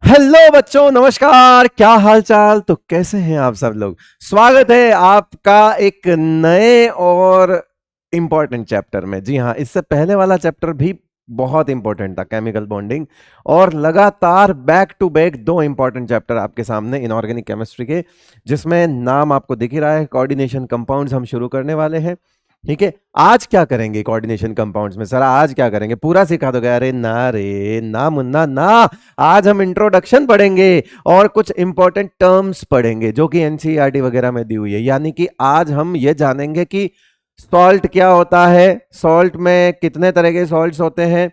Hello बच्चों, नमस्कार। क्या हाल चाल? तो कैसे हैं आप सब लोग? स्वागत है आपका एक नए और इंपॉर्टेंट चैप्टर में। जी हाँ, इससे पहले वाला चैप्टर भी बहुत इंपॉर्टेंट था, केमिकल बॉन्डिंग। और लगातार बैक टू बैक दो इंपॉर्टेंट चैप्टर आपके सामने इनऑर्गेनिक केमिस्ट्री के, जिसमें नाम आपको दिख ही रहा है, कोऑर्डिनेशन कंपाउंड्स हम शुरू करने वाले हैं। ठीक है, आज क्या करेंगे कोऑर्डिनेशन कंपाउंड्स में? सर आज क्या करेंगे? पूरा सिखा दोगे? अरे ना रे ना मुन्ना ना। आज हम इंट्रोडक्शन पढ़ेंगे और कुछ इंपॉर्टेंट टर्म्स पढ़ेंगे जो कि एनसीईआरटी वगैरह में दी हुई है। यानी कि आज हम ये जानेंगे कि सॉल्ट क्या होता है, सॉल्ट में कितने तरह के सॉल्ट्स होते हैं,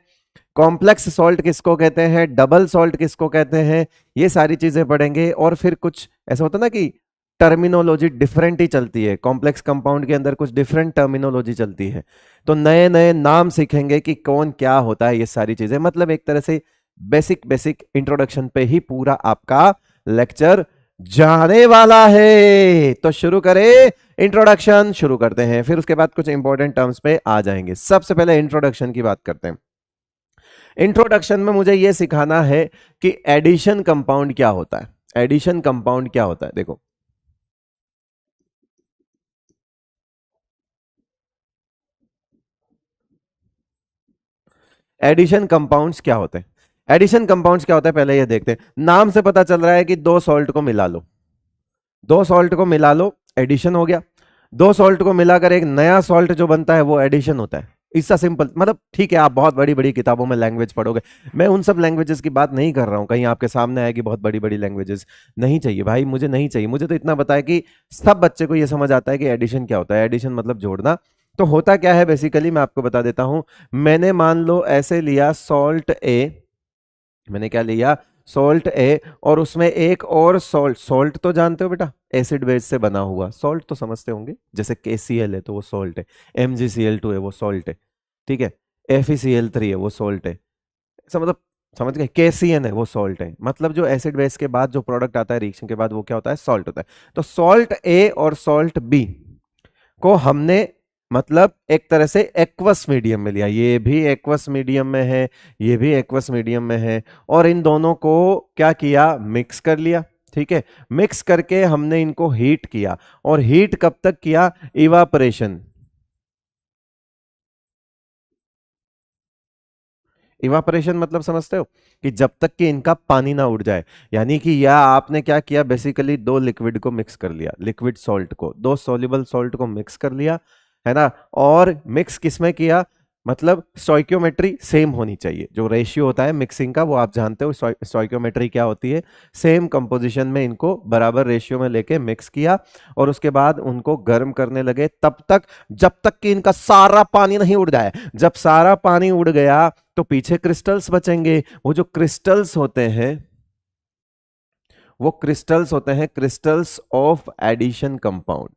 कॉम्प्लेक्स सॉल्ट किसको कहते हैं, डबल सॉल्ट किसको कहते हैं, ये सारी चीजें पढ़ेंगे। और फिर कुछ ऐसा होता है ना कि टर्मिनोलॉजी डिफरेंट ही चलती है, कॉम्प्लेक्स कंपाउंड के अंदर कुछ डिफरेंट टर्मिनोलॉजी चलती है, तो नए नए नाम सीखेंगे कि कौन क्या होता है। ये सारी चीजें मतलब एक तरह से बेसिक बेसिक इंट्रोडक्शन पे ही पूरा आपका लेक्चर जाने वाला है। तो शुरू करें, इंट्रोडक्शन शुरू करते हैं, फिर उसके बाद कुछ इंपॉर्टेंट टर्म्स पे आ जाएंगे। सबसे पहले इंट्रोडक्शन की बात करते हैं। इंट्रोडक्शन में मुझे यह सिखाना है कि एडिशन कंपाउंड क्या होता है। एडिशन कंपाउंड क्या होता है? देखो, एडिशन कंपाउंड्स क्या होते हैं? एडिशन कंपाउंड्स क्या होता है पहले ये देखते हैं। नाम से पता चल रहा है कि दो सॉल्ट को मिला लो, दो सॉल्ट को मिला लो, एडिशन हो गया। दो सॉल्ट को मिलाकर एक नया सॉल्ट जो बनता है वो एडिशन होता है। इसका सिंपल मतलब, ठीक है, आप बहुत बड़ी बड़ी किताबों में लैंग्वेज पढ़ोगे, मैं उन सब लैंग्वेजेस की बात नहीं कर रहा हूं। कहीं आपके सामने आए कि बहुत बड़ी बड़ी लैंग्वेजेस नहीं चाहिए भाई, मुझे नहीं चाहिए। मुझे तो इतना बताया कि सब बच्चे को यह समझ आता है कि एडिशन क्या होता है। एडिशन मतलब जोड़ना। तो होता क्या है बेसिकली, मैं आपको बता देता हूं। मैंने मान लो ऐसे लिया सॉल्ट ए, मैंने क्या लिया, सॉल्ट ए, और उसमें एक और सॉल्ट, सॉल्ट तो जानते हो बेटा, एसिड बेस से बना हुआ सॉल्ट तो समझते होंगे। जैसे KCl है तो वो सॉल्ट है, MgCl2 है वो सॉल्ट है, ठीक है, FeCl3 है वो सॉल्ट है। ऐसा मतलब समझ गए, KCN है वो सॉल्ट है। मतलब जो एसिड बेस के बाद जो प्रोडक्ट आता है रिएक्शन के बाद वो क्या होता है? सॉल्ट होता है। तो सॉल्ट ए और सॉल्ट बी को हमने मतलब एक तरह से एक्वस मीडियम में लिया, ये भी एक्वस मीडियम में है, ये भी एक्वस मीडियम में है, और इन दोनों को क्या किया? मिक्स कर लिया। ठीक है, मिक्स करके हमने इनको हीट किया। और हीट कब तक किया? इवापरेशन। इवापरेशन मतलब समझते हो कि जब तक कि इनका पानी ना उड़ जाए। यानी कि यह आपने क्या किया, बेसिकली दो लिक्विड को मिक्स कर लिया, लिक्विड सॉल्ट को, दो सॉल्युबल सॉल्ट को मिक्स कर लिया, है ना। और मिक्स किसमें किया? मतलब स्टोइक्योमेट्री सेम होनी चाहिए। जो रेशियो होता है मिक्सिंग का वो आप जानते हो, स्टोइक्योमेट्री क्या होती है। सेम कंपोजिशन में इनको बराबर रेशियो में लेके मिक्स किया, और उसके बाद उनको गर्म करने लगे तब तक जब तक कि इनका सारा पानी नहीं उड़ जाए। जब सारा पानी उड़ गया तो पीछे क्रिस्टल्स बचेंगे। वो जो क्रिस्टल्स होते हैं वो क्रिस्टल्स होते हैं crystals of addition compound.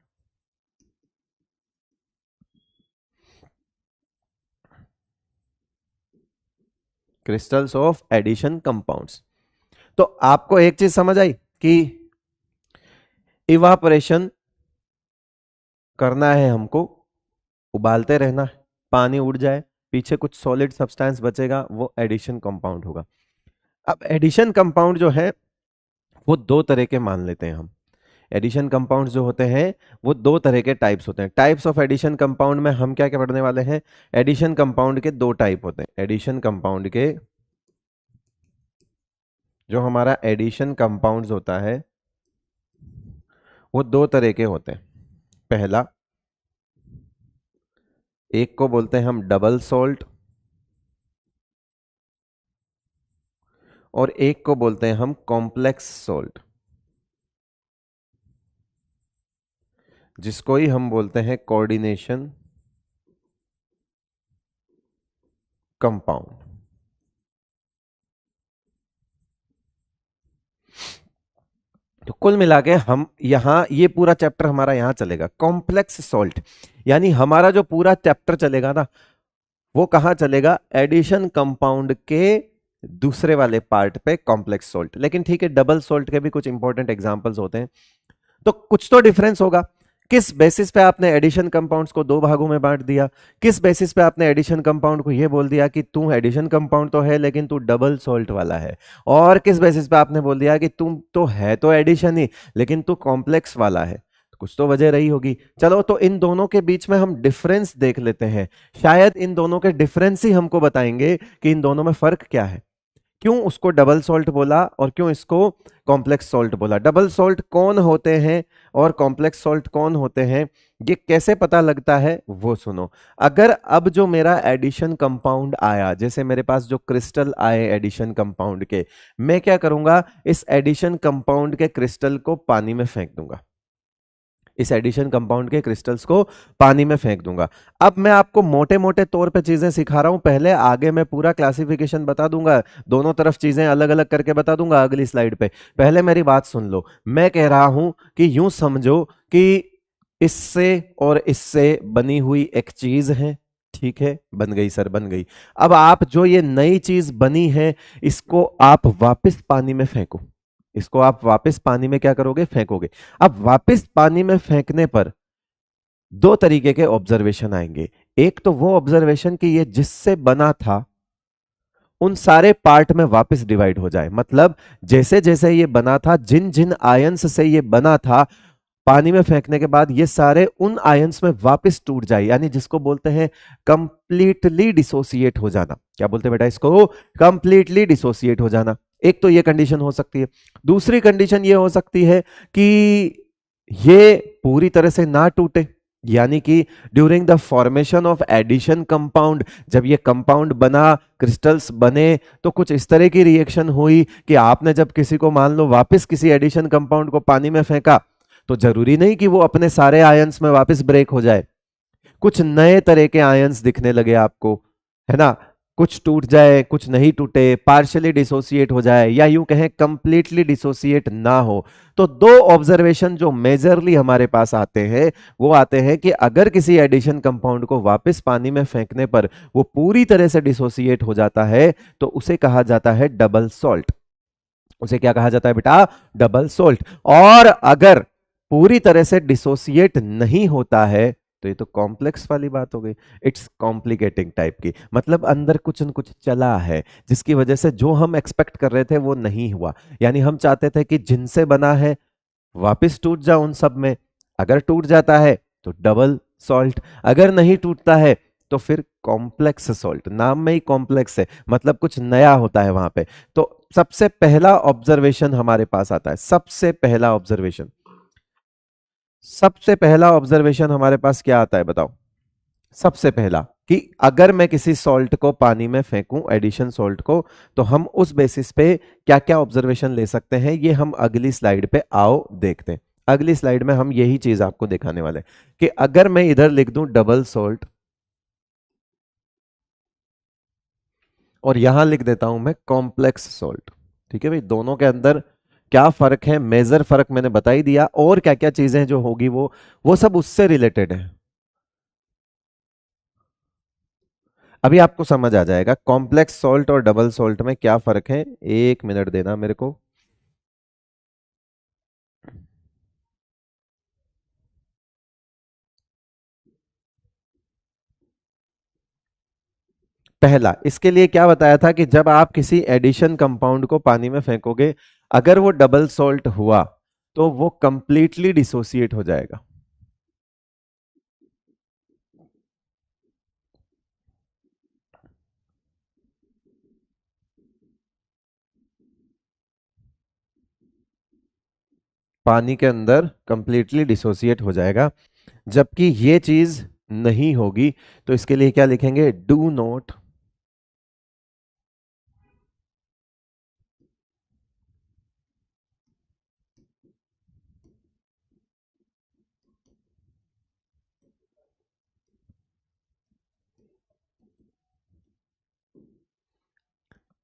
Crystals of addition compounds. तो आपको एक चीज समझ आई कि इवापोरेशन करना है हमको, उबालते रहना है, पानी उड़ जाए, पीछे कुछ सॉलिड सब्सटेंस बचेगा, वो एडिशन कंपाउंड होगा। अब एडिशन कंपाउंड जो है वो दो तरह के मान लेते हैं हम। एडिशन कंपाउंड्स जो होते हैं वो दो तरह के टाइप्स होते हैं। टाइप्स ऑफ एडिशन कंपाउंड में हम क्या क्या पढ़ने वाले हैं? एडिशन कंपाउंड के दो टाइप होते हैं। एडिशन कंपाउंड के, जो हमारा एडिशन कंपाउंड्स होता है वो दो तरह के होते हैं। पहला, एक को बोलते हैं हम डबल सॉल्ट, और एक को बोलते हैं हम कॉम्प्लेक्स सॉल्ट, जिसको ही हम बोलते हैं कोऑर्डिनेशन कंपाउंड। तो कुल मिला के हम यहां, ये पूरा चैप्टर हमारा यहां चलेगा कॉम्प्लेक्स सॉल्ट। यानी हमारा जो पूरा चैप्टर चलेगा ना, वो कहां चलेगा? एडिशन कंपाउंड के दूसरे वाले पार्ट पे, कॉम्प्लेक्स सॉल्ट। लेकिन ठीक है, डबल सॉल्ट के भी कुछ इंपॉर्टेंट एग्जांपल्स होते हैं, तो कुछ तो डिफरेंस होगा। किस बेसिस पे आपने एडिशन कंपाउंड्स को दो भागों में बांट दिया? किस बेसिस पे आपने एडिशन कंपाउंड को यह बोल दिया कि तू एडिशन कंपाउंड तो है लेकिन तू डबल सॉल्ट वाला है? और किस बेसिस पे आपने बोल दिया कि तुम तो है तो एडिशन ही लेकिन तू कॉम्प्लेक्स वाला है? कुछ तो वजह रही होगी। चलो तो इन दोनों के बीच में हम डिफरेंस देख लेते हैं, शायद इन दोनों के डिफरेंस ही हमको बताएंगे कि इन दोनों में फर्क क्या है, क्यों उसको डबल सॉल्ट बोला और क्यों इसको कॉम्प्लेक्स सॉल्ट बोला। डबल सॉल्ट कौन होते हैं और कॉम्प्लेक्स सॉल्ट कौन होते हैं, ये कैसे पता लगता है वो सुनो। अगर अब जो मेरा एडिशन कंपाउंड आया, जैसे मेरे पास जो क्रिस्टल आए एडिशन कंपाउंड के, मैं क्या करूंगा, इस एडिशन कंपाउंड के क्रिस्टल को पानी में फेंक दूंगा, इस एडिशन कंपाउंड के क्रिस्टल्स को पानी में फेंक दूंगा। अब मैं आपको मोटे मोटे तौर पे चीजें सिखा रहा हूं, पहले आगे मैं पूरा क्लासिफिकेशन बता दूंगा, दोनों तरफ चीजें अलग अलग करके बता दूंगा अगली स्लाइड पे। पहले मेरी बात सुन लो, मैं कह रहा हूं कि यूं समझो कि इससे और इससे बनी हुई एक चीज है, ठीक है, बन गई सर, बन गई। अब आप जो ये नई चीज बनी है इसको आप वापस पानी में फेंको, इसको आप वापस पानी में क्या करोगे, फेंकोगे। अब वापस पानी में फेंकने पर दो तरीके के ऑब्जर्वेशन आएंगे। एक तो वो ऑब्जर्वेशन कि ये जिससे बना था उन सारे पार्ट में वापस डिवाइड हो जाए, मतलब जैसे जैसे ये बना था, जिन जिन आयंस से ये बना था, पानी में फेंकने के बाद ये सारे उन आयंस में वापस टूट जाए, यानी जिसको बोलते हैं कंप्लीटली डिसोसिएट हो जाना। क्या बोलते हैं बेटा इसको, कंप्लीटली डिसोसिएट हो जाना। एक तो ये कंडीशन हो सकती है। दूसरी कंडीशन ये हो सकती है कि ये पूरी तरह से ना टूटे, यानी कि during the formation of addition compound, जब ये कंपाउंड बना, क्रिस्टल्स बने, तो कुछ इस तरह की रिएक्शन हुई कि आपने जब किसी को मान लो वापस किसी एडिशन कंपाउंड को पानी में फेंका, तो जरूरी नहीं कि वो अपने सारे आयंस में वापस ब्रेक हो जाए, कुछ नए तरह के आयंस दिखने लगे आपको, है ना, कुछ टूट जाए, कुछ नहीं टूटे, पार्शियली डिसोसिएट हो जाए, या यूं कहें कंप्लीटली डिसोसिएट ना हो। तो दो ऑब्जर्वेशन जो मेजरली हमारे पास आते हैं वो आते हैं कि अगर किसी एडिशन कंपाउंड को वापस पानी में फेंकने पर वो पूरी तरह से डिसोसिएट हो जाता है तो उसे कहा जाता है डबल सॉल्ट। उसे क्या कहा जाता है बेटा, डबल सॉल्ट। और अगर पूरी तरह से डिसोसिएट नहीं होता है तो ये तो कॉम्प्लेक्स वाली बात हो गई, इट्स कॉम्प्लिकेटिंग टाइप की, मतलब अंदर कुछ न कुछ चला है जिसकी वजह से जो हम एक्सपेक्ट कर रहे थे वो नहीं हुआ। यानी हम चाहते थे कि जिनसे बना है वापस टूट जाए उन सब में, अगर टूट जाता है तो डबल सॉल्ट, अगर नहीं टूटता है तो फिर कॉम्प्लेक्स सॉल्ट। नाम में ही कॉम्प्लेक्स है, मतलब कुछ नया होता है वहां पे। तो सबसे पहला ऑब्जर्वेशन हमारे पास आता है, सबसे पहला ऑब्जर्वेशन, सबसे पहला ऑब्जर्वेशन हमारे पास क्या आता है बताओ। सबसे पहला कि अगर मैं किसी सॉल्ट को पानी में फेंकूं, एडिशन सॉल्ट को, तो हम उस बेसिस पे क्या क्या ऑब्जर्वेशन ले सकते हैं, ये हम अगली स्लाइड पे आओ देखते हैं। अगली स्लाइड में हम यही चीज आपको दिखाने वाले हैं कि अगर मैं इधर लिख दूं डबल सॉल्ट और यहां लिख देता हूं मैं कॉम्प्लेक्स सॉल्ट, ठीक है भाई, दोनों के अंदर क्या फर्क है, मेजर फर्क मैंने बता ही दिया, और क्या क्या चीजें जो होगी वो सब उससे रिलेटेड है। अभी आपको समझ आ जाएगा कॉम्प्लेक्स सॉल्ट और डबल सॉल्ट में क्या फर्क है। एक मिनट देना मेरे को। पहला, इसके लिए क्या बताया था कि जब आप किसी एडिशन कंपाउंड को पानी में फेंकोगे, अगर वो डबल सॉल्ट हुआ तो वो कंप्लीटली डिसोसिएट हो जाएगा। पानी के अंदर कंप्लीटली डिसोसिएट हो जाएगा, जबकि ये चीज नहीं होगी। तो इसके लिए क्या लिखेंगे, डू नॉट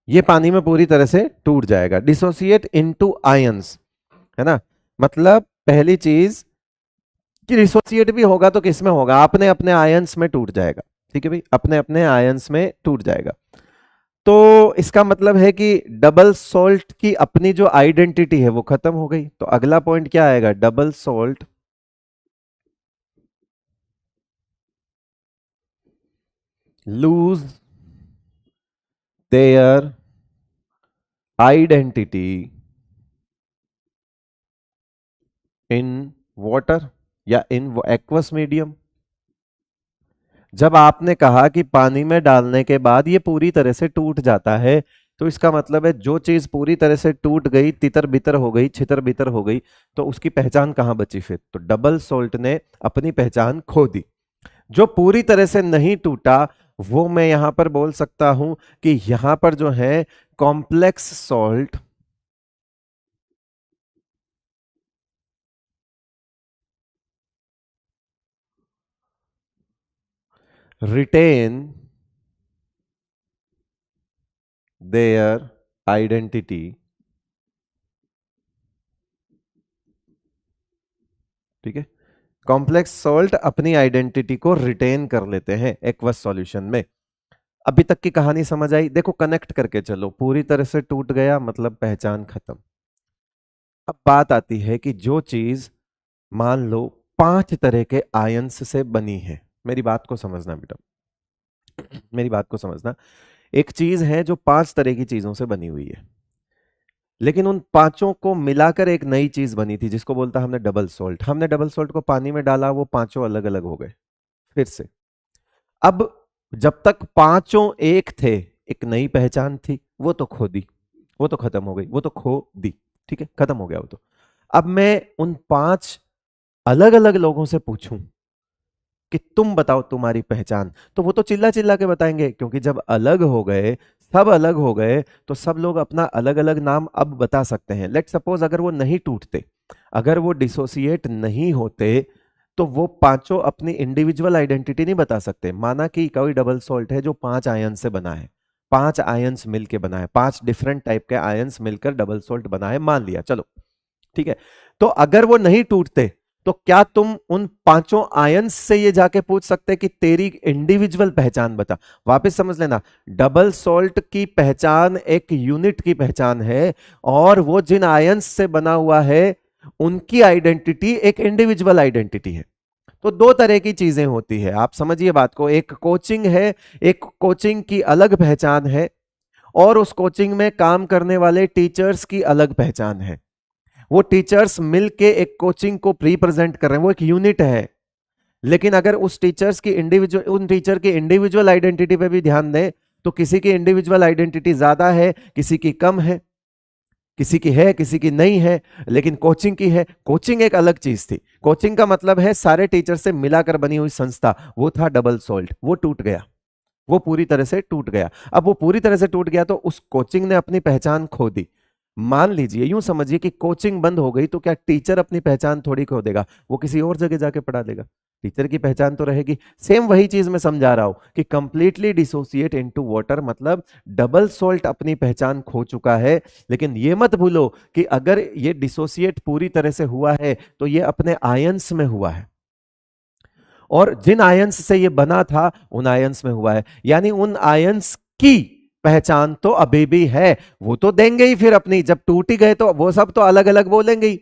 ये पानी में पूरी तरह से टूट जाएगा, डिसोसिएट इनटू आयंस, है ना। मतलब पहली चीज कि डिसोसिएट भी होगा तो किस में होगा, अपने अपने आयंस में टूट जाएगा, ठीक है भाई, अपने अपने आयंस में टूट जाएगा। तो इसका मतलब है कि डबल सॉल्ट की अपनी जो आइडेंटिटी है वो खत्म हो गई। तो अगला पॉइंट क्या आएगा, double salt lose their identity in water या in aqueous medium। जब आपने कहा कि पानी में डालने के बाद ये पूरी तरह से टूट जाता है, तो इसका मतलब है जो चीज पूरी तरह से टूट गई, तितर बितर हो गई, छितर बितर हो गई, तो उसकी पहचान कहां बची फिर? तो डबल सोल्ट ने अपनी पहचान खो दी। जो पूरी तरह से नहीं टूटा, वो मैं यहां पर बोल सकता हूं कि यहां पर जो है complex salt retain their identity. ठीक है, कॉम्प्लेक्स सॉल्ट अपनी आइडेंटिटी को रिटेन कर लेते हैं एक्वस सॉल्यूशन में। अभी तक की कहानी समझ आई? देखो, कनेक्ट करके चलो, पूरी तरह से टूट गया मतलब पहचान खत्म। अब बात आती है कि जो चीज मान लो 5 तरह के आयंस से बनी है। मेरी बात को समझना बेटा, मेरी बात को समझना। एक चीज है जो 5 तरह की चीजों से बनी हुई है, लेकिन उन पांचों को मिलाकर एक नई चीज बनी थी जिसको बोलता हमने डबल सॉल्ट। हमने डबल सॉल्ट को पानी में डाला, वो पांचों अलग अलग हो गए फिर से। अब जब तक पांचों एक थे, एक नई पहचान थी, वो तो खो दी, वो तो खत्म हो गई, वो तो खो दी। ठीक है, खत्म हो गया वो तो। अब मैं उन 5 अलग अलग लोगों से पूछूं कि तुम बताओ तुम्हारी पहचान, तो वो तो चिल्ला चिल्ला के बताएंगे, क्योंकि जब अलग हो गए, सब अलग हो गए, तो सब लोग अपना अलग अलग नाम अब बता सकते हैं। लेट सपोज अगर वो नहीं टूटते, अगर वो डिसोसिएट नहीं होते, तो वो पांचों अपनी इंडिविजुअल आइडेंटिटी नहीं बता सकते। माना कि कोई डबल सॉल्ट है जो 5 आयन से बना है, 5 आयन्स मिलके बना है, 5 डिफरेंट टाइप के आयन्स मिलकर डबल सॉल्ट बना है, मान लिया, चलो ठीक है। तो अगर वो नहीं टूटते, तो क्या तुम उन पांचों आयंस से ये जाके पूछ सकते कि तेरी इंडिविजुअल पहचान बता? वापस समझ लेना, डबल सॉल्ट की पहचान एक यूनिट की पहचान है, और वो जिन आयंस से बना हुआ है उनकी आइडेंटिटी एक इंडिविजुअल आइडेंटिटी है। तो 2 तरह की चीजें होती है, आप समझिए बात को। एक कोचिंग है, एक कोचिंग की अलग पहचान है, और उस कोचिंग में काम करने वाले टीचर्स की अलग पहचान है। वो टीचर्स मिलके एक कोचिंग को रिप्रेजेंट कर रहे हैं, वो एक यूनिट है। लेकिन अगर उस टीचर्स की इंडिविजुअल, उन टीचर की इंडिविजुअल आइडेंटिटी पे भी ध्यान दें, तो किसी की इंडिविजुअल आइडेंटिटी ज्यादा है, किसी की कम है, किसी की है, किसी की नहीं है, लेकिन कोचिंग की है। कोचिंग एक अलग चीज थी। कोचिंग का मतलब है सारे टीचर से मिलाकर बनी हुई संस्था। वो था डबल सॉल्ट, वो टूट गया, वो पूरी तरह से टूट गया। अब वो पूरी तरह से टूट गया तो उस कोचिंग ने अपनी पहचान खो दी। मान लीजिए, यूं समझिए कि कोचिंग बंद हो गई, तो क्या टीचर अपनी पहचान थोड़ी खो देगा? वो किसी और जगह जाके पढ़ा देगा, टीचर की पहचान तो रहेगी। सेम वही चीज मैं समझा रहा हूं कि कंप्लीटली डिसोसिएट इनटू वाटर मतलब डबल सॉल्ट अपनी पहचान खो चुका है। लेकिन ये मत भूलो कि अगर ये डिसोसिएट पूरी तरह से हुआ है, तो ये अपने आयंस में हुआ है, और जिन आयंस से ये बना था उन आयंस में हुआ है। यानी उन आयंस की पहचान तो अभी भी है। वो तो देंगे ही फिर अपनी, जब टूट ही गए तो वो सब तो अलग अलग बोलेंगे ही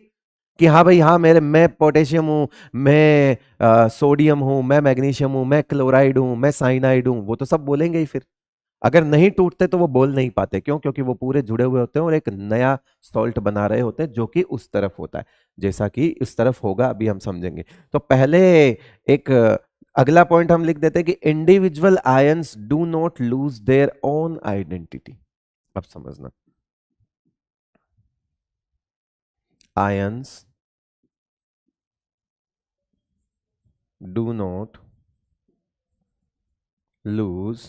कि हाँ भाई, हाँ मेरे, मैं पोटेशियम हूं, मैं सोडियम हूं, मैं मैग्नीशियम हूं, मैं क्लोराइड हूं, मैं साइनाइड हूं, वो तो सब बोलेंगे ही फिर। अगर नहीं टूटते तो वो बोल नहीं पाते, क्यों? क्योंकि वो पूरे जुड़े हुए होते हैं और एक नया सॉल्ट बना रहे होते हैं जो कि उस तरफ होता है, जैसा कि इस तरफ होगा, अभी हम समझेंगे। तो पहले एक अगला पॉइंट हम लिख देते हैं कि individual ions do not lose their own identity. अब समझना, ions do not lose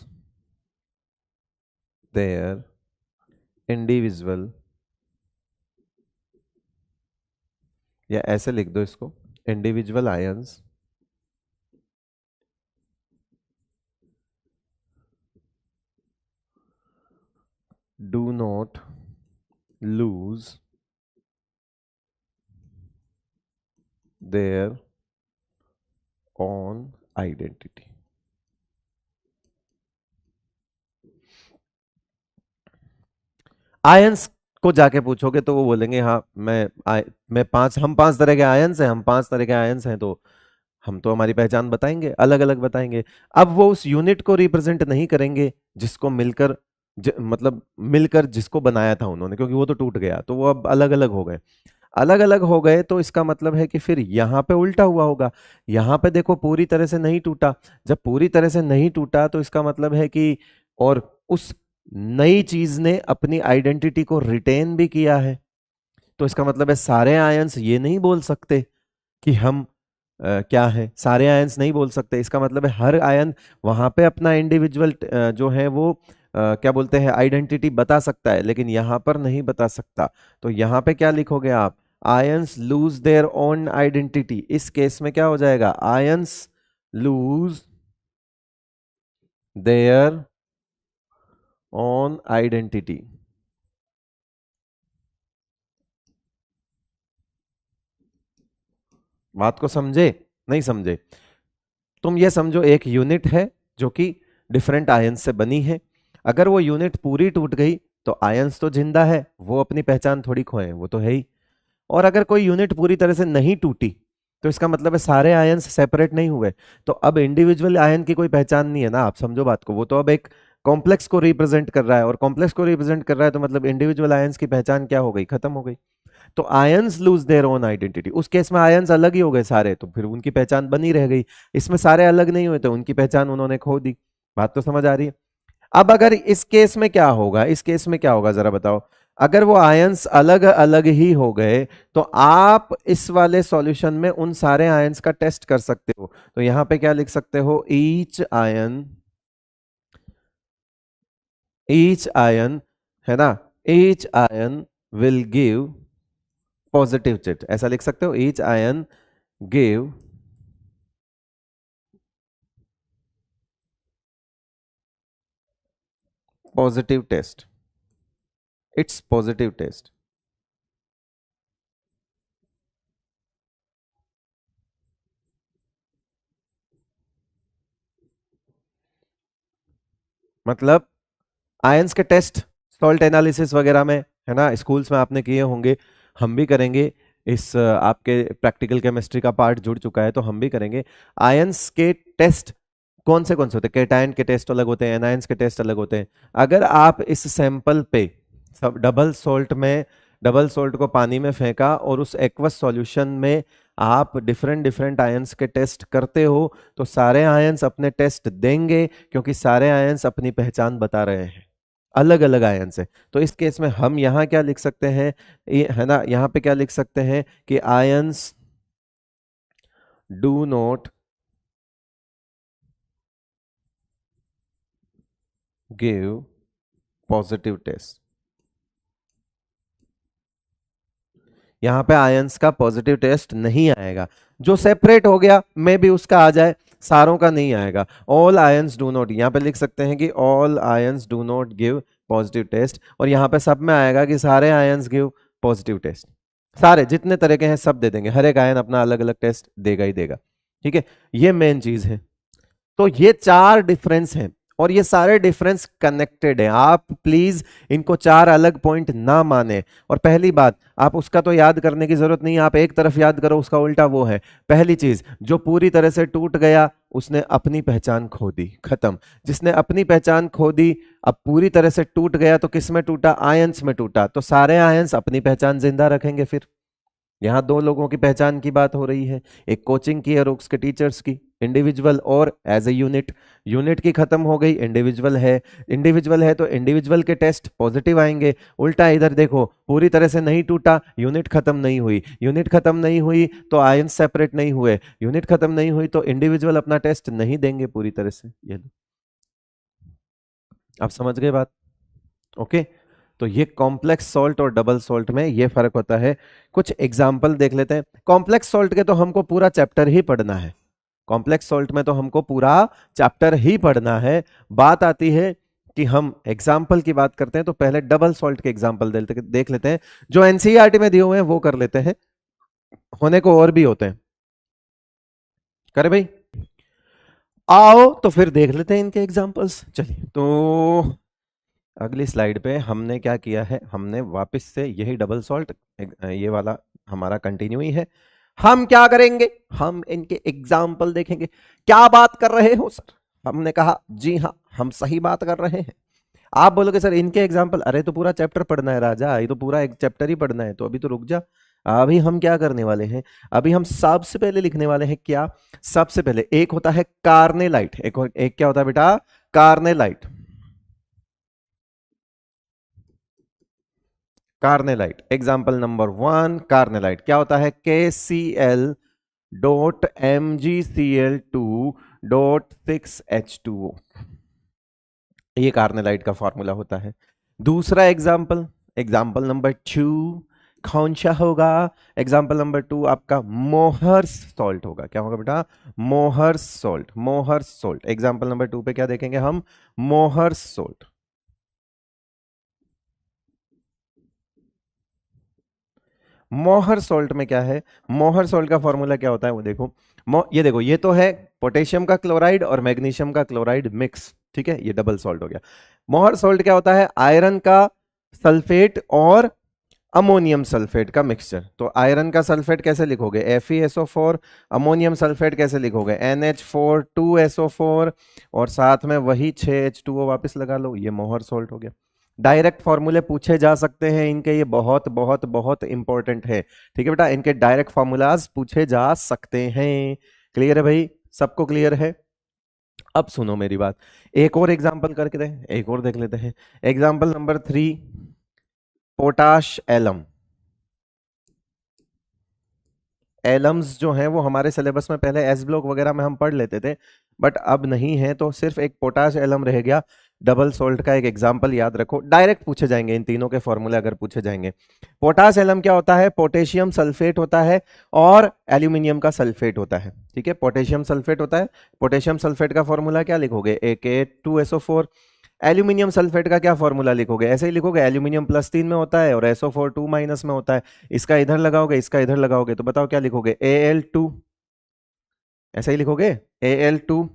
their individual, या ऐसे लिख दो इसको, individual ions do not lose their own identity. Ions को जाके पूछोगे तो वो बोलेंगे हाँ मैं 5, हम 5 तरह के आयंस हैं, हम 5 तरह के आयंस हैं, तो हम तो हमारी पहचान बताएंगे, अलग अलग बताएंगे। अब वो उस यूनिट को रिप्रेजेंट नहीं करेंगे जिसको मिलकर मतलब मिलकर जिसको बनाया था उन्होंने, क्योंकि वो तो टूट गया, तो वो अब अलग अलग हो गए। अलग अलग हो गए तो इसका मतलब है कि फिर यहां पे उल्टा हुआ होगा। यहां पे देखो पूरी तरह से नहीं टूटा, जब पूरी तरह से नहीं टूटा तो इसका मतलब है कि और उस नई चीज ने अपनी आइडेंटिटी को रिटेन भी किया है। तो इसका मतलब है सारे आयंस ये नहीं बोल सकते कि हम क्या है, सारे आयंस नहीं बोल सकते। इसका मतलब है हर आयन वहां पे अपना इंडिविजुअल जो है वो क्या बोलते हैं आइडेंटिटी बता सकता है, लेकिन यहां पर नहीं बता सकता। तो यहां पे क्या लिखोगे आप, ions lose their own identity. इस केस में क्या हो जाएगा, ions lose their own identity. बात को समझे, नहीं समझे? तुम ये समझो एक यूनिट है जो कि डिफरेंट आयंस से बनी है। अगर वो यूनिट पूरी टूट गई तो आयंस तो जिंदा है, वो अपनी पहचान थोड़ी खोए, वो तो है ही। और अगर कोई यूनिट पूरी तरह से नहीं टूटी तो इसका मतलब है सारे आयंस सेपरेट नहीं हुए। तो अब इंडिविजुअल आयन की कोई पहचान नहीं है ना, आप समझो बात को। वो तो अब एक कॉम्प्लेक्स को रिप्रेजेंट कर रहा है, और कॉम्प्लेक्स को रिप्रेजेंट कर रहा है तो मतलब इंडिविजुअल आयंस की पहचान क्या हो गई, खत्म हो गई। तो ions lose their own identity. उस केस में आयंस अलग ही हो गए सारे, तो फिर उनकी पहचान बनी रह गई। इसमें सारे अलग नहीं हुए तो उनकी पहचान उन्होंने खो दी। बात तो समझ आ रही है? अब अगर इस केस में क्या होगा, इस केस में क्या होगा जरा बताओ। अगर वो आयंस अलग अलग ही हो गए तो आप इस वाले सॉल्यूशन में उन सारे आयंस का टेस्ट कर सकते हो। तो यहां पे क्या लिख सकते हो, ईच आयन है ना, each ion will give positive charge, ऐसा लिख सकते हो, each ion give positive test, it's positive test. मतलब आयंस के टेस्ट सॉल्ट एनालिसिस वगैरह में, है ना, स्कूल्स में आपने किए होंगे, हम भी करेंगे। इस आपके प्रैक्टिकल केमिस्ट्री का पार्ट जुड़ चुका है तो हम भी करेंगे। आयंस के टेस्ट कौन से होते हैं, कैटायन के टेस्ट अलग होते हैं, एनायंस के टेस्ट अलग होते हैं। अगर आप इस सैंपल पे सब डबल सोल्ट को पानी में फेंका और उस एक्वस सॉल्यूशन में आप डिफरेंट डिफरेंट आयंस के टेस्ट करते हो तो सारे आयंस अपने टेस्ट देंगे, क्योंकि सारे आयंस अपनी पहचान बता रहे हैं, अलग अलग आयंस है। तो इस केस में हम यहां क्या लिख सकते हैं, है ना, यहां पे क्या लिख सकते हैं कि ions do not give positive test. यहां पे आयंस का पॉजिटिव टेस्ट नहीं आएगा। जो सेपरेट हो गया मे भी उसका आ जाए, सारों का नहीं आएगा। ऑल आयंस डू नॉट, यहां पे लिख सकते हैं कि all ions do not give positive test, और यहां पे सब में आएगा कि सारे आयंस गिव पॉजिटिव टेस्ट। सारे जितने तरह के हैं सब दे देंगे, हर एक आयन अपना अलग अलग टेस्ट देगा ही देगा। ठीक है, ये मेन चीज है। तो ये चार डिफरेंस हैं और ये सारे डिफरेंस कनेक्टेड हैं। आप प्लीज इनको चार अलग पॉइंट ना माने। और पहली बात, आप उसका तो याद करने की जरूरत नहीं, आप एक तरफ याद करो, उसका उल्टा वो है। पहली चीज, जो पूरी तरह से टूट गया उसने अपनी पहचान खो दी, खत्म। जिसने अपनी पहचान खो दी, अब पूरी तरह से टूट गया तो किस में टूटा, आयंस में टूटा, तो सारे आयंस अपनी पहचान जिंदा रखेंगे। फिर यहाँ दो लोगों की पहचान की बात हो रही है, एक कोचिंग की और उसके टीचर्स की, इंडिविजुअल और एज ए यूनिट। यूनिट की खत्म हो गई, इंडिविजुअल है। इंडिविजुअल है तो इंडिविजुअल के टेस्ट पॉजिटिव आएंगे। उल्टा इधर देखो, पूरी तरह से नहीं टूटा, यूनिट खत्म नहीं हुई, यूनिट खत्म नहीं हुई तो आयन सेपरेट नहीं हुए, यूनिट खत्म नहीं हुई तो इंडिविजुअल अपना टेस्ट नहीं देंगे पूरी तरह से। ये आप समझ गए बात? ओके। तो ये कॉम्प्लेक्स सॉल्ट और डबल सॉल्ट में ये फर्क होता है। कुछ एग्जाम्पल देख लेते हैं। कॉम्प्लेक्स सॉल्ट के तो हमको पूरा चैप्टर ही पढ़ना है, कॉम्प्लेक्स सॉल्ट में तो हमको पूरा चैप्टर ही पढ़ना है। बात आती है कि हम एग्जाम्पल की बात करते हैं तो पहले डबल सॉल्ट के एग्जाम्पल देख लेते हैं। जो एनसीईआरटी में दिए हुए हैं वो कर लेते हैं, होने को और भी होते हैं। करे भाई, आओ तो फिर देख लेते हैं इनके एग्जाम्पल्स। चलिए, तो अगली स्लाइड पे हमने क्या किया है, हमने वापस से यही डबल सॉल्ट, ये वाला हमारा कंटिन्यू ही है। हम क्या करेंगे, हम इनके एग्जाम्पल देखेंगे। क्या बात कर रहे हो सर? हमने कहा जी हाँ, हम सही बात कर रहे हैं। आप बोलोगे सर इनके एग्जाम्पल, अरे तो पूरा चैप्टर पढ़ना है राजा, ये तो पूरा एक चैप्टर ही पढ़ना है, तो अभी तो रुक जा। अभी हम क्या करने वाले हैं, अभी हम सबसे पहले लिखने वाले हैं क्या, सबसे पहले एक होता है कार्नेलाइट, एक क्या होता है बेटा, carnallite. Carnallite example number 1, carnallite क्या होता है, KCl.MgCl2.6H2O, ये कार्नेलाइट का फॉर्मूला होता है। दूसरा एग्जाम्पल, एग्जाम्पल नंबर 2 कौन सा होगा, एग्जाम्पल नंबर 2 आपका मोहर्स सॉल्ट होगा। क्या होगा बेटा, Mohr's salt, Mohr's salt. Example number 2 पे क्या देखेंगे हम, मोहर्स सॉल्ट। मोहर सॉल्ट में क्या है, मोहर सॉल्ट का फॉर्मूला क्या होता है वो देखो। ये देखो, ये तो है पोटेशियम का क्लोराइड और मैग्नीशियम का क्लोराइड मिक्स, ठीक है, ये डबल सॉल्ट हो गया। मोहर सॉल्ट क्या होता है, आयरन का सल्फेट और अमोनियम सल्फेट का मिक्सचर। तो आयरन का सल्फेट कैसे लिखोगे, FeSO4, अमोनियम सल्फेट कैसे लिखोगे, NH4 2SO4, और साथ में वही 6H2O वापस लगा लो, ये मोहर सॉल्ट हो गया। डायरेक्ट फॉर्मूले पूछे जा सकते हैं इनके, ये बहुत बहुत बहुत इंपॉर्टेंट है, ठीक है बेटा, इनके डायरेक्ट फॉर्मूलाज पूछे जा सकते हैं। क्लियर है भाई, सबको क्लियर है? अब सुनो मेरी बात, एक और एग्जांपल करके दें, एक और देख लेते हैं। Example number 3, potash alum. Alums जो हैं वो हमारे सिलेबस में पहले एस ब्लॉक वगैरह में हम पढ़ लेते थे, बट अब नहीं है, तो सिर्फ एक पोटाश एलम रह गया। डबल सोल्ट का एक एग्जांपल याद रखो, डायरेक्ट पूछे जाएंगे इन तीनों के फॉर्मूले अगर पूछे जाएंगे। पोटाश एलम क्या होता है, पोटेशियम सल्फेट होता है और एल्यूमिनियम का सल्फेट होता है, ठीक है, पोटेशियम सल्फेट होता है। पोटेशियम सल्फेट का फॉर्मूला क्या लिखोगे, AK2SO4। एल्यूमिनियम सल्फेट का क्या फॉर्मूला लिखोगे, ऐसे ही लिखोगे, एल्यूमिनियम +3 में होता है और SO4 2- में होता है। इसका इधर लगाओगे, इसका इधर लगाओगे, तो बताओ क्या लिखोगे, Al2, ऐसा ही लिखोगे, Al2,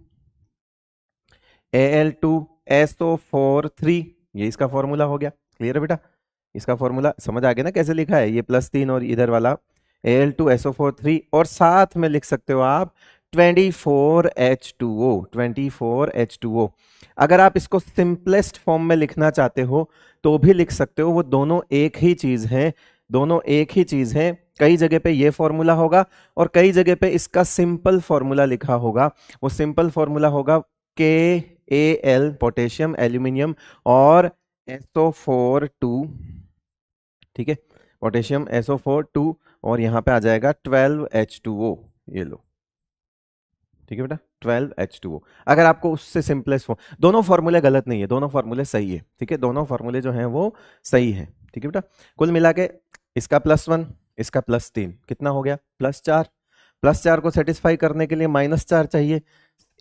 Al2SO4 3, ये इसका फॉर्मूला हो गया। क्लियर है बेटा, इसका फॉर्मूला समझ आ गया ना कैसे लिखा है, ये +3 और इधर वाला Al2SO4 3, और साथ में लिख सकते हो आप 24H2O, 24H2O। अगर आप इसको सिंपलेस्ट फॉर्म में लिखना चाहते हो तो भी लिख सकते हो, वो दोनों एक ही चीज हैं, दोनों एक ही चीज हैं। कई जगह पे ये फॉर्मूला होगा और कई जगह पे इसका सिंपल फॉर्मूला लिखा होगा। वो सिंपल फॉर्मूला होगा KAl, पोटेशियम एल्यूमिनियम और SO4 2, ठीक है, पोटेशियम SO4 2, और यहां पे आ जाएगा 12H2O, ये लो, ठीक है बेटा, 12H2O। अगर आपको उससे सिंपलेस्ट फॉर्म, दोनों फॉर्मूले गलत नहीं है, दोनों फॉर्मूले सही है, ठीक है, दोनों फॉर्मूले जो हैं वो सही है, ठीक है बेटा। कुल मिला के इसका +1, इसका +3, कितना हो गया, +4। +4 को सेटिस्फाई करने के लिए -4 चाहिए।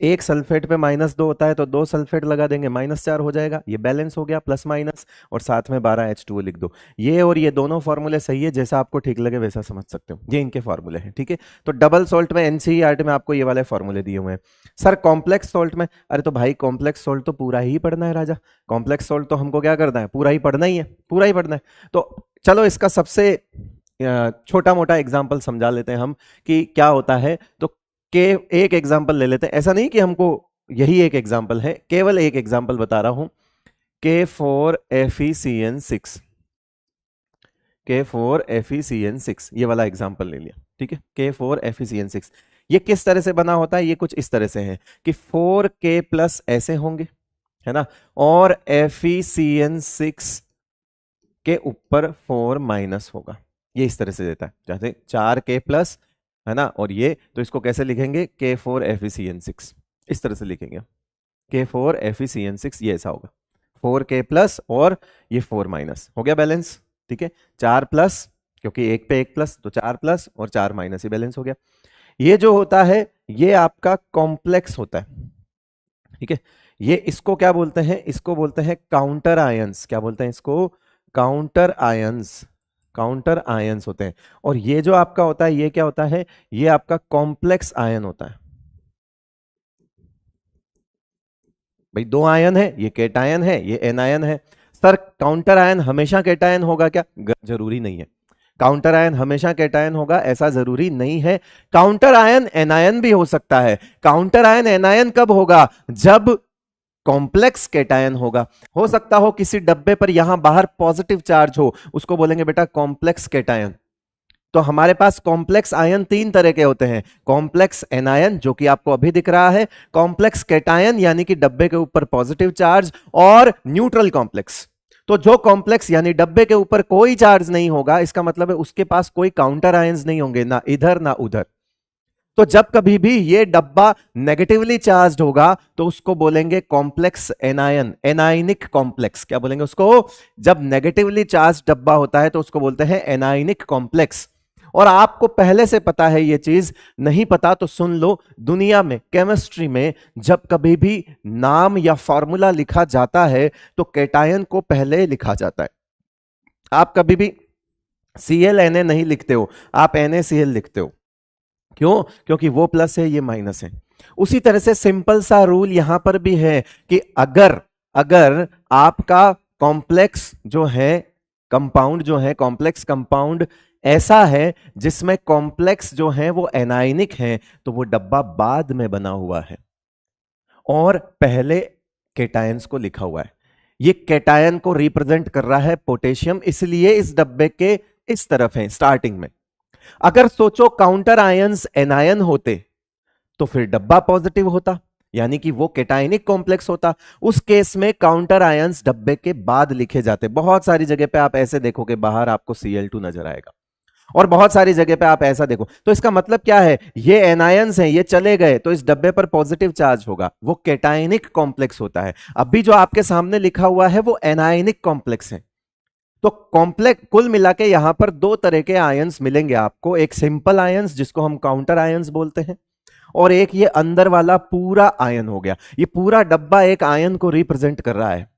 एक सल्फेट पे -2 होता है तो 2 सल्फेट लगा देंगे, -4 हो जाएगा, ये बैलेंस हो गया, प्लस माइनस, और साथ में 12H2O लिख दो। ये और ये दोनों फॉर्मूले सही है, जैसा आपको ठीक लगे वैसा समझ सकते हो, ये इनके फॉर्मूले हैं, ठीक है। तो डबल सॉल्ट में NCERT में आपको ये वाले फॉर्मूले दिए हुए हैं। सर कॉम्प्लेक्स सॉल्ट में, अरे तो भाई कॉम्प्लेक्स सॉल्ट तो पूरा ही पढ़ना है राजा, कॉम्प्लेक्स सॉल्ट तो हमको क्या करना है, पूरा ही पढ़ना ही है, पूरा ही पढ़ना है। तो चलो इसका सबसे छोटा मोटा एग्जाम्पल समझा लेते हैं हम कि क्या होता है। तो के एक एग्जाम्पल ले लेते हैं, ऐसा नहीं कि हमको यही एक एग्जाम्पल है, केवल एक एग्जाम्पल बता रहा हूं, K4FeCN6, K4FeCN6, ये वाला एग्जाम्पल ले लिया, ठीक है, K4FeCN6। ये किस तरह से बना होता है, ये कुछ इस तरह से है कि 4K+ ऐसे होंगे, है ना, और FeCN6 के ऊपर 4- होगा, ये इस तरह से देता है, जैसे 4K+, है ना, और ये तो इसको कैसे लिखेंगे, K4FeCN6, इस तरह से लिखेंगे, K4FeCN6, ये ऐसा होगा, 4K+ और ये 4- हो गया बैलेंस, ठीक है, 4+, क्योंकि एक पे एक प्लस तो 4+ और 4- ही बैलेंस हो गया। ये जो होता है ये आपका कॉम्प्लेक्स होता है, ठीक है, ये इसको क्या बोलते हैं, इसको बोलते हैं काउंटर आयंस, क्या बोलते हैं इसको, काउंटर आयंस, काउंटर आयंस होते हैं। और ये जो आपका होता है ये क्या होता है, ये आपका कॉम्प्लेक्स आयन होता है। भाई दो आयन है, ये केटायन है, ये एनायन है। सर काउंटर आयन हमेशा केटायन होगा क्या, जरूरी नहीं है। काउंटर आयन हमेशा कैटायन होगा ऐसा जरूरी नहीं है। काउंटर आयन एनायन भी हो सकता है। काउंटर आयन एनायन कब होगा? जब कॉम्प्लेक्स कैटायन होगा। हो सकता हो किसी डब्बे पर यहां बाहर पॉजिटिव चार्ज हो, उसको बोलेंगे बेटा कॉम्प्लेक्स कैटायन। तो हमारे पास कॉम्प्लेक्स आयन तीन तरह के होते हैं। कॉम्प्लेक्स एनायन जो कि आपको अभी दिख रहा है, कॉम्प्लेक्स कैटायन यानी कि डब्बे के ऊपर पॉजिटिव चार्ज, और न्यूट्रल कॉम्प्लेक्स। तो जो कॉम्प्लेक्स यानी डब्बे के ऊपर कोई चार्ज नहीं होगा, इसका मतलब है उसके पास कोई काउंटर आयंस नहीं होंगे, ना इधर ना उधर। तो जब कभी भी ये डब्बा नेगेटिवली चार्ज होगा तो उसको बोलेंगे कॉम्प्लेक्स एनायन, एनायनिक कॉम्प्लेक्स। क्या बोलेंगे उसको? जब नेगेटिवली चार्ज डब्बा होता है तो उसको बोलते हैं एनायनिक कॉम्प्लेक्स। और आपको पहले से पता है ये चीज, नहीं पता तो सुन लो। दुनिया में केमिस्ट्री में जब कभी भी नाम या फॉर्मूला लिखा जाता है तो कैटायन को पहले लिखा जाता है। आप कभी भी ClNa नहीं लिखते हो, आप NaCl लिखते हो। क्यों? क्योंकि वो प्लस है, ये माइनस है। उसी तरह से सिंपल सा रूल यहां पर भी है कि अगर अगर आपका कॉम्प्लेक्स जो है, कंपाउंड जो है, कॉम्प्लेक्स कंपाउंड ऐसा है जिसमें कॉम्प्लेक्स जो है वो एनायनिक है, तो वो डब्बा बाद में बना हुआ है और पहले केटायंस को लिखा हुआ है। ये केटायन को रिप्रेजेंट कर रहा है पोटेशियम, इसलिए इस डब्बे के इस तरफ है स्टार्टिंग में। अगर सोचो काउंटर आयंस एनायन होते तो फिर डब्बा पॉजिटिव होता, यानी कि वो केटायनिक कॉम्प्लेक्स होता। उस केस में काउंटर आयंस डब्बे के बाद लिखे जाते। बहुत सारी जगह पे आप ऐसे देखोगे, बाहर आपको Cl2 नजर आएगा, और बहुत सारी जगह पे आप ऐसा देखो। तो इसका मतलब क्या है? ये एनायंस हैं, ये चले गए तो इस डब्बे पर पॉजिटिव चार्ज होगा, वो केटायनिक कॉम्प्लेक्स होता है। अभी जो आपके सामने लिखा हुआ है वो एनायनिक कॉम्प्लेक्स है। तो कॉम्प्लेक्स कुल मिला के यहां पर दो तरह के आयंस मिलेंगे आपको, एक सिंपल आयंस जिसको हम काउंटर आयंस बोलते हैं, और एक ये अंदर वाला पूरा आयन हो गया। ये पूरा डब्बा एक आयन को रिप्रेजेंट कर रहा है।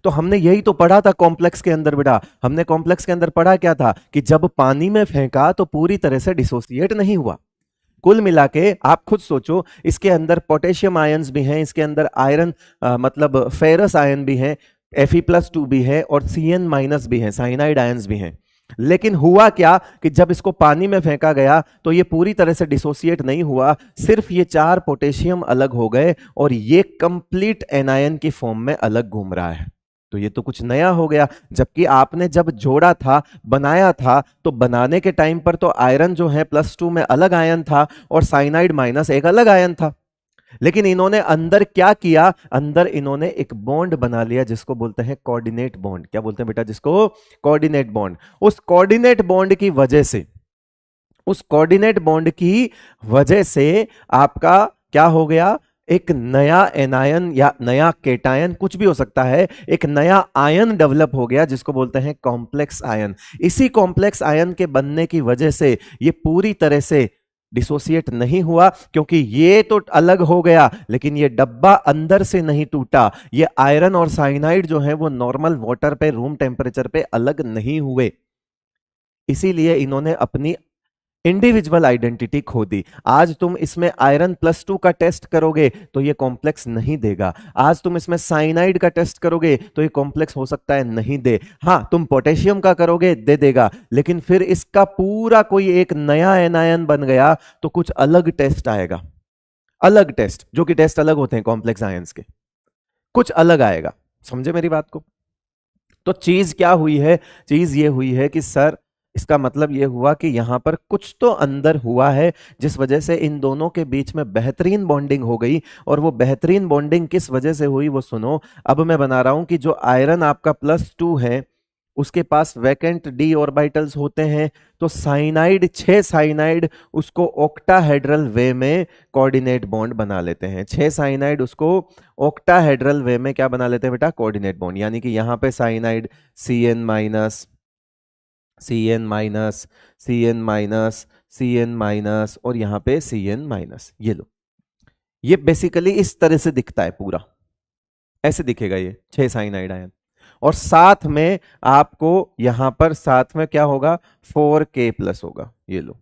तो हमने यही तो पढ़ा था कॉम्प्लेक्स के अंदर बेटा। हमने कॉम्प्लेक्स के अंदर पढ़ा क्या था कि जब पानी में फेंका तो पूरी तरह से डिसोसिएट नहीं हुआ। कुल मिला के आप खुद सोचो, इसके अंदर पोटेशियम आयंस भी हैं, इसके अंदर आयरन मतलब फेरस आयन भी हैं, Fe+2 भी है, और Cn- भी है, साइनाइड आयंस भी हैं। लेकिन हुआ क्या कि जब इसको पानी में फेंका गया तो ये पूरी तरह से डिसोसिएट नहीं हुआ, सिर्फ ये चार पोटेशियम अलग हो गए और ये कंप्लीट एनायन की फॉर्म में अलग घूम रहा है। तो ये तो कुछ नया हो गया। जबकि आपने जब जोड़ा था, बनाया था, तो बनाने के टाइम पर तो आयरन जो है +2 में अलग आयन था और साइनाइड माइनस एक अलग आयन था। लेकिन इन्होंने अंदर क्या किया? अंदर इन्होंने एक बॉन्ड बना लिया जिसको बोलते हैं कोऑर्डिनेट बॉन्ड। क्या बोलते हैं बेटा? जिसको कोऑर्डिनेट बॉन्ड। उस कोऑर्डिनेट बॉन्ड की वजह से, उस कोऑर्डिनेट बॉन्ड की वजह से आपका क्या हो गया? एक नया एनायन या नया केटायन, कुछ भी हो सकता है, एक नया आयन डेवलप हो गया जिसको बोलते हैं कॉम्प्लेक्स आयन। इसी कॉम्प्लेक्स आयन के बनने की वजह से ये पूरी तरह से डिसोसिएट नहीं हुआ, क्योंकि ये तो अलग हो गया लेकिन ये डब्बा अंदर से नहीं टूटा। ये आयरन और साइनाइड जो है वो नॉर्मल वाटर पे, रूम टेम्परेचर पे अलग नहीं हुए। इसीलिए इन्होंने अपनी इंडिविजुअल आइडेंटिटी खो दी। आज तुम इसमें आयरन+2 का टेस्ट करोगे तो ये कॉम्प्लेक्स नहीं देगा। आज तुम इसमें साइनाइड का टेस्ट करोगे तो ये कॉम्प्लेक्स हो सकता है नहीं दे। हाँ, तुम पोटेशियम का करोगे, दे देगा। लेकिन फिर इसका पूरा कोई एक नया एनायन बन गया तो कुछ अलग टेस्ट आएगा, अलग टेस्ट, जो कि टेस्ट अलग होते हैं कॉम्प्लेक्स आयंस के, कुछ अलग आएगा। समझे मेरी बात को? तो चीज क्या हुई है? चीज ये हुई है कि सर, इसका मतलब ये हुआ कि यहां पर कुछ तो अंदर हुआ है जिस वजह से इन दोनों के बीच में बेहतरीन बॉन्डिंग हो गई। और वो बेहतरीन बॉन्डिंग किस वजह से हुई वो सुनो। अब मैं बना रहा हूं कि जो आयरन आपका +2 है उसके पास वैकेंट d ऑर्बिटल्स होते हैं, तो साइनाइड, 6 साइनाइड उसको ऑक्टाहेड्रल वे में कोऑर्डिनेट बॉन्ड बना लेते हैं। 6 साइनाइड उसको ऑक्टाहेड्रल वे में क्या बना लेते हैं बेटा? Coordinate bond. यानी कि यहां पे cyanide Cn-, Cn-, Cn-, Cn-, और यहां पे Cn-। ये लो, ये बेसिकली इस तरह से दिखता है पूरा, ऐसे दिखेगा ये 6 साइनाइड आयन। और साथ में आपको यहां पर साथ में क्या होगा? 4K+ होगा। ये लो,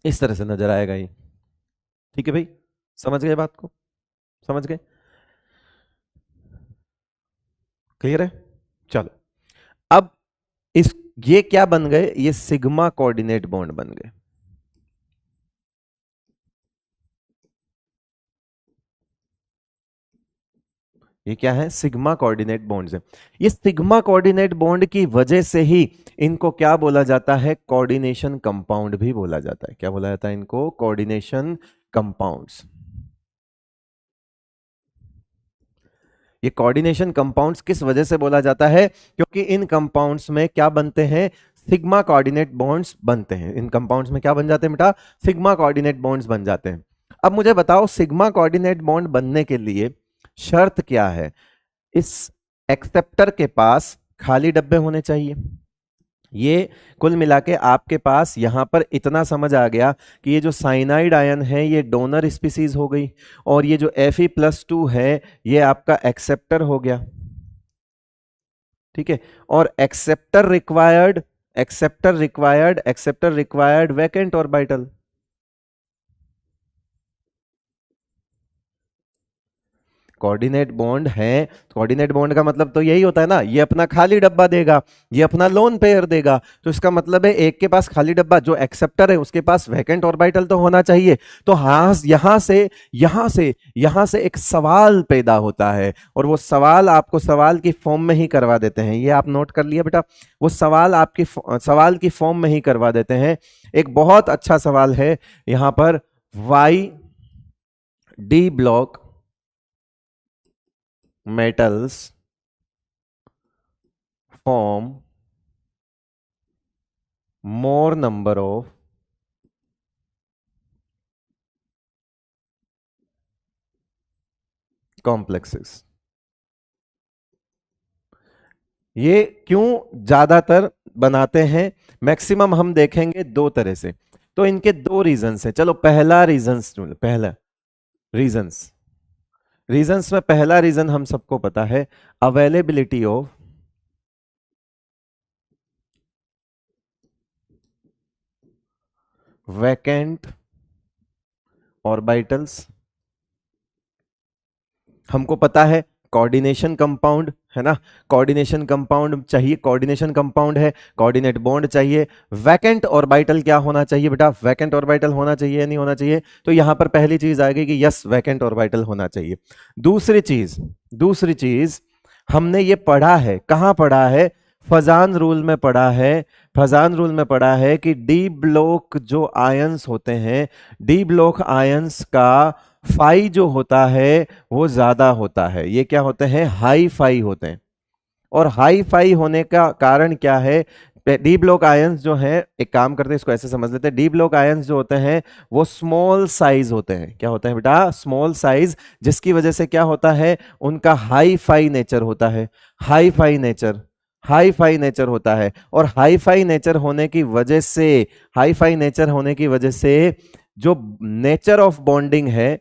इस तरह से नजर आएगा ये। ठीक है भाई, समझ गए बात को? समझ गए? क्लियर है? चलो, अब इस ये क्या बन गए, ये सिग्मा कोऑर्डिनेट बॉन्ड बन गए। ये क्या है, सिग्मा कोऑर्डिनेट बॉन्ड्स है। ये सिग्मा कोऑर्डिनेट बॉन्ड की वजह से ही इनको क्या बोला जाता है, कोऑर्डिनेशन कंपाउंड भी बोला जाता है। क्या बोला जाता है इनको, कोऑर्डिनेशन कंपाउंड्स। ये कोऑर्डिनेशन कंपाउंड्स किस वजह से बोला जाता है, क्योंकि इन कंपाउंड्स में क्या बनते हैं, सिग्मा कोऑर्डिनेट बॉन्ड्स बनते हैं। इन कंपाउंड्स में क्या बन जाते हैं बेटा, सिग्मा कोऑर्डिनेट बॉन्ड्स बन जाते हैं। अब मुझे बताओ, सिग्मा कोऑर्डिनेट बॉन्ड बनने के लिए शर्त क्या है, इस एक्सेप्टर के पास खाली डब्बे होने चाहिए। ये कुल मिला के आपके पास यहां पर इतना समझ आ गया कि ये जो साइनाइड आयन है ये डोनर स्पीसीज हो गई, और ये जो Fe+2 है ये आपका एक्सेप्टर हो गया। ठीक है, और acceptor required vacant orbital. Coordinate bond है, कोऑर्डिनेट बॉन्ड का मतलब तो यही होता है ना, ये अपना खाली डब्बा देगा, ये अपना लोन पेयर देगा। तो इसका मतलब है एक के पास खाली डब्बा, जो एक्सेप्टर है उसके पास वैकेंट ऑर्बिटल तो होना चाहिए। तो हाँ, यहां से एक सवाल पैदा होता है, और वो सवाल आपको सवाल की फॉर्म में ही करवा देते हैं। ये आप नोट कर लिया बेटा, वो सवाल सवाल की फॉर्म में ही करवा देते हैं। एक बहुत अच्छा सवाल है यहां पर, why D block metals form more number of complexes। ये क्यों ज्यादातर बनाते हैं, मैक्सिमम हम देखेंगे दो तरह से। तो इनके दो रीजंस हैं। चलो पहला रीजंस में पहला रीजन हम सबको पता है, अवेलेबिलिटी ऑफ वैकेंट ऑर्बिटल्स। हमको पता है कोऑर्डिनेशन कंपाउंड है ना, कोऑर्डिनेशन कंपाउंड चाहिए, कोऑर्डिनेशन कंपाउंड है, कोऑर्डिनेट बॉन्ड चाहिए। वैकेंट ऑर्बिटल क्या होना चाहिए बेटा, वैकेंट ऑर्बिटल होना चाहिए या नहीं होना चाहिए। तो यहां पर पहली चीज आएगी कि यस, वैकेंट ऑर्बिटल होना चाहिए। दूसरी चीज हमने ये पढ़ा है, कहां पढ़ा है, फजान रूल में पढ़ा है। फजान रूल में पढ़ा है कि डी ब्लॉक जो आयंस होते हैं, डी ब्लॉक आयंस का फाई जो होता है वो ज्यादा होता है। ये क्या होते हैं, हाई फाई होते हैं। और हाई फाई होने का कारण क्या है, डी ब्लॉक आयंस जो है, एक काम करते हैं इसको ऐसे समझ लेते हैं, डी ब्लॉक आयंस जो होते हैं वो स्मॉल साइज होते हैं। क्या होते हैं बेटा, स्मॉल साइज, जिसकी वजह से क्या होता है, उनका हाई फाई नेचर होता है। हाई फाई नेचर होता है, और हाई फाई नेचर होने की वजह से जो नेचर ऑफ बॉन्डिंग है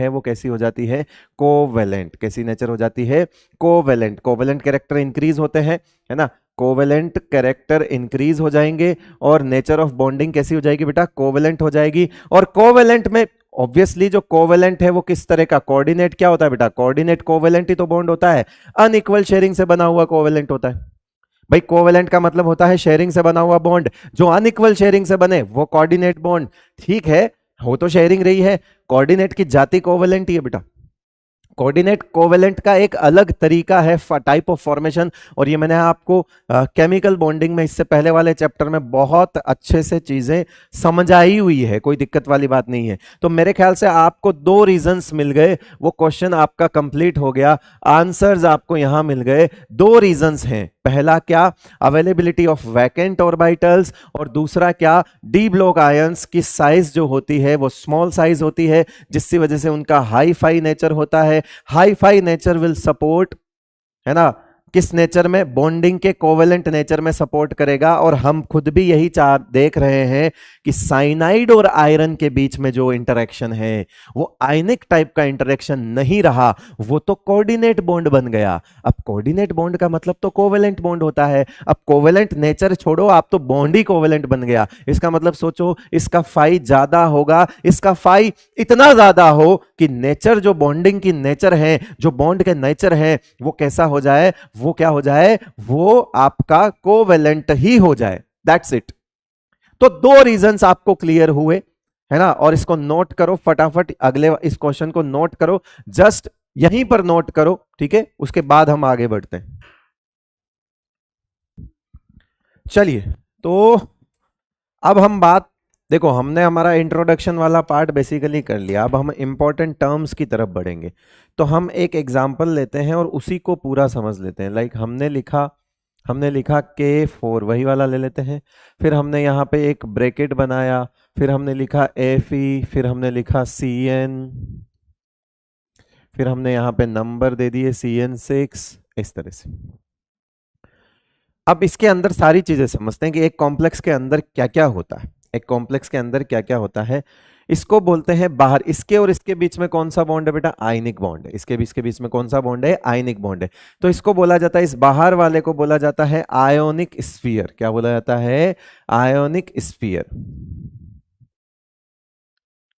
वो कैसी हो जाती है, कोवेलेंट। कैसी नेचर हो जाती है, कोवेलेंट कैरेक्टर इंक्रीज होते हैं, है ना, कोवेलेंट कैरेक्टर इंक्रीज हो जाएंगे, और नेचर ऑफ बॉन्डिंग कैसी हो जाएगी बेटा, कोवेलेंट हो जाएगी। और कोवेलेंट में ऑब्वियसली जो कोवेलेंट है वो किस तरह का, कोऑर्डिनेट क्या होता है बेटा, कोऑर्डिनेट कोवेलेंट ही तो बॉन्ड होता है, अनइक्वल शेयरिंग से बना हुआ कोवेलेंट होता है। भाई कोवेलेंट का मतलब होता है शेयरिंग से बना हुआ बॉन्ड, जो अनइक्वल शेयरिंग से बने वो कोऑर्डिनेट बॉन्ड। ठीक है, हो तो शेयरिंग रही है, कोऑर्डिनेट की जाति कोवेलेंट ही है बेटा। कोऑर्डिनेट कोवेलेंट का एक अलग तरीका है, टाइप ऑफ फॉर्मेशन, और ये मैंने आपको केमिकल बॉन्डिंग में इससे पहले वाले चैप्टर में बहुत अच्छे से चीजें समझाई हुई है, कोई दिक्कत वाली बात नहीं है। तो मेरे ख्याल से आपको दो रीजंस मिल गए, वो क्वेश्चन आपका कंप्लीट हो गया, आंसर्स आपको यहां मिल गए। दो रीजंस हैं, पहला क्या, अवेलेबिलिटी ऑफ वैकेंट ऑर्बिटल्स, और दूसरा क्या, डी ब्लॉक आयंस की साइज जो होती है वो स्मॉल साइज होती है, जिसकी वजह से उनका हाई फाई नेचर होता है। Hi fi nature will support, है ना, किस नेचर में, बॉन्डिंग के कोवेलेंट नेचर में सपोर्ट करेगा। और हम खुद भी यही देख रहे हैं कि साइनाइड और आयरन के बीच में जो इंटरेक्शन है वो आयनिक टाइप का इंटरेक्शन नहीं रहा, वो तो कोऑर्डिनेट बॉन्ड बन गया। अब कोऑर्डिनेट बॉन्ड का मतलब तो कोवेलेंट बॉन्ड होता है। अब कोवेलेंट नेचर छोड़ो, आप तो बॉन्ड ही कोवेलेंट बन गया। इसका मतलब सोचो, इसका फाई ज्यादा होगा, इसका फाई इतना ज्यादा हो कि नेचर, जो बॉन्डिंग की नेचर है, जो बॉन्ड के नेचर है, वो कैसा हो जाए, वो क्या हो जाए, वो आपका कोवेलेंट ही हो जाए। That's it. तो दो रीजंस आपको क्लियर हुए, है ना। और इसको नोट करो फटाफट, अगले इस क्वेश्चन को नोट करो, जस्ट यहीं पर नोट करो, ठीक है। उसके बाद हम आगे बढ़ते हैं। चलिए, तो अब हम बात, देखो हमने हमारा इंट्रोडक्शन वाला पार्ट बेसिकली कर लिया, अब हम इंपॉर्टेंट टर्म्स की तरफ बढ़ेंगे। तो हम एक एग्जांपल लेते हैं और उसी को पूरा समझ लेते हैं। लाइक हमने लिखा K4, वही वाला ले लेते हैं। फिर हमने यहाँ पे एक ब्रैकेट बनाया, फिर हमने लिखा Fe, फिर हमने लिखा Cn, फिर हमने यहाँ पे नंबर दे दिए Cn6, इस तरह से। अब इसके अंदर सारी चीजें समझते हैं कि एक कॉम्प्लेक्स के अंदर क्या क्या होता है। एक कॉम्प्लेक्स के अंदर क्या क्या होता है, इसको बोलते हैं बाहर। इसके और इसके बीच में कौन सा बॉन्ड है बेटा, आयनिक बॉन्ड है। इसके बीच के बीच में कौन सा बॉन्ड है, आयनिक बॉन्ड है। तो इसको बोला जाता है, इस बाहर वाले को बोला जाता है आयोनिक स्फीयर। क्या बोला जाता है, आयोनिक स्फीयर।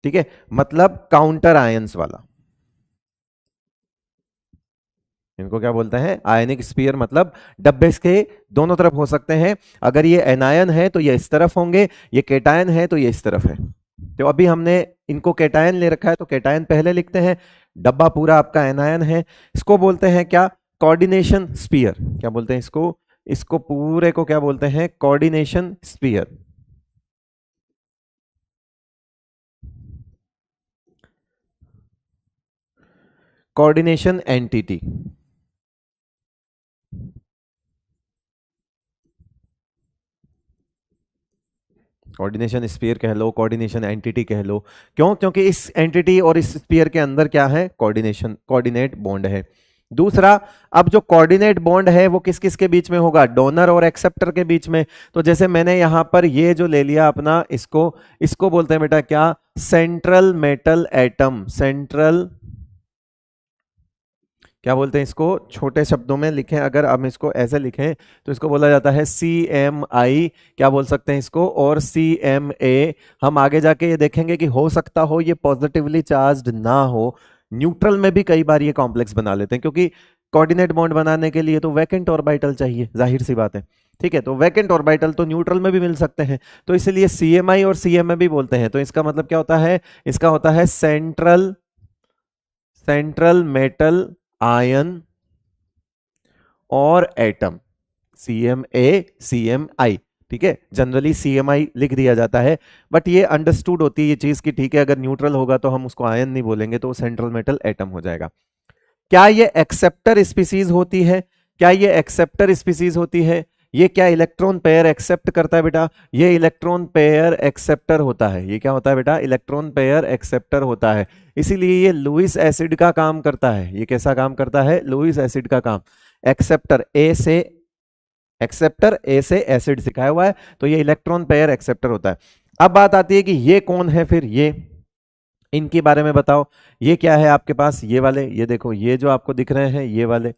ठीक है, मतलब काउंटर आयंस वाला। इनको क्या बोलते हैं, आयनिक स्फीयर। मतलब डब्बे के दोनों तरफ हो सकते हैं। अगर ये एनायन है तो ये इस तरफ होंगे, ये केटायन है तो ये इस तरफ है। तो अभी हमने इनको केटायन ले रखा है तो केटायन पहले लिखते हैं, डब्बा पूरा आपका एनायन है। इसको बोलते हैं क्या, कोऑर्डिनेशन स्फीयर। क्या बोलते हैं इसको, इसको पूरे को क्या बोलते हैं, coordination sphere. Coordination entity. Coordination sphere कह लो, कोऑर्डिनेशन एंटिटी कह लो। क्यों, क्योंकि इस एंटिटी और इस स्फीयर के अंदर क्या है, कोऑर्डिनेशन, कोऑर्डिनेट बॉन्ड है। दूसरा, अब जो कोऑर्डिनेट बॉन्ड है वो किस किस के बीच में होगा, डोनर और एक्सेप्टर के बीच में। तो जैसे मैंने यहां पर ये जो ले लिया अपना, इसको इसको बोलते हैं बेटा क्या, सेंट्रल मेटल एटम। सेंट्रल, क्या बोलते हैं इसको, छोटे शब्दों में लिखें अगर हम इसको ऐसे लिखें तो इसको बोला जाता है CMI। क्या बोल सकते हैं इसको, और CMA। हम आगे जाके ये देखेंगे कि हो सकता हो ये पॉजिटिवली चार्ज्ड ना हो, न्यूट्रल में भी कई बार ये कॉम्प्लेक्स बना लेते हैं, क्योंकि कोऑर्डिनेट बॉन्ड बनाने के लिए तो वैकेंट ऑर्बिटल चाहिए, जाहिर सी बात है। ठीक है, तो वैकेंट ऑर्बिटल तो न्यूट्रल में भी मिल सकते हैं, तो इसलिए CMI और CMA भी बोलते हैं। तो इसका मतलब क्या होता है, इसका होता है सेंट्रल, सेंट्रल मेटल आयन और एटम। CMA CMI। ठीक है, जनरली CMI लिख दिया जाता है, बट ये अंडरस्टूड होती है ये चीज कि ठीक है, अगर न्यूट्रल होगा तो हम उसको आयन नहीं बोलेंगे, तो सेंट्रल मेटल एटम हो जाएगा। क्या ये एक्सेप्टर स्पीसीज होती है, क्या ये एक्सेप्टर स्पीसीज होती है, ये क्या इलेक्ट्रॉन पेयर एक्सेप्ट करता है बेटा, ये इलेक्ट्रॉन पेयर एक्सेप्टर होता है। ये क्या होता है बेटा, इलेक्ट्रॉन पेयर एक्सेप्टर होता है। इसीलिए ये लुईस एसिड का काम करता है। ये कैसा काम करता है, लुईस एसिड का काम। एक्सेप्टर ए से, एक्सेप्टर ए से एसिड सिखाया हुआ है, तो ये इलेक्ट्रॉन पेयर एक्सेप्टर होता है। अब बात आती है कि ये कौन है, फिर ये, इनके बारे में बताओ। ये क्या है आपके पास, ये वाले, ये देखो, ये जो आपको दिख रहे हैं ये वाले,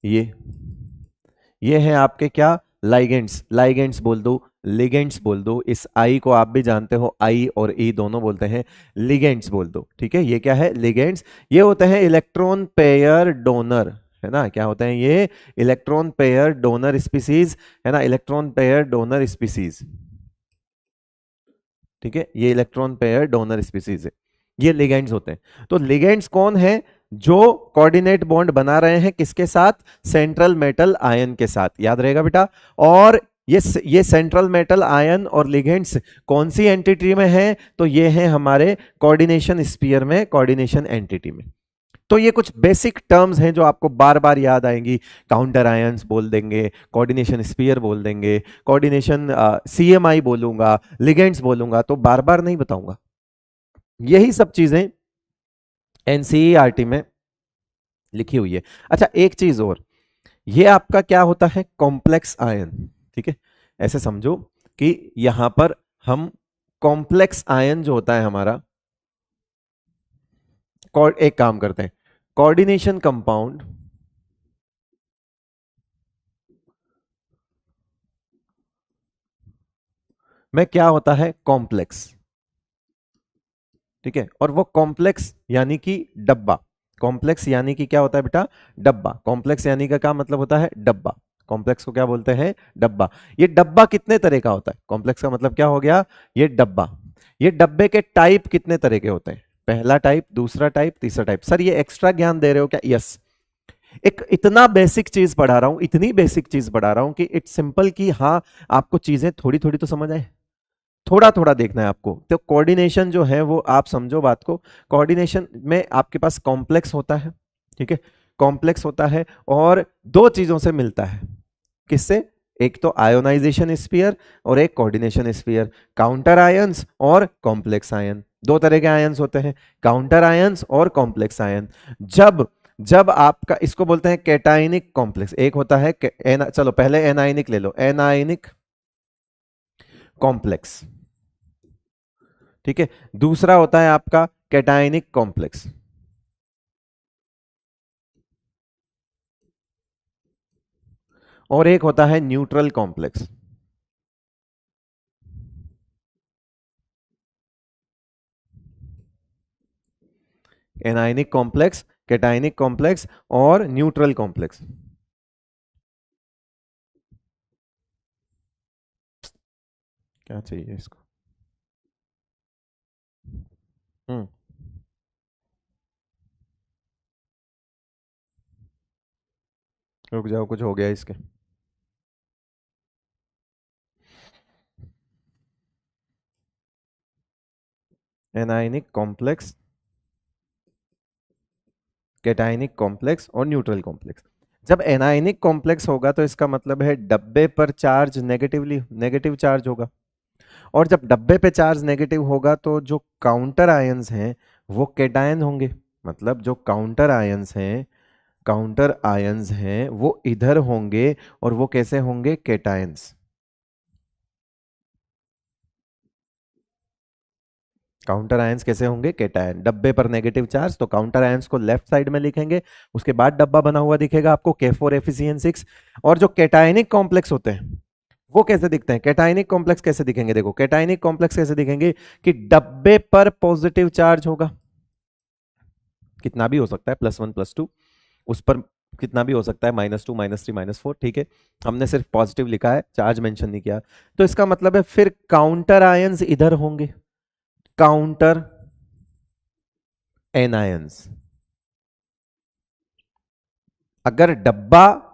ये हैं आपके क्या, लाइगेंड्स। लाइगेंड्स बोल दो, लिगेंड्स बोल दो। इस आई को आप भी जानते हो, आई और ई दोनों बोलते हैं, लिगेंड्स बोल दो। ठीक है, ये क्या है, लिगेंड्स। ये होते हैं इलेक्ट्रॉन पेयर डोनर, है ना। क्या होते हैं ये, इलेक्ट्रॉन पेयर डोनर स्पीसीज, है ना, इलेक्ट्रॉन पेयर डोनर स्पीसीज। ठीक है, ये इलेक्ट्रॉन पेयर डोनर स्पीसीज है, ये लिगेंड्स होते हैं। तो लिगेंड्स कौन है, जो कोऑर्डिनेट बॉन्ड बना रहे हैं किसके साथ, सेंट्रल मेटल आयन के साथ, याद रहेगा बेटा। और ये सेंट्रल मेटल आयन और लिगेंड्स कौन सी एंटिटी में है, तो ये है हमारे कोऑर्डिनेशन स्फीयर में, कोऑर्डिनेशन एंटिटी में। तो ये कुछ बेसिक टर्म्स हैं जो आपको बार बार याद आएंगी। काउंटर आयंस बोल देंगे, कोऑर्डिनेशन स्फीयर बोल देंगे, कोऑर्डिनेशन CMI बोलूंगा, लिगेंड्स बोलूंगा, तो बार बार नहीं बताऊंगा। यही सब चीजें NCERT में लिखी हुई है। अच्छा, एक चीज और, ये आपका क्या होता है, कॉम्प्लेक्स आयन। ठीक है, ऐसे समझो कि यहां पर हम कॉम्प्लेक्स आयन जो होता है हमारा, एक काम करते हैं, कोऑर्डिनेशन कंपाउंड में क्या होता है, कॉम्प्लेक्स। ठीक है, और वो कॉम्प्लेक्स यानी कि डब्बा। कॉम्प्लेक्स यानी कि क्या होता है बेटा? डब्बा। कॉम्प्लेक्स यानी का क्या मतलब होता है? डब्बा। कॉम्प्लेक्स को क्या बोलते हैं? डब्बा। ये डब्बा कितने तरह का होता है? कॉम्प्लेक्स का मतलब क्या हो गया? ये डब्बा। ये डब्बे के टाइप कितने तरह के होते हैं? पहला टाइप, दूसरा टाइप, तीसरा टाइप। सर ये एक्स्ट्रा ज्ञान दे रहे हो क्या? यस। एक इतना बेसिक चीज पढ़ा रहा हूं, इतनी बेसिक चीज पढ़ा रहा हूं कि इट्स सिंपल, कि हाँ आपको चीजें थोड़ी थोड़ी तो समझ आए, थोड़ा थोड़ा देखना है आपको। तो कोऑर्डिनेशन जो है वो आप समझो बात को। कोऑर्डिनेशन में आपके पास कॉम्प्लेक्स होता है, ठीक है, कॉम्प्लेक्स होता है और दो चीजों से मिलता है। किससे? एक तो आयोनाइजेशन स्फीयर और एक कोऑर्डिनेशन स्फीयर। काउंटर आयंस और कॉम्प्लेक्स आयन, दो तरह के आयंस होते हैं, काउंटर आयंस और कॉम्प्लेक्स आयन। जब जब आपका इसको बोलते हैं कैटाइनिक कॉम्प्लेक्स। एक होता है चलो पहले एनाइनिक ले लो, एनाइनिक कॉम्प्लेक्स, ठीक है। दूसरा होता है आपका कैटाइनिक कॉम्प्लेक्स। और एक होता है neutral complex. Anionic complex, cationic complex और न्यूट्रल कॉम्प्लेक्स। क्या चाहिए इसको? हम्म। रुक जाओ, कुछ हो गया इसके। एनाइनिक कॉम्प्लेक्स, कैटाइनिक कॉम्प्लेक्स और न्यूट्रल कॉम्प्लेक्स। जब एनाइनिक कॉम्प्लेक्स होगा तो इसका मतलब है डब्बे पर चार्ज नेगेटिवली नेगेटिव चार्ज होगा। और जब डब्बे पे चार्ज नेगेटिव होगा तो जो काउंटर आयंस हैं वो कैटायन होंगे। मतलब जो काउंटर आयंस हैं वो इधर होंगे और वो कैसे होंगे? कैटायंस। काउंटर आयंस कैसे होंगे? कैटायन। डब्बे पर नेगेटिव चार्ज तो काउंटर आयंस को लेफ्ट साइड में लिखेंगे, उसके बाद डब्बा बना हुआ दिखेगा आपको K4 FeCN6। और जो कैटायनिक कॉम्प्लेक्स होते हैं वो कैसे दिखते हैं? कैटायनिक कॉम्प्लेक्स कैसे दिखेंगे? देखो कैटायनिक कॉम्प्लेक्स कैसे दिखेंगे कि डब्बे पर पॉजिटिव चार्ज होगा, कितना भी हो सकता है, +1 +2, उस पर कितना भी हो सकता है, -2 -3 -4, ठीक है। हमने सिर्फ पॉजिटिव लिखा है, चार्ज मेंशन नहीं किया। तो इसका मतलब है फिर काउंटर आयंस इधर होंगे, काउंटर एनायंस। अगर डब्बा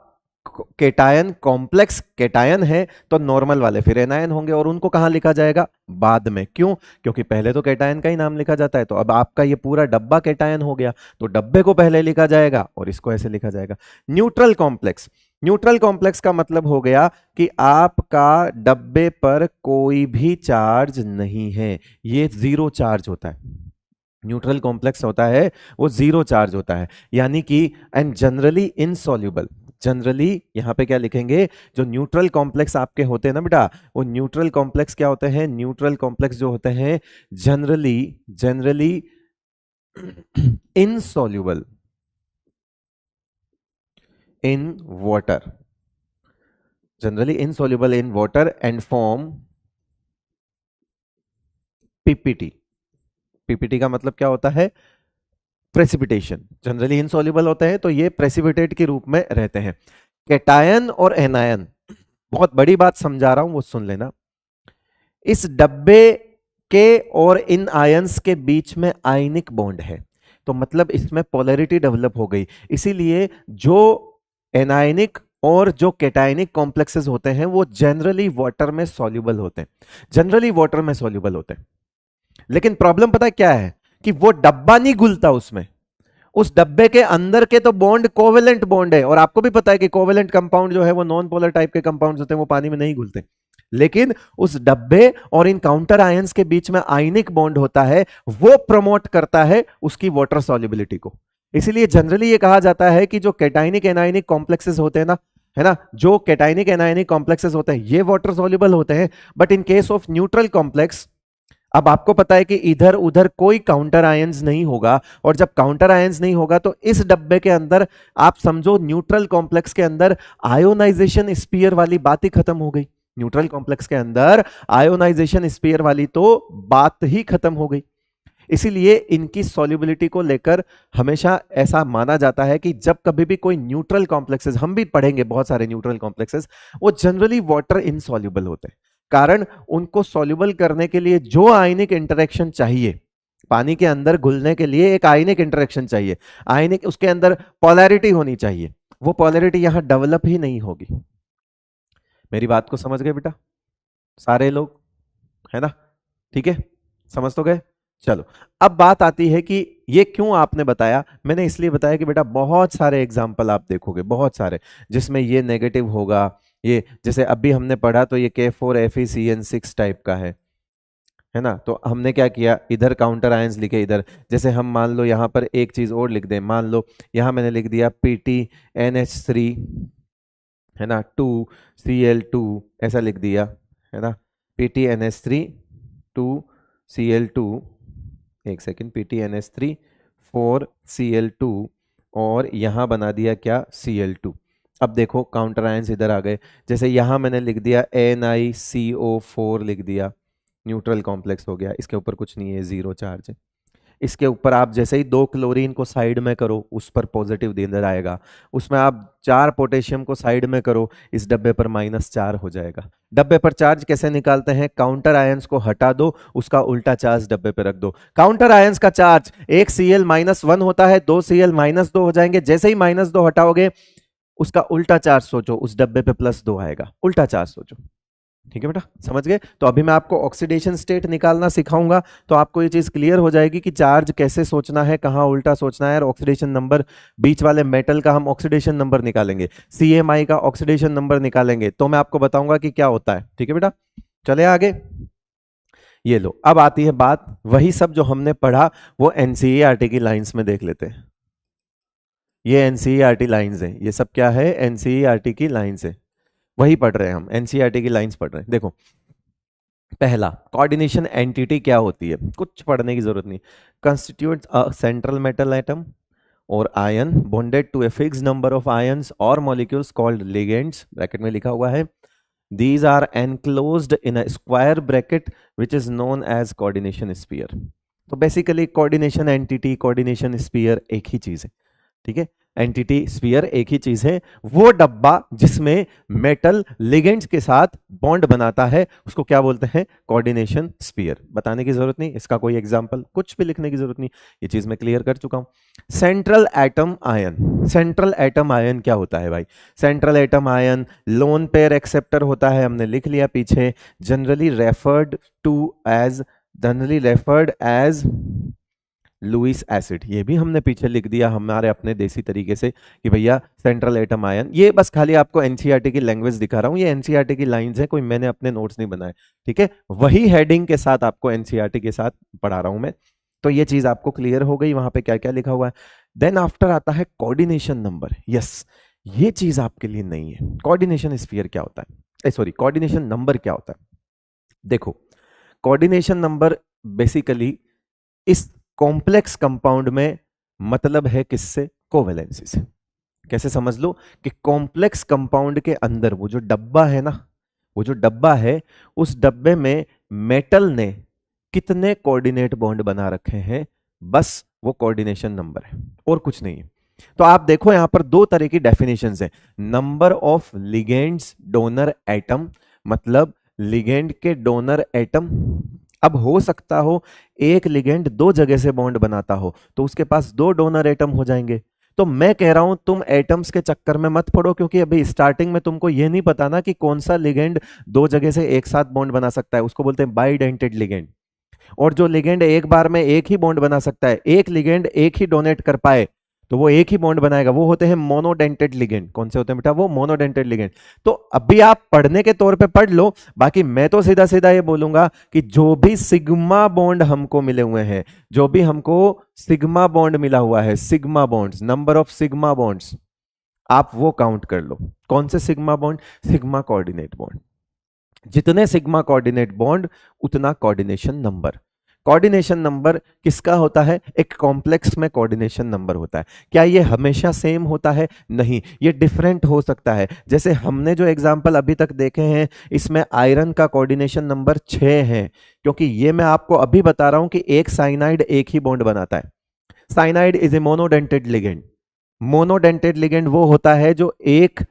केटायन कॉम्प्लेक्स केटायन है तो नॉर्मल वाले फिर एनायन होंगे, और उनको कहां लिखा जाएगा? बाद में। क्यों? क्योंकि पहले तो केटायन का ही नाम लिखा जाता है। तो अब आपका ये पूरा डब्बा केटायन हो गया, तो डब्बे को पहले लिखा जाएगा और इसको ऐसे लिखा जाएगा। न्यूट्रल कॉम्प्लेक्स, न्यूट्रल कॉम्प्लेक्स का मतलब हो गया कि आपका डब्बे पर कोई भी चार्ज नहीं है, ये जीरो चार्ज होता है। न्यूट्रल कॉम्प्लेक्स होता है वो जीरो चार्ज होता है, यानी कि एंड जनरली इनसॉल्युबल। जनरली यहां पे क्या लिखेंगे? जो न्यूट्रल कॉम्प्लेक्स आपके होते हैं ना बेटा, वो न्यूट्रल कॉम्प्लेक्स क्या होते हैं? न्यूट्रल कॉम्प्लेक्स जो होते हैं generally generally insoluble in water, generally insoluble in water and form PPT. PPT का मतलब क्या होता है? प्रेसिपिटेशन। जनरली इनसॉल्युबल होते हैं तो ये प्रेसिपिटेट के रूप में रहते हैं। कैटायन और एनायन, बहुत बड़ी बात समझा रहा हूं वो सुन लेना। इस डब्बे के और इन आयंस के बीच में आयनिक बॉन्ड है, तो मतलब इसमें पोलैरिटी डेवलप हो गई। इसीलिए जो एनायनिक और जो कैटायनिक कॉम्प्लेक्सेस होते हैं वो जनरली वाटर में सॉल्युबल होते हैं, जनरली वाटर में सॉल्युबल होते हैं। लेकिन प्रॉब्लम पता है क्या है? कि वो डब्बा नहीं घुलता उसमें, उस डब्बे के अंदर के तो बॉन्ड कोवेलेंट बॉन्ड है, और आपको भी पता है कि कोवेलेंट कंपाउंड जो है वो नॉन पोलर टाइप के कंपाउंड्स होते हैं, वो पानी में नहीं घुलते। लेकिन उस डब्बे और इन काउंटर आयंस के बीच में आयनिक बॉन्ड होता है, वो प्रमोट करता है उसकी वाटर सॉल्युबिलिटी को। इसीलिए जनरली ये कहा जाता है कि जो कैटाइनिक एनायनिक कॉम्प्लेक्सेस होते हैं ना, है ना, जो कैटाइनिक एनायनिक कॉम्प्लेक्सेस होते हैं ये वाटर सॉल्युबल होते हैं। But in case of neutral complex, अब आपको पता है कि इधर उधर कोई काउंटर आयंस नहीं होगा, और जब काउंटर आयंस नहीं होगा तो इस डब्बे के अंदर आप समझो न्यूट्रल कॉम्प्लेक्स के अंदर आयोनाइजेशन स्पीयर वाली बात ही खत्म हो गई। न्यूट्रल कॉम्प्लेक्स के अंदर आयोनाइजेशन स्पीयर वाली तो बात ही खत्म हो गई। इसीलिए इनकी सॉल्युबिलिटी को लेकर हमेशा ऐसा माना जाता है कि जब कभी भी कोई न्यूट्रल कॉम्प्लेक्सेस, हम भी पढ़ेंगे बहुत सारे न्यूट्रल कॉम्प्लेक्सेस, वो जनरली वाटर इनसॉल्युबल होते हैं। कारण उनको सॉल्युबल करने के लिए जो आयनिक इंटरेक्शन चाहिए, पानी के अंदर घुलने के लिए एक आयनिक इंटरेक्शन चाहिए, आयनिक उसके अंदर पोलैरिटी होनी चाहिए, वो पोलैरिटी यहां डेवलप ही नहीं होगी। मेरी बात को समझ गए बेटा सारे लोग, है ना? ठीक है, समझ तो गए। चलो अब बात आती है कि ये क्यों आपने बताया। मैंने इसलिए बताया कि बेटा बहुत सारे एग्जाम्पल आप देखोगे, बहुत सारे, जिसमें ये नेगेटिव होगा। ये जैसे अभी हमने पढ़ा तो ये K4FeCN6 टाइप का है ना? तो हमने क्या किया, इधर काउंटर आयंस लिखे इधर। जैसे हम मान लो यहाँ पर एक चीज और लिख दें, मान लो यहाँ मैंने लिख दिया PTNH3, है ना, 2Cl2, ऐसा लिख दिया, है ना, PTNH3 2Cl2, एक सेकेंड, PTNH3 4Cl2, और यहाँ बना दिया क्या, Cl2। अब देखो काउंटर आयंस इधर आ गए। जैसे यहाँ मैंने लिख दिया NiCO4 लिख दिया, न्यूट्रल कॉम्प्लेक्स हो गया, इसके ऊपर कुछ नहीं है, जीरो चार्ज है। इसके ऊपर आप जैसे ही 2 क्लोरीन को साइड में करो, उस पर पॉजिटिव नजर आएगा। उसमें आप 4 पोटेशियम को साइड में करो, इस डब्बे पर -4 हो जाएगा। डब्बे पर चार्ज कैसे निकालते हैं, काउंटर आयंस को हटा दो, उसका उल्टा चार्ज डब्बे पर रख दो। काउंटर आयंस का चार्ज एक Cl-1 होता है, 2 Cl-2 हो जाएंगे। जैसे ही -2 हटाओगे, उसका उल्टा चार्ज सोचो, उस डब्बे पे +2 आएगा, उल्टा चार्ज सोचो। ठीक है बेटा, समझ गए? तो अभी मैं आपको ऑक्सीडेशन स्टेट निकालना सिखाऊंगा, तो आपको ये चीज क्लियर हो जाएगी कि चार्ज कैसे सोचना है, कहां उल्टा सोचना है। और ऑक्सीडेशन नंबर, बीच वाले मेटल का हम ऑक्सीडेशन नंबर निकालेंगे, CMI का ऑक्सीडेशन नंबर निकालेंगे, तो मैं आपको बताऊंगा कि क्या होता है। ठीक है बेटा, चले आगे। ये लो, अब आती है बात, वही सब जो हमने पढ़ा वो NCERT की लाइंस में देख लेते हैं। ये NCERT लाइंस है, ये सब क्या है, NCERT की लाइंस है, वही पढ़ रहे हैं हम, NCERT की लाइंस पढ़ रहे हैं। देखो पहला, कोऑर्डिनेशन एंटिटी क्या होती है, कुछ पढ़ने की जरूरत नहीं। Constitutes a central metal atom और ion bonded to a fixed number of ions और मॉलिक्यूल्स कॉल्ड लिगेंड्स, ब्रैकेट में लिखा हुआ है। These are enclosed in a square bracket which is known as coordination sphere. तो basically coordination entity, coordination sphere एक ही चीज है। ठीक है, एंटिटी स्फीयर एक ही चीज है। वो डब्बा जिसमें मेटल लिगेंड्स के साथ बॉन्ड बनाता है उसको क्या बोलते हैं, कोऑर्डिनेशन स्फीयर। बताने की जरूरत नहीं, इसका कोई एग्जांपल कुछ भी लिखने की जरूरत नहीं, ये चीज मैं क्लियर कर चुका हूं। Central atom ion, central atom ion क्या होता है भाई? Central atom ion lone pair acceptor होता है, हमने लिख लिया पीछे। Generally referred as Lewis acid, ये भी हमने पीछे लिख दिया हमारे अपने देसी तरीके से कि भैया सेंट्रल एटम आयन। ये बस खाली आपको एनसीईआरटी की लैंग्वेज दिखा रहा हूं, ये एनसीईआरटी की लाइंस है, कोई मैंने अपने नोट्स नहीं बनाए। ठीक है, वही हेडिंग के साथ आपको एनसीईआरटी के साथ पढ़ा रहा हूं मैं। तो ये चीज आपको क्लियर हो गई, वहां पे क्या क्या लिखा हुआ है। देन आफ्टर आता है कोऑर्डिनेशन नंबर। यस, ये चीज आपके लिए नहीं है। कोऑर्डिनेशन स्फीयर क्या होता है, सॉरी कोऑर्डिनेशन नंबर क्या होता है? देखो, कोऑर्डिनेशन नंबर बेसिकली इस कॉम्प्लेक्स कंपाउंड में मतलब है किससे, कोवेलेंसी से। कैसे समझ लो कि कॉम्प्लेक्स कंपाउंड के अंदर वो जो डब्बा है ना, वो जो डब्बा है, उस डब्बे में मेटल ने कितने कोऑर्डिनेट बॉन्ड बना रखे हैं, बस वो कोऑर्डिनेशन नंबर है और कुछ नहीं है। तो आप देखो यहां पर दो तरह की डेफिनेशंस है। Number of ligands donor atom, मतलब लिगेंड के डोनर एटम। अब हो सकता हो एक लिगेंड दो जगह से बॉन्ड बनाता हो, तो उसके पास दो डोनर एटम हो जाएंगे। तो मैं कह रहा हूं तुम एटम्स के चक्कर में मत पड़ो, क्योंकि अभी स्टार्टिंग में तुमको यह नहीं पता ना कि कौन सा लिगेंड दो जगह से एक साथ बॉन्ड बना सकता है, उसको बोलते हैं बाइडेंटेड लिगेंड। और जो लिगेंड एक बार में एक ही बॉन्ड बना सकता है, एक लिगेंड एक ही डोनेट कर पाए, तो वो एक ही बॉन्ड बनाएगा, वो होते हैं मोनोडेंटेड लिगेंड। कौन से होते हैं बेटा? वो मोनोडेंटेड लिगेंड। तो अभी आप पढ़ने के तौर पे पढ़ लो, बाकी मैं तो सीधा सीधा ये बोलूंगा कि जो भी सिग्मा बॉन्ड हमको मिले हुए हैं, जो भी हमको सिग्मा बॉन्ड मिला हुआ है, sigma bonds, number of sigma bonds, आप वो काउंट कर लो। कौन से sigma bond? Sigma coordinate bond. जितने सिग्मा कोऑर्डिनेट बॉन्ड उतना कोऑर्डिनेशन नंबर। कोऑर्डिनेशन नंबर किसका होता है? एक कॉम्प्लेक्स में कोऑर्डिनेशन नंबर होता है। क्या ये हमेशा सेम होता है? नहीं, ये डिफरेंट हो सकता है। जैसे हमने जो एग्जांपल अभी तक देखे हैं, इसमें आयरन का कोऑर्डिनेशन नंबर 6 है, क्योंकि ये मैं आपको अभी बता रहा हूं कि एक साइनाइड एक ही बॉन्ड बनाता है। Cyanide is a monodentate ligand. Monodentate ligand वो होता है जो एक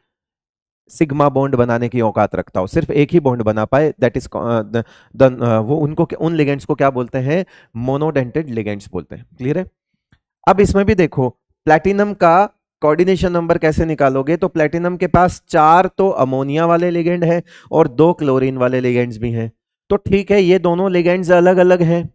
सिग्मा बॉन्ड बनाने की औकात रखता हो, सिर्फ एक ही बॉन्ड बना पाए, दैट इज वो उनको उन लिगेंड्स को क्या बोलते हैं? मोनोडेंटेड लिगेंड्स बोलते हैं। क्लियर है? अब इसमें भी देखो, प्लैटिनम का कोऑर्डिनेशन नंबर कैसे निकालोगे? तो प्लैटिनम के पास 4 तो अमोनिया वाले लिगेंड है और 2 क्लोरीन वाले लिगेंड्स भी हैं। तो ठीक है, ये दोनों लिगेंड्स अलग अलग हैं,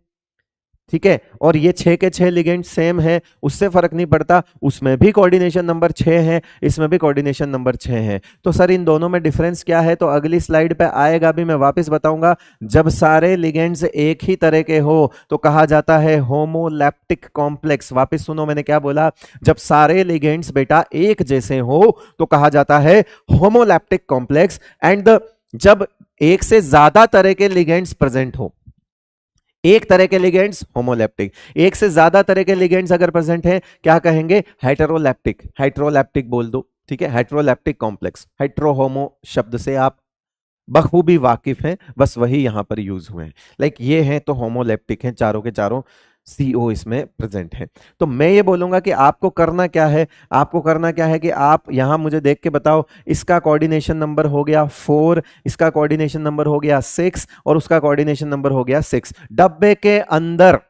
ठीक है, और ये 6 के 6 लिगेंड सेम है, उससे फर्क नहीं पड़ता। उसमें भी कोऑर्डिनेशन नंबर 6 है, इसमें भी कोऑर्डिनेशन नंबर 6 है। तो सर इन दोनों में डिफरेंस क्या है? तो अगली स्लाइड पे आएगा भी, मैं वापस बताऊंगा। जब सारे लिगेंड्स एक ही तरह के हो तो कहा जाता है होमोलैप्टिक कॉम्प्लेक्स। वापस सुनो मैंने क्या बोला, जब सारे लिगेंड्स बेटा एक जैसे हो तो कहा जाता है होमोलैप्टिक कॉम्प्लेक्स। एंड जब एक से ज्यादा तरह के लिगेंड्स प्रेजेंट हो, एक तरह के लिगेंड्स होमोलैप्टिक, एक से ज्यादा तरह के लिगेंड्स अगर प्रेजेंट है क्या कहेंगे? हेटेरोलैप्टिक। हेटेरोलैप्टिक बोल दो, ठीक है, हेटेरोलैप्टिक कॉम्प्लेक्स। हेटेरो होमो शब्द से आप बखूबी वाकिफ हैं, बस वही यहां पर यूज हुए हैं। लाइक ये हैं तो होमोलैप्टिक हैं, चारों के चारों CO इसमें प्रेजेंट है। तो मैं ये बोलूंगा कि आपको करना क्या है? आपको करना क्या है कि आप यहां मुझे देख के बताओ, इसका कोऑर्डिनेशन नंबर हो गया 4, इसका कोऑर्डिनेशन नंबर हो गया 6 और उसका कोऑर्डिनेशन नंबर हो गया 6। डब्बे के अंदर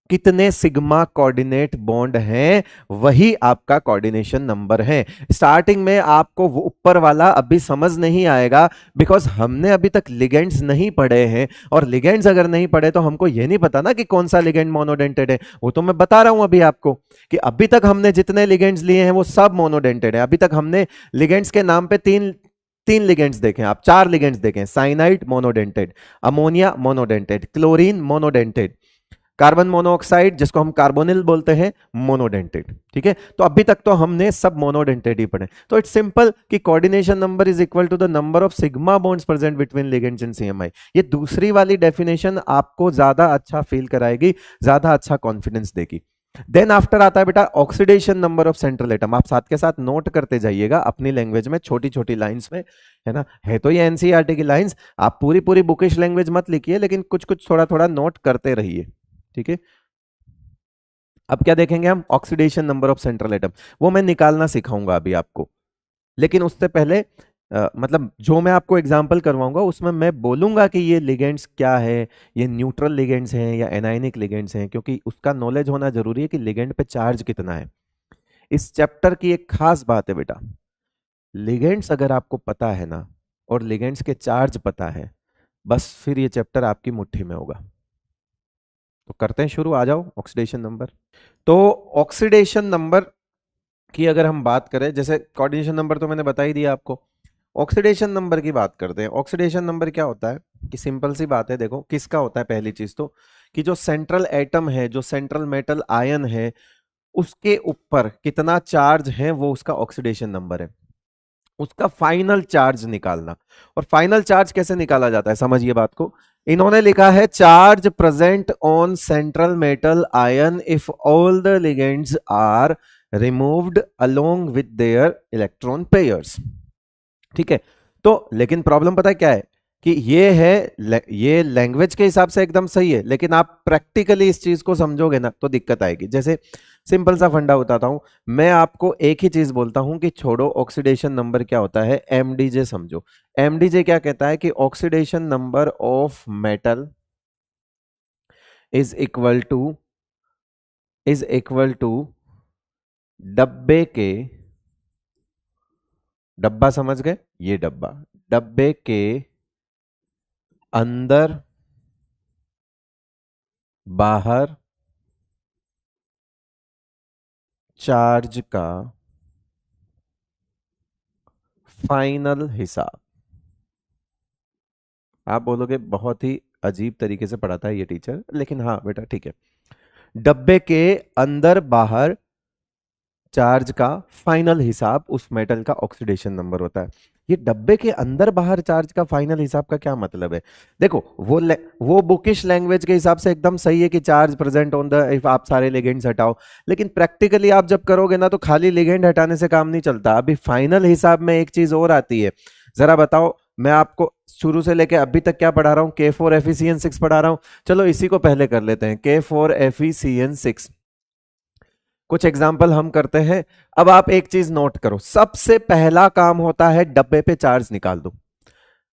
कितने सिग्मा कोऑर्डिनेट बॉन्ड हैं, वही आपका कोऑर्डिनेशन नंबर है। स्टार्टिंग में आपको वो ऊपर वाला अभी समझ नहीं आएगा, बिकॉज हमने अभी तक लिगेंड्स नहीं पढ़े हैं, और लिगेंड्स अगर नहीं पढ़े तो हमको ये नहीं पता ना कि कौन सा लिगेंड मोनोडेंटेड है। वो तो मैं बता रहा हूं अभी आपको कि अभी तक हमने जितने लिगेंड्स लिए हैं वो सब मोनोडेंटेड है। अभी तक हमने लिगेंड्स के नाम पे तीन तीन लिगेंड्स देखें, आप 4 लिगेंड्स देखें। Cyanide monodentate, ammonia monodentate, chlorine monodentate, carbon monoxide जिसको हम कार्बोनिल बोलते हैं मोनोडेंटेड। ठीक है, तो अभी तक तो हमने सब मोनोडेंटेड ही पढ़े। तो इट्स सिंपल कि coordination number is equal to the number of sigma bonds present between ligands in CMI। ये दूसरी वाली डेफिनेशन आपको ज्यादा अच्छा फील कराएगी, ज्यादा अच्छा कॉन्फिडेंस देगी। देन आफ्टर आता है बेटा oxidation number of central atom. आप साथ के साथ नोट करते जाइएगा अपनी लैंग्वेज में, छोटी छोटी लाइंस में, है ना। है तो ये NCERT की लाइंस, आप पूरी पूरी बुकिश लैंग्वेज मत लिखिए, लेकिन कुछ कुछ थोड़ा थोड़ा नोट करते रहिए, ठीक है। अब क्या देखेंगे हम? Oxidation number of central atom, वो मैं निकालना सिखाऊंगा अभी आपको। लेकिन उससे पहले मतलब जो मैं आपको एग्जांपल करवाऊंगा उसमें मैं बोलूंगा कि ये लिगेंड्स क्या है, ये न्यूट्रल लिगेंड्स हैं या एनायनिक लिगेंड्स हैं, क्योंकि उसका नॉलेज होना जरूरी है कि लिगेंड पे चार्ज कितना है। इस चैप्टर की एक खास बात है बेटा, लिगेंड्स अगर आपको पता है ना और लिगेंड्स के चार्ज पता है, बस फिर ये चैप्टर आपकी मुट्ठी में होगा। तो करते हैं शुरू, आ जाओ ऑक्सीडेशन नंबर। तो ऑक्सीडेशन नंबर की अगर हम बात करें, जैसे कोऑर्डिनेशन नंबर तो मैंने बता ही दिया आपको, ऑक्सीडेशन नंबर की बात करते हैं। ऑक्सीडेशन नंबर क्या होता है कि सिंपल सी बात है, देखो किसका होता है। पहली चीज तो कि जो सेंट्रल एटम है, जो सेंट्रल मेटल आयन है, उसके ऊपर कितना चार्ज है वो उसका ऑक्सीडेशन नंबर है। उसका फाइनल चार्ज निकालना। और फाइनल चार्ज कैसे निकाला जाता है समझिए बात को। इन्होंने लिखा है charge present on central metal ion if all the ligands are removed along with their electron pairs. ठीक है, तो लेकिन प्रॉब्लम पता है क्या है कि ये लैंग्वेज के हिसाब से एकदम सही है, लेकिन आप प्रैक्टिकली इस चीज को समझोगे ना तो दिक्कत आएगी। जैसे सिंपल सा फंडा बताता हूं मैं आपको, एक ही चीज बोलता हूं कि छोड़ो ऑक्सीडेशन नंबर क्या होता है, MDJ समझो। MDJ क्या कहता है कि oxidation number of metal is equal to डब्बे के, डब्बा समझ गए, ये डब्बे के अंदर बाहर चार्ज का फाइनल हिसाब। आप बोलोगे बहुत ही अजीब तरीके से पढ़ाता है ये टीचर, लेकिन हाँ बेटा ठीक है। डब्बे के अंदर बाहर चार्ज का फाइनल हिसाब उस मेटल का ऑक्सीडेशन नंबर होता है। ये डब्बे के अंदर बाहर चार्ज का फाइनल हिसाब का क्या मतलब है? देखो वो बुकिश लैंग्वेज के हिसाब से एकदम सही है कि charge present on the, if आप सारे लिगेंड्स हटाओ, लेकिन प्रैक्टिकली आप जब करोगे ना तो खाली लिगेंड हटाने से काम नहीं चलता। अभी फाइनल हिसाब में एक चीज और आती है, जरा बताओ। मैं आपको शुरू से लेके अभी तक क्या पढ़ा रहा हूं? K4FeCN6 पढ़ा रहा हूं। चलो इसी को पहले कर लेते हैं, K4FeCN6। कुछ एग्जाम्पल हम करते हैं। अब आप एक चीज नोट करो, सबसे पहला काम होता है डब्बे पे चार्ज निकाल दो।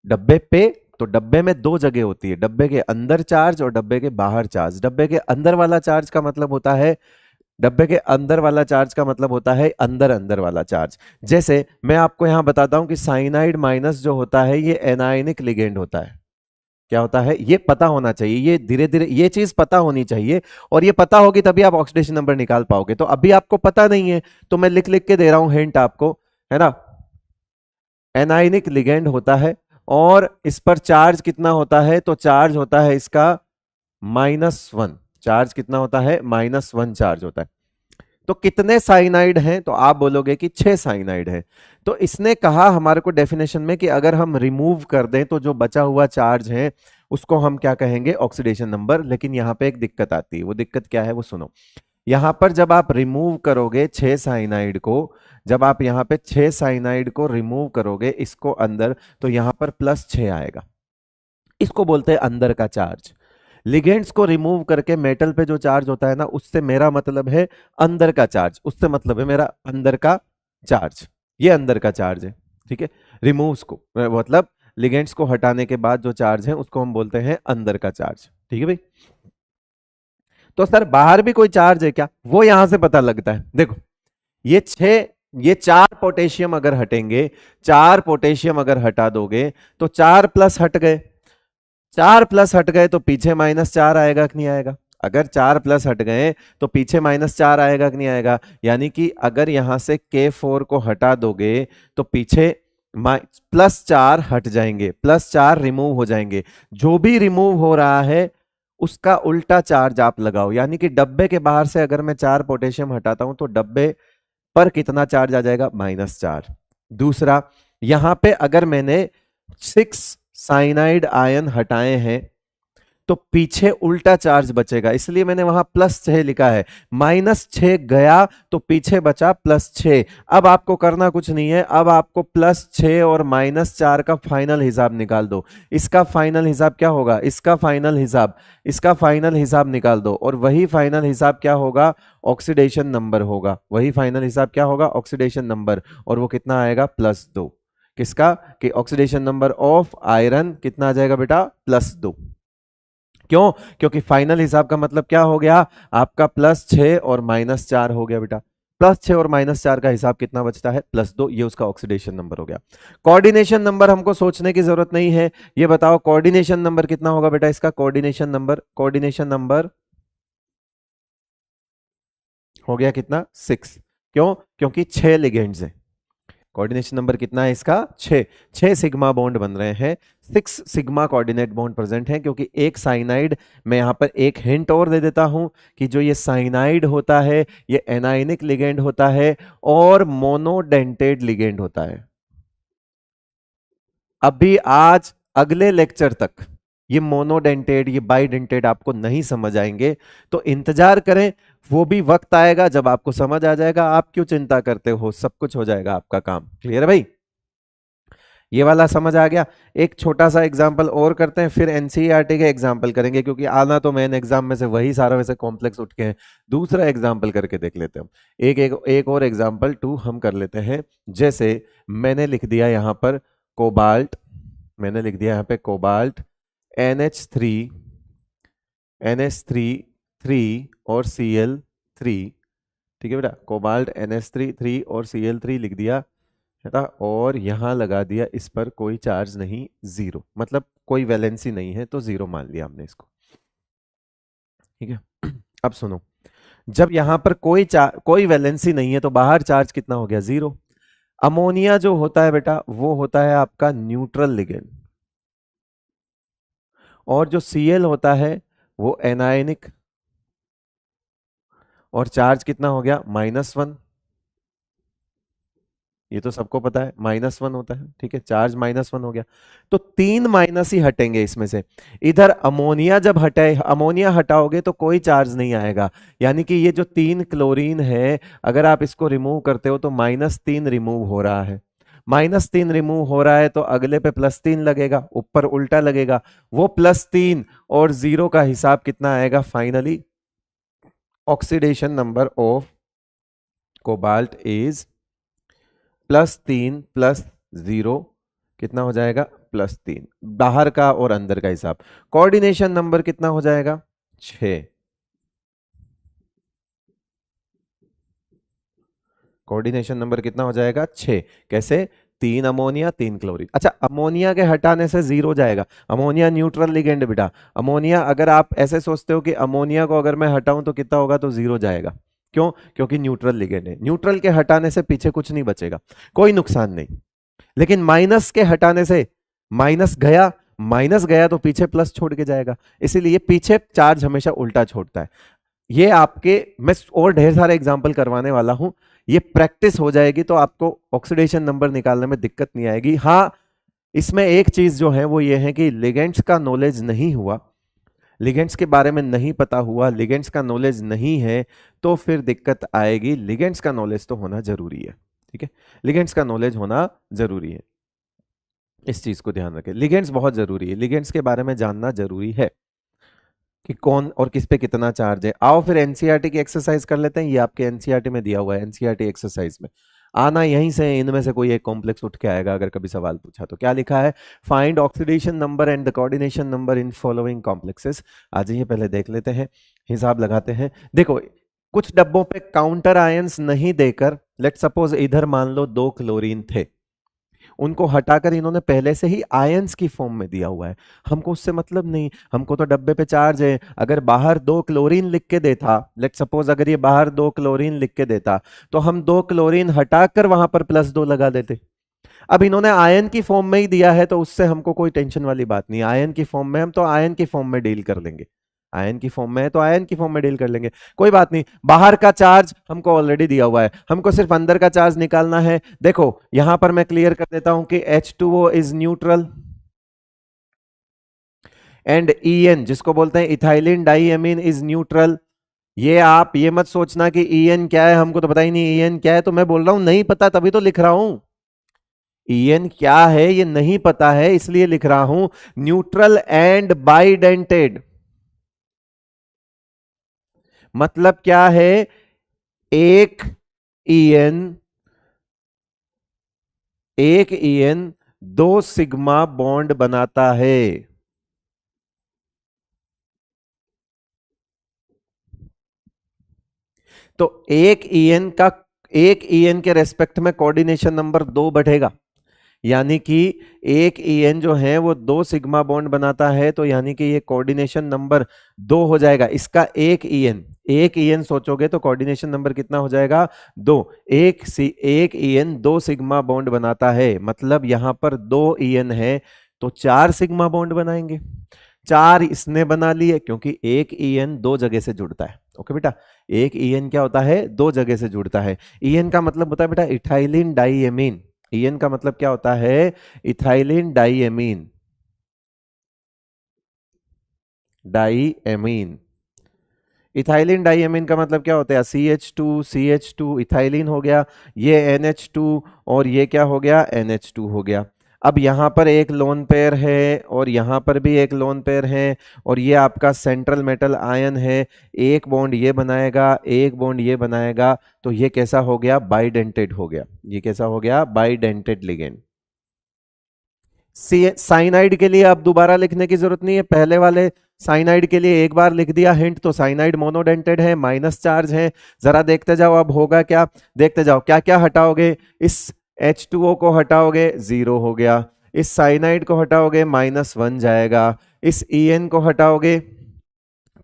डब्बे पे, तो डब्बे में दो जगह होती है, डब्बे के अंदर चार्ज और डब्बे के बाहर चार्ज। डब्बे के अंदर वाला चार्ज का मतलब होता है, डब्बे के अंदर वाला चार्ज का मतलब होता है अंदर अंदर वाला चार्ज। जैसे मैं आपको यहां बताता हूं कि साइनाइड माइनस जो होता है ये एनायनिक लिगेंड होता है। क्या होता है ये पता होना चाहिए, ये धीरे धीरे ये चीज पता होनी चाहिए, और ये पता होगी तभी आप ऑक्सीडेशन नंबर निकाल पाओगे। तो अभी आपको पता नहीं है तो मैं लिख लिख के दे रहा हूं हिंट आपको, है ना। एनायनिक लिगेंड होता है और इस पर चार्ज कितना होता है? तो चार्ज होता है इसका -1। चार्ज कितना होता है? -1 चार्ज होता है। तो कितने साइनाइड हैं? तो आप बोलोगे कि 6 साइनाइड है। तो इसने कहा हमारे को डेफिनेशन में कि अगर हम रिमूव कर दें तो जो बचा हुआ चार्ज है उसको हम क्या कहेंगे? Oxidation number. लेकिन यहां पे एक दिक्कत आती है, वो दिक्कत क्या है वो सुनो। यहां पर जब आप रिमूव करोगे 6 साइनाइड को, जब आप यहां पे 6 साइनाइड को रिमूव करोगे इसको अंदर, तो यहां पर +6 आएगा। इसको बोलते हैं अंदर का चार्ज। लिगेंड्स को रिमूव करके मेटल पे जो चार्ज होता है ना, उससे मेरा मतलब है अंदर का चार्ज, उससे मतलब है मेरा अंदर का चार्ज। ये अंदर का चार्ज है, ठीक है। रिमूव्स को मतलब लिगेंड्स को हटाने के बाद जो चार्ज है उसको हम बोलते हैं अंदर का चार्ज, ठीक है भाई। तो सर बाहर भी कोई चार्ज है क्या? वो यहां से पता लगता है। देखो ये 6, ये 4 पोटेशियम अगर हटेंगे, 4 पोटेशियम अगर हटा दोगे तो 4 प्लस हट गए, 4 प्लस हट गए तो पीछे -4 आएगा कि नहीं आएगा? अगर 4 प्लस हट गए तो पीछे -4 आएगा कि नहीं आएगा? यानी कि अगर यहां से K4 को हटा दोगे तो पीछे +4 हट जाएंगे, +4 रिमूव हो जाएंगे। जो भी रिमूव हो रहा है उसका उल्टा चार्ज आप लगाओ। यानी कि डब्बे के बाहर से अगर मैं 4 पोटेशियम हटाता हूं तो डब्बे पर कितना चार्ज आ जाएगा? -4। दूसरा, यहां पे अगर मैंने 6 साइनाइड आयन हटाए हैं तो पीछे उल्टा चार्ज बचेगा, इसलिए मैंने वहां +6 लिखा है। -6 गया तो पीछे बचा +6। अब आपको करना कुछ नहीं है, अब आपको +6 और -4 का फाइनल हिसाब निकाल दो। इसका फाइनल हिसाब क्या होगा? इसका फाइनल हिसाब, इसका फाइनल हिसाब निकाल दो, और वही फाइनल हिसाब क्या होगा? ऑक्सीडेशन नंबर होगा। वही फाइनल हिसाब क्या होगा? Oxidation number. और वो कितना आएगा? +2। किसका? कि ऑक्सीडेशन नंबर ऑफ आयरन कितना आ जाएगा बेटा? +2। क्यों? क्योंकि फाइनल हिसाब का मतलब क्या हो गया आपका? +6 और -4 हो गया बेटा। +6 और -4 का हिसाब कितना बचता है? +2। ये उसका ऑक्सीडेशन नंबर हो गया। कोऑर्डिनेशन नंबर हमको सोचने की जरूरत नहीं है। ये बताओ कोऑर्डिनेशन नंबर कितना होगा बेटा इसका? कोऑर्डिनेशन नंबर, कोऑर्डिनेशन नंबर हो गया कितना? 6। क्यों? क्योंकि 6 लिगेंड्स हैं। कोऑर्डिनेशन नंबर कितना है इसका? 6। 6 सिग्मा बॉन्ड बन रहे हैं, 6 सिग्मा कोऑर्डिनेट बॉन्ड प्रेजेंट है। क्योंकि एक साइनाइड, मैं यहां पर एक हिंट और दे देता हूं कि जो ये साइनाइड होता है ये एनायनिक लिगेंड होता है और मोनोडेंटेड लिगेंड होता है। अभी आज अगले लेक्चर तक ये मोनोडेंटेड, ये बाइडेंटेड आपको नहीं समझ आएंगे, तो इंतजार करें। वो भी वक्त आएगा जब आपको समझ आ जाएगा। आप क्यों चिंता करते हो? सब कुछ हो जाएगा आपका काम। क्लियर है भाई? ये वाला समझ आ गया। एक छोटा सा एग्जाम्पल और करते हैं, फिर एनसीईआरटी के एग्जाम्पल करेंगे, क्योंकि आना तो मेन एग्जाम में से वही सारा वैसे कॉम्प्लेक्स उठ के हैं। दूसरा एग्जाम्पल करके देख लेते हैं हम। एक और एग्जाम्पल 2 हम कर लेते हैं। जैसे मैंने लिख दिया यहाँ पर कोबाल्ट, मैंने लिख दिया यहाँ पे कोबाल्ट NH3, NH3 और Cl3। ठीक है बेटा, कोबाल्ट NH3 और Cl3 लिख दिया है ना, और यहां लगा दिया इस पर कोई चार्ज नहीं, 0, मतलब कोई वैलेंसी नहीं है, तो 0 मान लिया हमने इसको। ठीक है। अब सुनो, जब यहां पर कोई वैलेंसी नहीं है तो बाहर चार्ज कितना हो गया? 0। अमोनिया जो होता है बेटा वो होता है आपका न्यूट्रल लिगेंड, और जो Cl होता है वो एनायनिक, और चार्ज कितना हो गया? -1। ये तो सबको पता है, -1 होता है, ठीक है, चार्ज -1 हो गया। तो 3 माइनस ही हटेंगे इसमें से। इधर अमोनिया जब हटे, अमोनिया हटाओगे तो कोई चार्ज नहीं आएगा, यानी कि ये जो 3 क्लोरीन है, अगर आप इसको रिमूव करते हो तो -3 रिमूव हो रहा है। -3 रिमूव हो रहा है तो अगले पे +3 लगेगा, ऊपर उल्टा लगेगा, वो +3 और 0 का हिसाब कितना आएगा finally? Oxidation number of cobalt is +3 +0, कितना हो जाएगा? +3, बाहर का और अंदर का हिसाब। कोऑर्डिनेशन नंबर कितना हो जाएगा? 6। कोऑर्डिनेशन नंबर कितना हो जाएगा? 6। कैसे? 3 अमोनिया 3 क्लोरीन। अच्छा, अमोनिया के हटाने से 0 जाएगा। अमोनिया न्यूट्रल लिगेंड बेटा। अमोनिया, अगर आप ऐसे सोचते हो कि अमोनिया को अगर मैं हटाऊं तो कितना होगा, तो 0 जाएगा। क्यों? क्योंकि न्यूट्रल लिगेंड है। न्यूट्रल के हटाने से पीछे कुछ नहीं बचेगा, कोई नुकसान नहीं। लेकिन माइनस के हटाने से, माइनस गया तो पीछे प्लस छोड़ के जाएगा, इसीलिए पीछे चार्ज हमेशा उल्टा छोड़ता है। ये आपके, मैं और ढेर सारे एग्जाम्पल करवाने वाला हूं, ये प्रैक्टिस हो जाएगी तो आपको ऑक्सीडेशन नंबर निकालने में दिक्कत नहीं आएगी। हाँ, इसमें एक चीज जो है वो ये है कि लिगेंड्स का नॉलेज नहीं हुआ, लिगेंड्स के बारे में नहीं पता हुआ, लिगेंड्स का नॉलेज नहीं है, तो फिर दिक्कत आएगी। लिगेंड्स का नॉलेज तो होना जरूरी है, ठीक है, लिगेंड्स का नॉलेज होना जरूरी है, इस चीज को ध्यान रखें। लिगेंड्स बहुत जरूरी है, लिगेंड्स के बारे में जानना जरूरी है कि कौन और किस पे कितना चार्ज है। आओ फिर एनसीईआरटी की एक्सरसाइज कर लेते हैं, ये आपके एनसीईआरटी में दिया हुआ है। एनसीईआरटी एक्सरसाइज में आना यहीं से, इनमें से कोई एक कॉम्प्लेक्स उठ के आएगा अगर कभी सवाल पूछा तो। क्या लिखा है? Find oxidation number and the coordination number in following complexes. आ जाइए पहले देख लेते हैं, हिसाब लगाते हैं। देखो, कुछ डब्बों पे काउंटर आयंस नहीं देकर, लेट सपोज इधर मान लो 2 क्लोरीन थे, उनको हटाकर इन्होंने पहले से ही आयंस की फॉर्म में दिया हुआ है। हमको उससे मतलब नहीं, हमको तो डब्बे पे चार्ज है। अगर बाहर 2 क्लोरीन लिख के देता, लेट सपोज अगर ये बाहर 2 क्लोरीन लिख के देता, तो हम 2 क्लोरीन हटाकर वहां पर +2 लगा देते। अब इन्होंने आयन की फॉर्म में ही दिया है तो उससे हमको कोई टेंशन वाली बात नहीं। आयन की फॉर्म में, हम तो आयन की फॉर्म में डील कर लेंगे। आयन की फॉर्म में है तो आयन की फॉर्म में डील कर लेंगे, कोई बात नहीं। बाहर का चार्ज हमको ऑलरेडी दिया हुआ है, हमको सिर्फ अंदर का चार्ज निकालना है। देखो यहां पर मैं क्लियर कर देता हूं कि H2O is neutral and EN, जिसको बोलते हैं इथाइलिन डाइएमीन, इज न्यूट्रल। ये आप ये मत सोचना कि EN क्या है, हमको तो पता ही नहीं EN क्या है। तो मैं बोल रहा हूं नहीं पता, तभी तो लिख रहा हूं। EN क्या है ये नहीं पता है, इसलिए लिख रहा हूं न्यूट्रल एंड बाइडेंटेड। मतलब क्या है? एक EN, एक EN 2 सिग्मा बॉन्ड बनाता है। तो एक EN के रेस्पेक्ट में कोऑर्डिनेशन नंबर 2 बढ़ेगा, यानी कि एक EN जो है वो 2 सिग्मा बॉन्ड बनाता है, तो यानी कि ये कोऑर्डिनेशन नंबर 2 हो जाएगा। इसका एक EN सोचोगे तो कोऑर्डिनेशन नंबर कितना हो जाएगा? 2। एक EN 2 सिग्मा बॉन्ड बनाता है, मतलब यहां पर 2 EN है तो 4 सिग्मा बॉन्ड बनाएंगे। 4 इसने बना लिए क्योंकि एक EN 2 जगह से जुड़ता है। ओके बेटा, एक EN क्या होता है? 2 जगह से जुड़ता है। EN का मतलब होता है बेटा इथाइलिन डाइएमीन। EN का मतलब क्या होता है? Ethylene diamine, diamine. Ethylene diamine का मतलब क्या होता है? CH2 इथाइलिन हो गया, ये NH2 और ये क्या हो गया? NH2 हो गया। अब यहां पर एक लोन पेयर है और यहां पर भी एक लोन पेयर है और ये आपका सेंट्रल मेटल आयन है। एक बॉन्ड ये बनाएगा, एक बॉन्ड ये बनाएगा, तो ये कैसा हो गया? बाइडेंटेड हो गया। ये कैसा हो गया? Bidentate ligand. साइनाइड के लिए अब दोबारा लिखने की जरूरत नहीं है, पहले वाले साइनाइड के लिए एक बार लिख दिया हिंट, तो साइनाइड मोनोडेंटेड है, माइनस चार्ज है। जरा देखते जाओ अब होगा क्या, देखते जाओ क्या क्या हटाओगे। इस H2O को हटाओगे, 0 हो गया। इस साइनाइड को हटाओगे, -1 जाएगा। इस EN को हटाओगे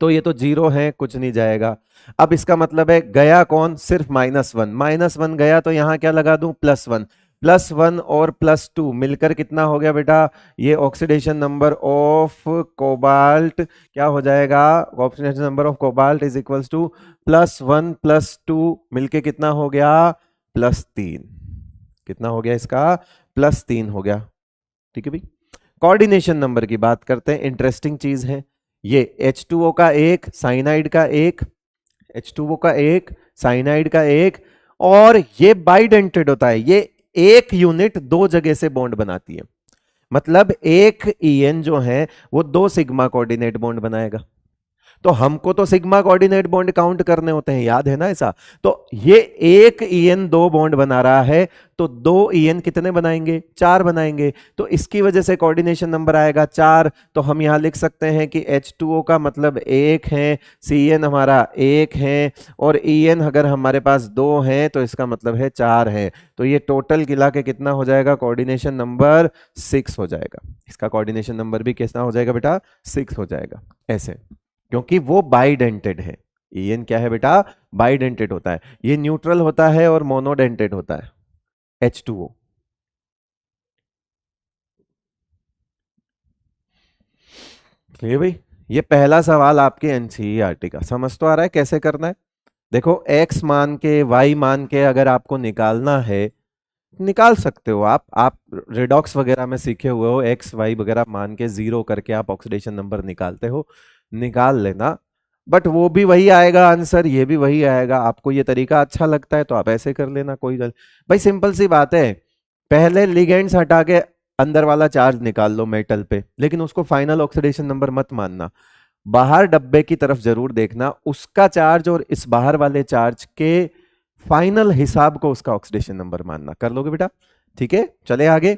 तो ये तो 0 है, कुछ नहीं जाएगा। अब इसका मतलब है गया कौन? सिर्फ -1, -1 गया तो यहां क्या लगा दूं? +1। +1 और +2 मिलकर कितना हो गया बेटा? ये ऑक्सीडेशन नंबर ऑफ कोबाल्ट क्या हो जाएगा? Oxidation number of cobalt is equals to +1 +2 मिलके कितना हो गया? +3। कितना हो गया इसका, +3 हो गया। ठीक है भाई, कोऑर्डिनेशन नंबर की बात करते हैं, इंटरेस्टिंग चीज है ये। H2O का एक, साइनाइड का एक, H2O का एक, साइनाइड का एक, और ये बाइडेंटेड होता है। ये एक यूनिट दो जगह से बॉन्ड बनाती है, मतलब एक EN जो है वो 2 सिग्मा कोऑर्डिनेट बॉन्ड बनाएगा। तो हमको तो सिग्मा कोऑर्डिनेट बॉन्ड काउंट करने होते हैं, याद है ना ऐसा। तो ये एक EN 2 बॉन्ड बना रहा है, तो 2 EN कितने बनाएंगे, 4 बनाएंगे। तो इसकी वजह से कोऑर्डिनेशन नंबर आएगा 4। तो हम यहां लिख सकते हैं कि H2O का मतलब 1 है, CN हमारा 1 है, और EN अगर हमारे पास 2 है तो इसका मतलब है 4 है। तो ये टोटल गिला के कितना हो जाएगा, कोऑर्डिनेशन नंबर 6 हो जाएगा। इसका कोऑर्डिनेशन नंबर भी कितना हो जाएगा बेटा, 6 हो जाएगा ऐसे, क्योंकि वो बाइडेंटेड है। EN क्या है बेटा, बाइडेंटेड होता है। ये न्यूट्रल होता है और मोनोडेंटेड होता है H2O। क्लियर भाई, ये पहला सवाल आपके एनसीईआरटी का। समझ तो आ रहा है कैसे करना है। देखो x मान के, y मान के अगर आपको निकालना है, निकाल सकते हो आप रिडॉक्स वगैरह में सीखे हुए हो, x y वगैरह मान के 0 करके आप ऑक्सीडेशन नंबर निकालते हो, निकाल लेना। बट वो भी वही आएगा आंसर, ये भी वही आएगा। आपको ये तरीका अच्छा लगता है तो आप ऐसे कर लेना, कोई गल भाई, सिंपल सी बात है। पहले लिगेंड्स हटा के अंदर वाला चार्ज निकाल लो मेटल पे, लेकिन उसको फाइनल ऑक्सीडेशन नंबर मत मानना। बाहर डब्बे की तरफ जरूर देखना, उसका चार्ज और इस बाहर वाले चार्ज के फाइनल हिसाब को उसका ऑक्सीडेशन नंबर मानना। कर लोगे बेटा, ठीक है। चले आगे,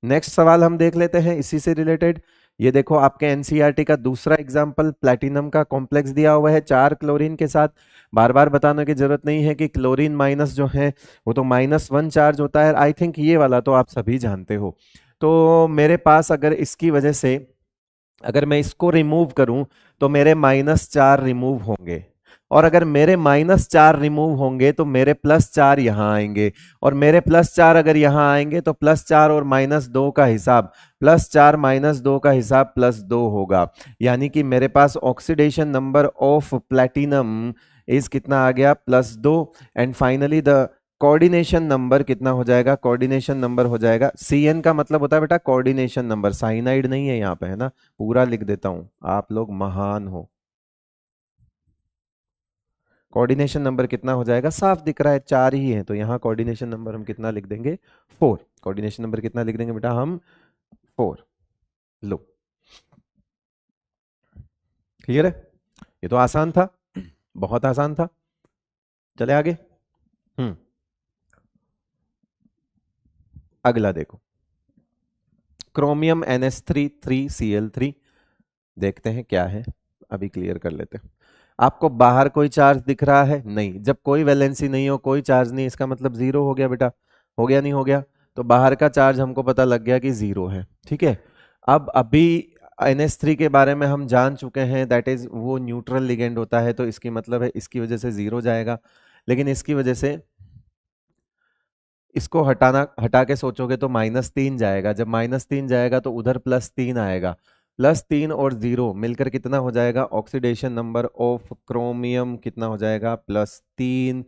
नेक्स्ट सवाल हम देख लेते हैं इसी से रिलेटेड। ये देखो आपके एनसीईआरटी का दूसरा एग्जांपल, प्लैटिनम का कॉम्प्लेक्स दिया हुआ है 4 क्लोरीन के साथ। बार बार बताने की जरूरत नहीं है कि क्लोरीन माइनस जो है वो तो -1 चार्ज होता है। आई थिंक ये वाला तो आप सभी जानते हो। तो मेरे पास अगर इसकी वजह से, अगर मैं इसको रिमूव करूं तो मेरे -4 रिमूव होंगे, और अगर मेरे -4 रिमूव होंगे तो मेरे +4 यहां आएंगे, और मेरे +4 अगर यहां आएंगे तो +4 और -2 का हिसाब, +4 -2 का हिसाब +2 होगा। यानी कि मेरे पास oxidation number of platinum is कितना आ गया, +2। And finally the coordination number कितना हो जाएगा, कोऑर्डिनेशन नंबर हो जाएगा, CN का मतलब होता है बेटा कोऑर्डिनेशन नंबर, साइनाइड नहीं है यहाँ पे, है ना। पूरा लिख देता हूं, आप लोग महान हो। कोऑर्डिनेशन नंबर कितना हो जाएगा, साफ दिख रहा है 4 ही है, तो यहाँ कोऑर्डिनेशन नंबर हम कितना लिख देंगे, 4। कोऑर्डिनेशन नंबर कितना लिख देंगे बेटा हम, 4। लो, क्लियर है। ये तो आसान था, बहुत आसान था। चले आगे। अगला देखो, क्रोमियम NH3 3Cl3। देखते हैं क्या है, अभी क्लियर कर लेते हैं। आपको बाहर कोई चार्ज दिख रहा है, नहीं। जब कोई वैलेंसी नहीं हो, कोई चार्ज नहीं, इसका मतलब 0 हो गया बेटा। हो गया, नहीं हो गया। तो बाहर का चार्ज हमको पता लग गया कि 0 है, ठीक है। अब अभी NH3 के बारे में हम जान चुके हैं, दैट इज वो न्यूट्रल लिगेंड होता है, तो इसकी मतलब है इसकी वजह से 0 जाएगा। लेकिन इसकी वजह से इसको हटा के सोचोगे तो -3 जाएगा। जब -3 जाएगा तो उधर +3 आएगा। +3 और 0 मिलकर कितना हो जाएगा, ऑक्सीडेशन नंबर ऑफ क्रोमियम कितना हो जाएगा, +3।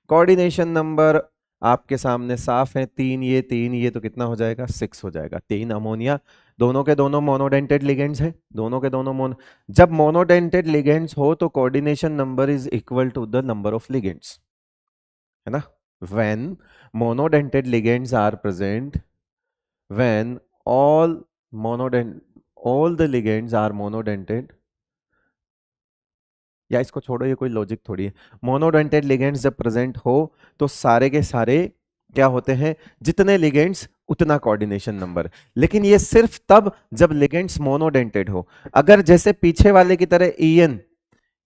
कोऑर्डिनेशन नंबर आपके सामने साफ है, 3 ये तो कितना हो जाएगा, 6 हो जाएगा। 3 अमोनिया, दोनों के दोनों मोनोडेंटेड लिगेंड्स हैं, दोनों के दोनों जब मोनोडेंटेड लिगेंड्स हो तो coordination number is equal to the number of ligands, है ना। when monodentate ligands are present, when all the ligands are monodentate, या इसको छोड़ो, ये कोई लॉजिक थोड़ी है। मोनोडेंटेड लिगेंड्स जब प्रेजेंट हो तो सारे के सारे क्या होते हैं, जितने लिगेंड्स उतना कोऑर्डिनेशन नंबर। लेकिन ये सिर्फ तब जब लिगेंड्स मोनोडेंटेड हो। अगर जैसे पीछे वाले की तरह EN,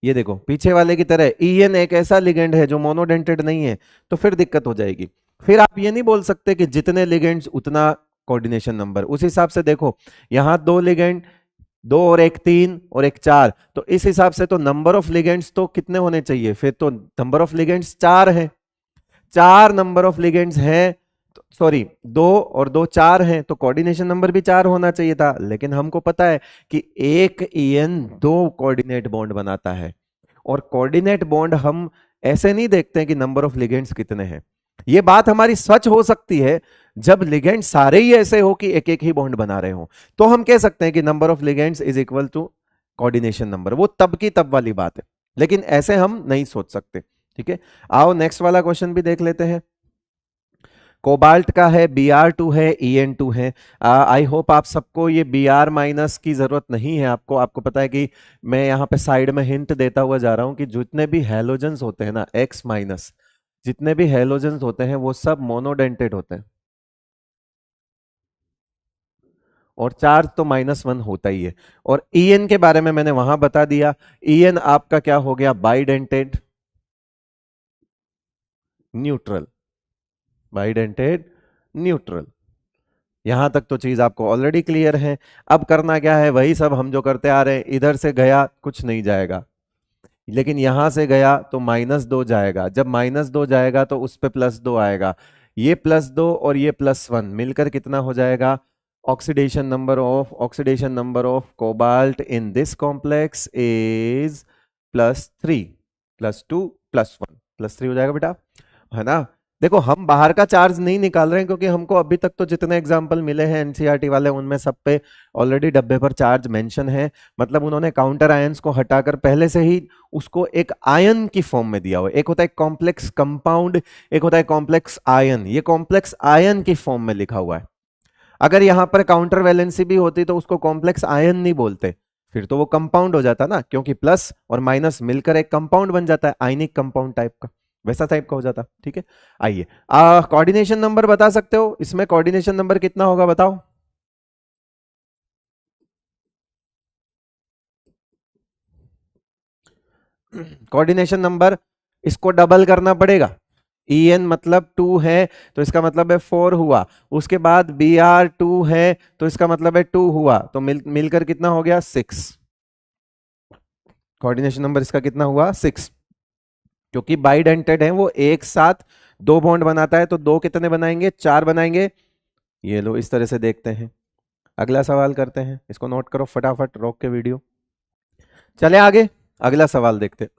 ये देखो पीछे वाले की तरह EN एक ऐसा लिगेंड है जो मोनोडेंटेड नहीं है, तो फिर दिक्कत हो जाएगी। फिर आप ये नहीं बोल सकते कि जितने लिगेंड्स उतना कोऑर्डिनेशन नंबर। उस हिसाब से देखो, यहां 2 लिगेंड, 2 और 1 3 और 1 4, तो इस हिसाब से तो नंबर ऑफ लिगेंड्स तो कितने होने चाहिए, फिर तो नंबर ऑफ लिगेंड्स 4 है। 4 नंबर ऑफ लिगेंड्स हैं, सॉरी 2 और 2 4 हैं, तो कोऑर्डिनेशन नंबर भी 4 होना चाहिए था। लेकिन हमको पता है कि एक EN 2 कोऑर्डिनेट बॉन्ड बनाता है, और कोऑर्डिनेट बॉन्ड हम ऐसे नहीं देखते हैं कि नंबर ऑफ लिगेंड्स कितने हैं, ये बात हमारी सच हो सकती है जब लिगेंड सारे ही ऐसे हो कि एक एक ही बॉन्ड बना रहे हो, तो हम कह सकते हैं कि number of ligands is equal to coordination number, वो तब की तब वाली बात है, लेकिन ऐसे हम नहीं सोच सकते। ठीक है, आओ नेक्स्ट वाला क्वेश्चन भी देख लेते हैं। कोबाल्ट का है, Br2 है, En2 है। आई होप आप सबको ये Br माइनस की जरूरत नहीं है, आपको आपको पता है कि मैं यहाँ पे साइड में हिंट देता हुआ जा रहा हूं कि जितने भी हेलोजेंस होते हैं ना, X माइनस, जितने भी हेलोजेंस होते हैं वो सब मोनोडेंटेड होते हैं, और चार्ज तो -1 होता ही है। और En के बारे में मैंने वहां बता दिया, En आपका क्या हो गया, बाइडेंटेड न्यूट्रल, बाइडेंटेड न्यूट्रल। यहां तक तो चीज आपको ऑलरेडी क्लियर है। अब करना क्या है, वही सब हम जो करते आ रहे हैं, इधर से गया कुछ नहीं जाएगा, लेकिन यहां से गया तो -2 जाएगा, जब -2 जाएगा तो उस पे +2 आएगा, ये +2 और ये +1 मिलकर कितना हो जाएगा, oxidation number of cobalt in this complex is +3, +2 +1, +3 हो जाएगा बेटा, है ना। देखो हम बाहर का चार्ज नहीं निकाल रहे हैं, क्योंकि हमको अभी तक तो जितने एग्जाम्पल मिले हैं एनसीईआरटी वाले, उनमें सब पे ऑलरेडी डब्बे पर चार्ज मेंशन है, मतलब उन्होंने काउंटर आयंस को हटाकर पहले से ही उसको एक आयन की फॉर्म में दिया हुआ है। एक होता है कॉम्प्लेक्स कंपाउंड, एक होता है कॉम्प्लेक्स आयन, ये कॉम्प्लेक्स आयन की फॉर्म में लिखा हुआ है। अगर यहां पर काउंटर वैलेंसी भी होती तो उसको कॉम्प्लेक्स आयन नहीं बोलते, फिर तो वो कंपाउंड हो जाता ना, क्योंकि प्लस और माइनस मिलकर एक कंपाउंड बन जाता है, आयनिक कंपाउंड टाइप का, वैसा टाइप का हो जाता। ठीक है, आइए कोऑर्डिनेशन नंबर बता सकते हो, इसमें कोऑर्डिनेशन नंबर कितना होगा बताओ। कोऑर्डिनेशन नंबर, इसको डबल करना पड़ेगा, En मतलब 2 है तो इसका मतलब है 4 हुआ, उसके बाद Br2 है तो इसका मतलब है 2 हुआ, तो मिलकर कितना हो गया, 6। कोऑर्डिनेशन नंबर इसका कितना हुआ, 6, क्योंकि बाइडेंटेड है वो एक साथ दो बॉन्ड बनाता है, तो दो कितने बनाएंगे, 4 बनाएंगे। ये लो इस तरह से देखते हैं। अगला सवाल करते हैं, इसको नोट करो फटाफट, रोक के वीडियो, चले आगे अगला सवाल देखते।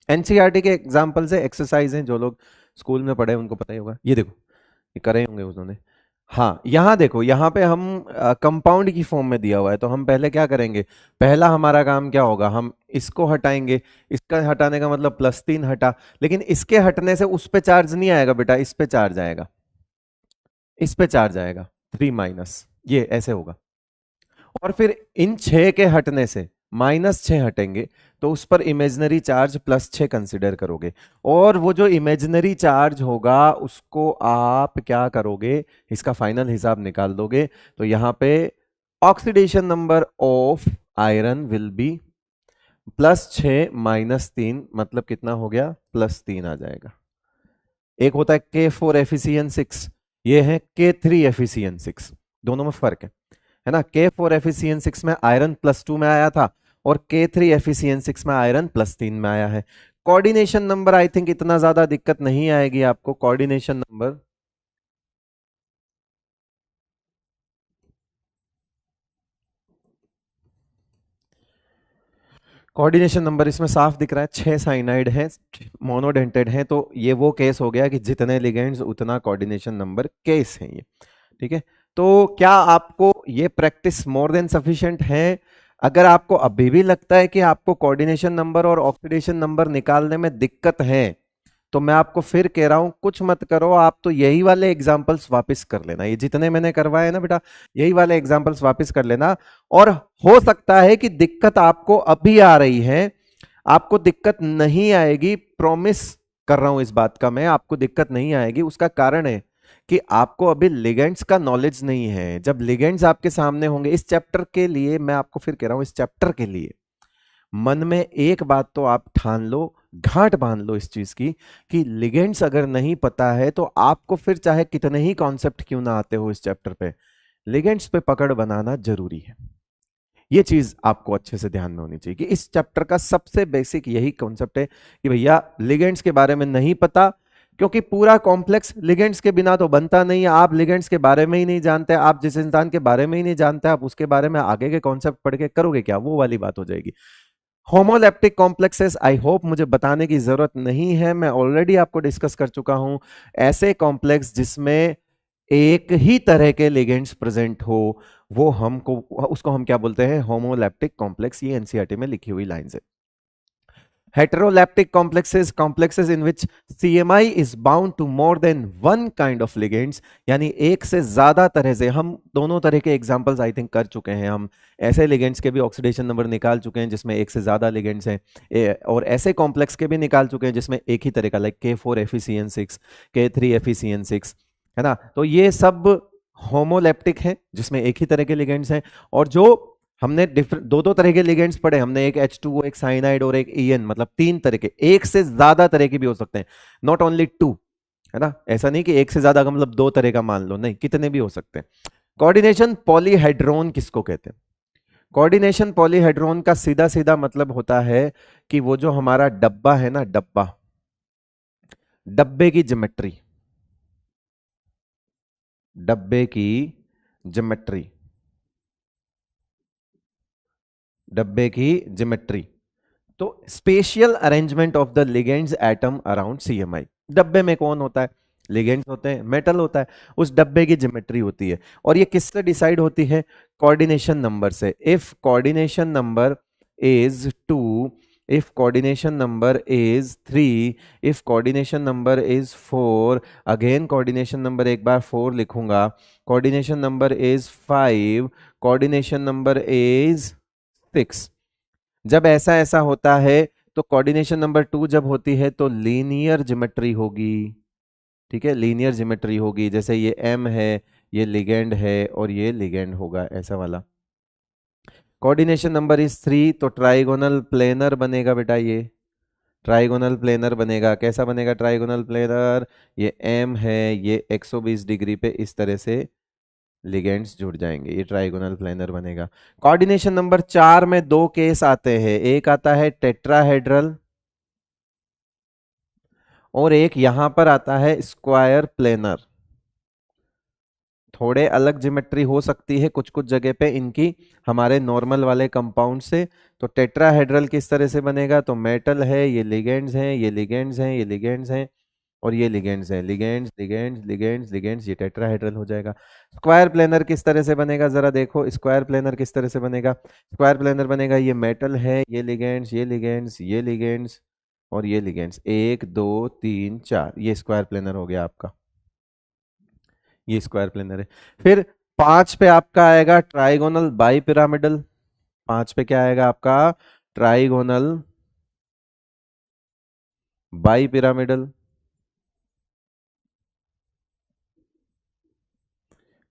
एनसीईआरटी के एग्जाम्पल से एक्सरसाइज हैं, जो लोग स्कूल में पढ़े उनको पता ही होगा, ये देखो ये करे होंगे उन्होंने। हाँ यहाँ देखो, यहाँ पे हम कंपाउंड की फॉर्म में दिया हुआ है, तो हम पहले क्या करेंगे, पहला हमारा काम क्या होगा, हम इसको हटाएंगे, इसका हटाने का मतलब +3 हटा, लेकिन इसके हटने से उस पे चार्ज नहीं आएगा बेटा, इस पे चार्ज आएगा, इस पे चार्ज आएगा 3 माइनस, ये ऐसे होगा। और फिर इन 6 के हटने से -6 हटेंगे, तो उस पर इमेजिनरी चार्ज +6 कंसिडर करोगे, और वो जो इमेजिनरी चार्ज होगा उसको आप क्या करोगे, इसका फाइनल हिसाब निकाल दोगे, तो यहां पे oxidation number of iron will be +6 -3, मतलब कितना हो गया, +3 आ जाएगा। एक होता है K4 एफिशिएंट 6, ये है K3 एफिशिएंट 6, दोनों में फर्क है ना। K4 एफिशिएंट 6 में आयरन +2 में आया था, और K3 एफिशिएंट 6 में आयरन +3 में आया है। कोऑर्डिनेशन नंबर आई थिंक इतना ज्यादा दिक्कत नहीं आएगी आपको, कोऑर्डिनेशन नंबर इसमें साफ दिख रहा है, 6 साइनाइड है, मोनोडेंटेड है, तो ये वो केस हो गया कि जितने लिगेंड्स उतना कोऑर्डिनेशन नंबर केस है ये। ठीक है, तो क्या आपको ये प्रैक्टिस मोर देन सफिशिएंट है। अगर आपको अभी भी लगता है कि आपको कोऑर्डिनेशन नंबर और ऑक्सीडेशन नंबर निकालने में दिक्कत है, तो मैं आपको फिर कह रहा हूं कुछ मत करो, आप तो यही वाले एग्जाम्पल्स वापस कर लेना, ये जितने मैंने करवाए ना बेटा, यही वाले एग्जाम्पल्स वापस कर लेना। और हो सकता है कि दिक्कत आपको अभी आ रही है, आपको दिक्कत नहीं आएगी, प्रॉमिस कर रहा हूं इस बात का मैं, आपको दिक्कत नहीं आएगी। उसका कारण है कि आपको अभी लिगेंड्स का नॉलेज नहीं है। जब लिगेंड्स आपके सामने होंगे इस चैप्टर के लिए, मैं आपको फिर कह रहा हूं इस चैप्टर के लिए मन में एक बात तो आप ठान लो, घाट बांध लो इस चीज की, कि लिगेंड्स अगर नहीं पता है तो आपको फिर चाहे कितने ही कॉन्सेप्ट क्यों ना आते हो इस चैप्टर पे, लिगेंड्स पे पकड़ बनाना जरूरी है। ये चीज आपको अच्छे से ध्यान में होनी चाहिए कि इस चैप्टर का सबसे बेसिक यही कॉन्सेप्ट है कि भैया लिगेंड्स के बारे में नहीं पता, क्योंकि पूरा कॉम्प्लेक्स लिगेंड्स के बिना तो बनता नहीं है। आप लिगेंड्स के बारे में ही नहीं जानते, आप जिस इंसान के बारे में ही नहीं जानते, आप उसके बारे में आगे के कॉन्सेप्ट पढ़ के करोगे क्या, वो वाली बात हो जाएगी। होमोलैप्टिक कॉम्प्लेक्सेस, आई होप मुझे बताने की जरूरत नहीं है, मैं ऑलरेडी आपको डिस्कस कर चुका हूं। ऐसे कॉम्प्लेक्स जिसमें एक ही तरह के लिगेंड्स प्रेजेंट हो, वो हमको उसको हम क्या बोलते हैं, होमोलैप्टिक कॉम्प्लेक्स। ये एनसीईआरटी में लिखी हुई लाइंस है। Heterolaptic complexes, complexes in which CMI is bound to more than one kind of ligands, यानी एक से ज्यादा तरह से। हम दोनों तरह के एग्जांपल्स आई थिंक कर चुके हैं, हम ऐसे लिगेंड्स के भी ऑक्सीडेशन नंबर निकाल चुके हैं जिसमें एक से ज्यादा लिगेंड्स हैं, और ऐसे कॉम्प्लेक्स के भी निकाल चुके हैं जिसमें एक ही तरह का, लाइक K4FeCN6, K3FeCN6, है ना। तो ये सब होमोलैप्टिक है जिसमें एक ही तरह के लिगेंड्स हैं। और जो हमने दो दो तरह के लिगेंड्स पढ़े, हमने एक H2O, एक साइनाइड और एक EN, मतलब तीन तरह के, एक से ज्यादा तरह के भी हो सकते हैं, नॉट ओनली टू, है ना। ऐसा नहीं कि एक से ज्यादा का मतलब दो तरह का मान लो, नहीं, कितने भी हो सकते हैं। कोऑर्डिनेशन पॉलीहेड्रोन किसको कहते हैं? कोऑर्डिनेशन पॉलीहेड्रोन का सीधा सीधा मतलब होता है कि वो जो हमारा डब्बा है ना, डब्बा, डब्बे की ज्योमेट्री, डब्बे की ज्योमेट्री, डब्बे की ज्योमेट्री, तो spatial arrangement of the ligands atom around CMI. डब्बे में कौन होता है? लिगेंड्स होते हैं, मेटल होता है, उस डब्बे की ज्योमेट्री होती है। और ये किससे डिसाइड होती है? कोऑर्डिनेशन नंबर से। If coordination number is 2, if coordination number is 3, if coordination number is 4, again coordination number एक बार 4 लिखूंगा, coordination number is 5, coordination number is 6। जब ऐसा ऐसा होता है तो कोऑर्डिनेशन नंबर 2 जब होती है तो लीनियर ज्योमेट्री होगी, ठीक है, लीनियर ज्योमेट्री होगी। जैसे ये M है, ये लिगेंड है और ये लिगेंड होगा, ऐसा वाला। कोऑर्डिनेशन नंबर इज 3 तो ट्राइगोनल प्लेनर बनेगा बेटा, ये ट्राइगोनल प्लेनर बनेगा। कैसा बनेगा ट्राइगोनल प्लेनर? ये M है, ये 120 डिग्री पे इस तरह से लिगेंड्स जुड़ जाएंगे, ये ट्राइगोनल प्लेनर बनेगा। कोऑर्डिनेशन नंबर 4 में दो केस आते हैं, एक आता है टेट्राहेड्रल और एक यहां पर आता है स्क्वायर प्लेनर। थोड़े अलग ज्योमेट्री हो सकती है कुछ कुछ जगह पे इनकी हमारे नॉर्मल वाले कंपाउंड से। तो टेट्राहेड्रल किस तरह से बनेगा? तो मेटल है, ये लिगेंड्स हैं, ये लिगेंड्स हैं, ये लिगेंड्स हैं और ये लिगेंड्स हैं, लिगेंड्स लिगेंड्स लिगेंड्स लिगेंड्स, ये टेट्राहेड्रल हो जाएगा। स्क्वायर प्लेनर किस तरह से बनेगा? जरा देखो, स्क्वायर प्लेनर किस तरह से बनेगा? स्क्वायर प्लेनर बनेगा, ये मेटल है, ये लिगेंड्स, ये लिगेंड्स, ये लिगेंड्स और ये लिगेंड्स, 1 2 3 4, ये स्क्वायर प्लेनर हो गया आपका, ये स्क्वायर प्लेनर है। फिर 5 पे आपका आएगा ट्राइगोनल बाई पिरामिडल। 5 पे क्या आएगा आपका? Trigonal bi pyramidal.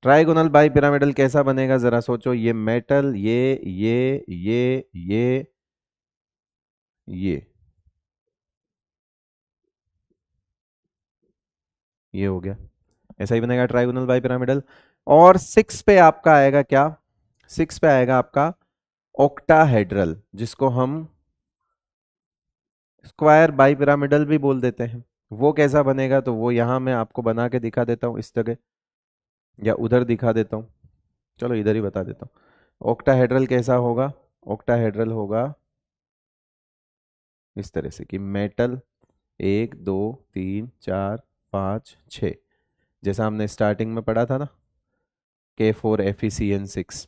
Trigonal bi pyramidal कैसा बनेगा जरा सोचो, ये मेटल, ये ये हो गया, ऐसा ही बनेगा ट्राइगोनल बाई पिरामिडल। और 6 पे आपका आएगा क्या? 6 पे आएगा आपका ऑक्टाहेड्रल, जिसको हम स्क्वायर बाई पिरामिडल भी बोल देते हैं। वो कैसा बनेगा? तो वो यहां मैं आपको बना के दिखा देता हूं इस जगह, या उधर दिखा देता हूं, चलो इधर ही बता देता हूं। ऑक्टाहेड्रल कैसा होगा? ऑक्टाहेड्रल होगा इस तरह से कि मेटल 1 2 3 4 5 6, जैसा हमने स्टार्टिंग में पढ़ा था ना, K4FeCN6।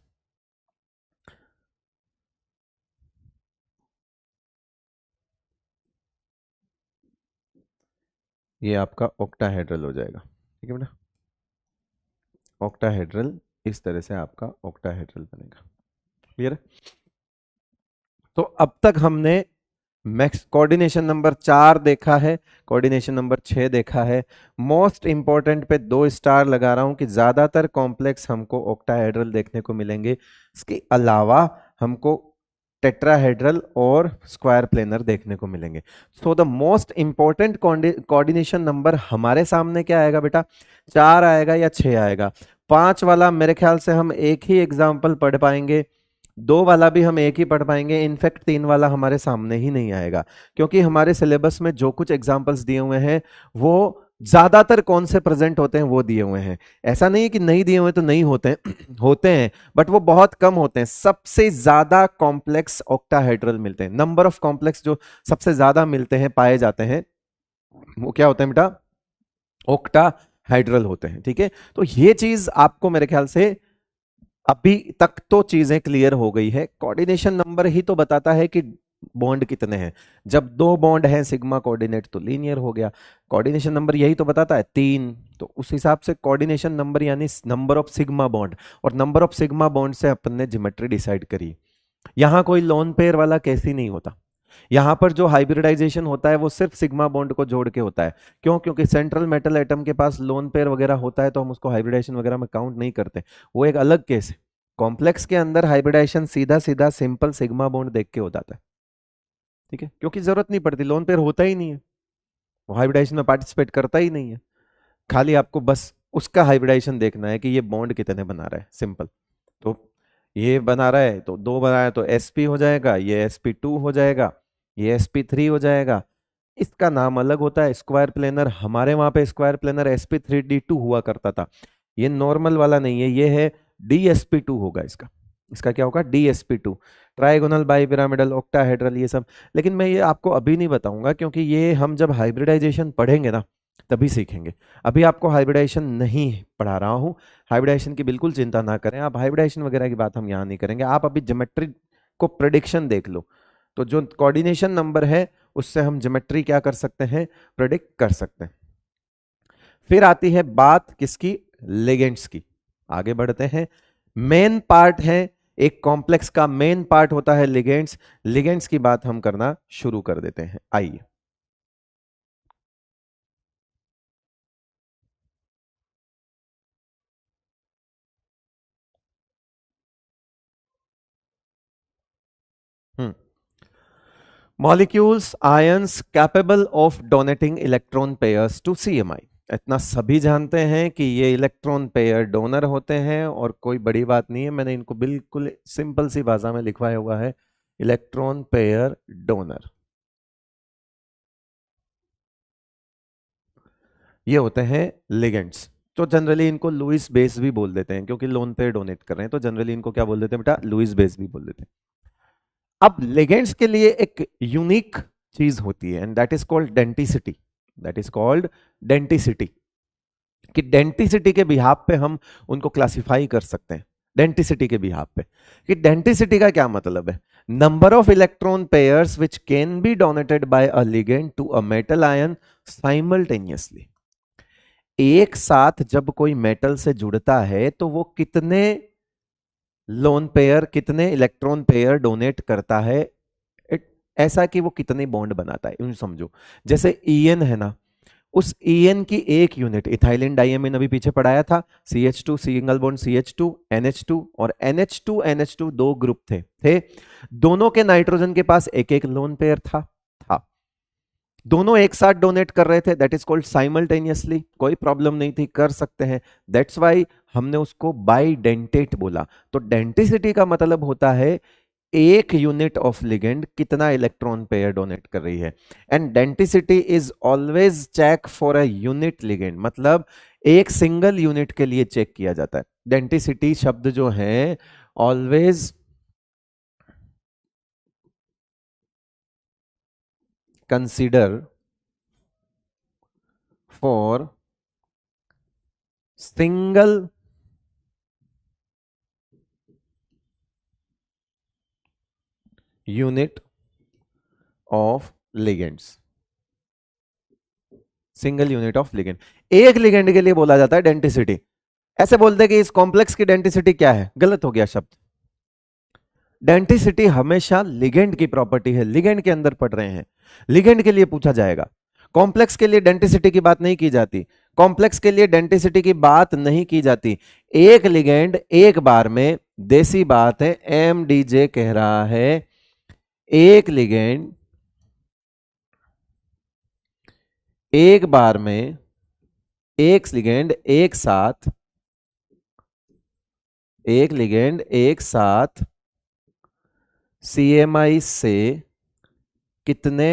ये आपका ऑक्टाहेड्रल हो जाएगा, ठीक है बेटा। ऑक्टाहेड्रल इस तरह से आपका ऑक्टाहेड्रल बनेगा, क्लियर है? तो अब तक हमने मैक्स कोऑर्डिनेशन नंबर 4 देखा है, कोऑर्डिनेशन नंबर 6 देखा है। मोस्ट इंपॉर्टेंट पे 2 स्टार लगा रहा हूं कि ज्यादातर कॉम्प्लेक्स हमको ऑक्टाहेड्रल देखने को मिलेंगे, इसके अलावा हमको टेट्राहेड्रल और स्क्वायर प्लेनर देखने को मिलेंगे। So the most important coordination number हमारे सामने क्या आएगा बेटा? 4 आएगा या 6 आएगा? 5 वाला मेरे ख्याल से हम एक ही एग्जाम्पल पढ़ पाएंगे, 2 वाला भी हम एक ही पढ़ पाएंगे, इनफैक्ट 3 वाला हमारे सामने ही नहीं आएगा, क्योंकि हमारे सिलेबस में जो कुछ एग्जाम्पल्स दिए हुए हैं वो ज्यादातर कौन से प्रेजेंट होते हैं वो दिए हुए हैं। ऐसा नहीं है कि नहीं दिए हुए तो नहीं होते हैं होते हैं, बट वो बहुत कम होते हैं। सबसे ज्यादा कॉम्प्लेक्स ऑक्टाहेड्रल मिलते हैं। नंबर ऑफ कॉम्प्लेक्स जो सबसे ज्यादा मिलते हैं, पाए जाते हैं, वो क्या होते हैं बेटा? ऑक्टाहाइड्रल होते हैं। ठीक है, तो ये चीज आपको मेरे ख्याल से अभी तक तो चीजें क्लियर हो गई है। कोऑर्डिनेशन नंबर ही तो बताता है कि बॉन्ड कितने हैं। जब दो बॉन्ड हैं सिग्मा कोऑर्डिनेट तो लीनियर हो गया। कोऑर्डिनेशन नंबर यही तो बताता है, 3। तो उस हिसाब से कोऑर्डिनेशन नंबर यानी नंबर ऑफ सिग्मा बॉन्ड, और नंबर ऑफ सिग्मा बॉन्ड से अपन ने ज्योमेट्री डिसाइड करी। यहां कोई लोन पेयर वाला केस ही नहीं होता। यहां पर जो हाइब्रिडाइजेशन होता है वो सिर्फ सिग्मा बॉन्ड को जोड़ के होता है। क्यों? क्योंकि सेंट्रल मेटल एटम के पास लोन पेयर वगैरह होता है तो हम उसको हाइब्रिडाइजेशन वगैरह में काउंट नहीं करते, वो एक अलग केस है। कॉम्प्लेक्स के अंदर हाइब्रिडाइजेशन सीधा सीधा सिंपल सिग्मा बॉन्ड देख के हो जाता है। ठीक है, क्योंकि जरूरत नहीं पड़ती, लोन पेयर होता ही नहीं है, वो हाइब्रिडाइजेशन में पार्टिसिपेट करता ही नहीं है। खाली आपको बस उसका हाइब्रिडाइजेशन देखना है कि ये बॉन्ड कितने बना रहा है, सिंपल। तो ये बना रहा है तो दो बना है तो sp हो जाएगा, ये sp2 हो जाएगा, ये sp3 हो जाएगा। इसका नाम अलग होता है स्क्वायर प्लेनर। हमारे वहां पे स्क्वायर प्लेनर sp3d2 हुआ करता था। ये नॉर्मल वाला नहीं है, ये है dsp2 होगा इसका। इसका क्या होगा? dsp2। ट्राइगोनल, बाइपिरामिडल, ऑक्टाहेड्रल, ये सब। लेकिन मैं ये आपको अभी नहीं बताऊंगा, क्योंकि ये हम जब हाइब्रिडाइजेशन पढ़ेंगे ना तभी सीखेंगे। अभी आपको हाइब्रिडाइजेशन नहीं पढ़ा रहा हूँ। हाइब्रिडाइजेशन की बिल्कुल चिंता ना करें आप, हाइब्रिडाइजेशन वगैरह की बात हम यहाँ नहीं करेंगे। आप अभी ज्योमेट्री को प्रिडिक्शन देख लो, तो जो कोऑर्डिनेशन नंबर है उससे हम ज्योमेट्री क्या कर सकते हैं? प्रिडिक्ट कर सकते हैं। फिर आती है बात किसकी? लिगेंड्स की। आगे बढ़ते हैं। मेन पार्ट है, एक कॉम्प्लेक्स का मेन पार्ट होता है लिगेंड्स। लिगेंड्स की बात हम करना शुरू कर देते हैं, आइए। हम्म Molecules, ions capable of donating electron pairs to CMI। इतना सभी जानते हैं कि ये इलेक्ट्रॉन पेयर डोनर होते हैं, और कोई बड़ी बात नहीं है। मैंने इनको बिल्कुल सिंपल सी भाषा में लिखवाया हुआ है, इलेक्ट्रॉन पेयर डोनर। ये होते हैं लिगेंड्स। तो जनरली इनको लुइस बेस भी बोल देते हैं, क्योंकि लोन पेयर डोनेट कर रहे हैं तो जनरली इनको क्या बोल देते हैं बेटा? लुइस बेस भी बोल देते हैं। अब लिगेंड्स के लिए एक यूनिक चीज होती है, and that is called denticity. That is called denticity. कि डेंटिसिटी के बिहाफ पे हम उनको क्लासिफाई कर सकते हैं। डेंटिसिटी के बिहाफ पे, कि डेंटिसिटी का क्या मतलब है? Number of electron pairs which can be donated by a ligand to a metal ion simultaneously. एक साथ जब कोई मेटल से जुड़ता है तो वो कितने लोन पेयर, कितने इलेक्ट्रॉन पेयर डोनेट करता है? ऐसा कि वो कितने बॉन्ड बनाता है, यूं समझो। जैसे ईएन है ना, उस ईएन की एक यूनिट, इथाइलिन डाइमीन अभी पीछे पढ़ाया था, CH2 single bond CH2 NH2, और NH2 NH2 दो ग्रुप थे। दोनों के नाइट्रोजन के पास एक एक लोन पेयर था। दोनों एक साथ डोनेट कर रहे थे, दैट इज कॉल्ड साइमल्टेनियसली। कोई प्रॉब्लम नहीं थी, कर सकते हैं। दैट्स वाई हमने उसको बाइडेंटेट बोला। तो डेंटिसिटी का मतलब होता है एक यूनिट ऑफ लिगेंड कितना इलेक्ट्रॉन पेयर डोनेट कर रही है। And denticity is always check for a unit ligand, मतलब एक सिंगल यूनिट के लिए चेक किया जाता है। डेंटिसिटी शब्द जो है always consider for single unit of ligands. Single unit of ligand, एक लिगेंड के लिए बोला जाता है डेंटिसिटी। ऐसे बोलते कि इस कॉम्प्लेक्स की डेंटिसिटी क्या है, गलत हो गया शब्द। डेंटिसिटी हमेशा लिगेंड की प्रॉपर्टी है, लिगेंड के अंदर पढ़ रहे हैं, लिगेंड के लिए पूछा जाएगा। कॉम्प्लेक्स के लिए डेंटिसिटी की बात नहीं की जाती, कॉम्प्लेक्स के लिए डेंटिसिटी की बात नहीं की जाती। एक लिगेंड एक बार में, देसी बात है, MDJ कह रहा है, एक लिगेंड एक बार में, एक लिगेंड एक साथ, एक लिगेंड एक साथ CMI से कितने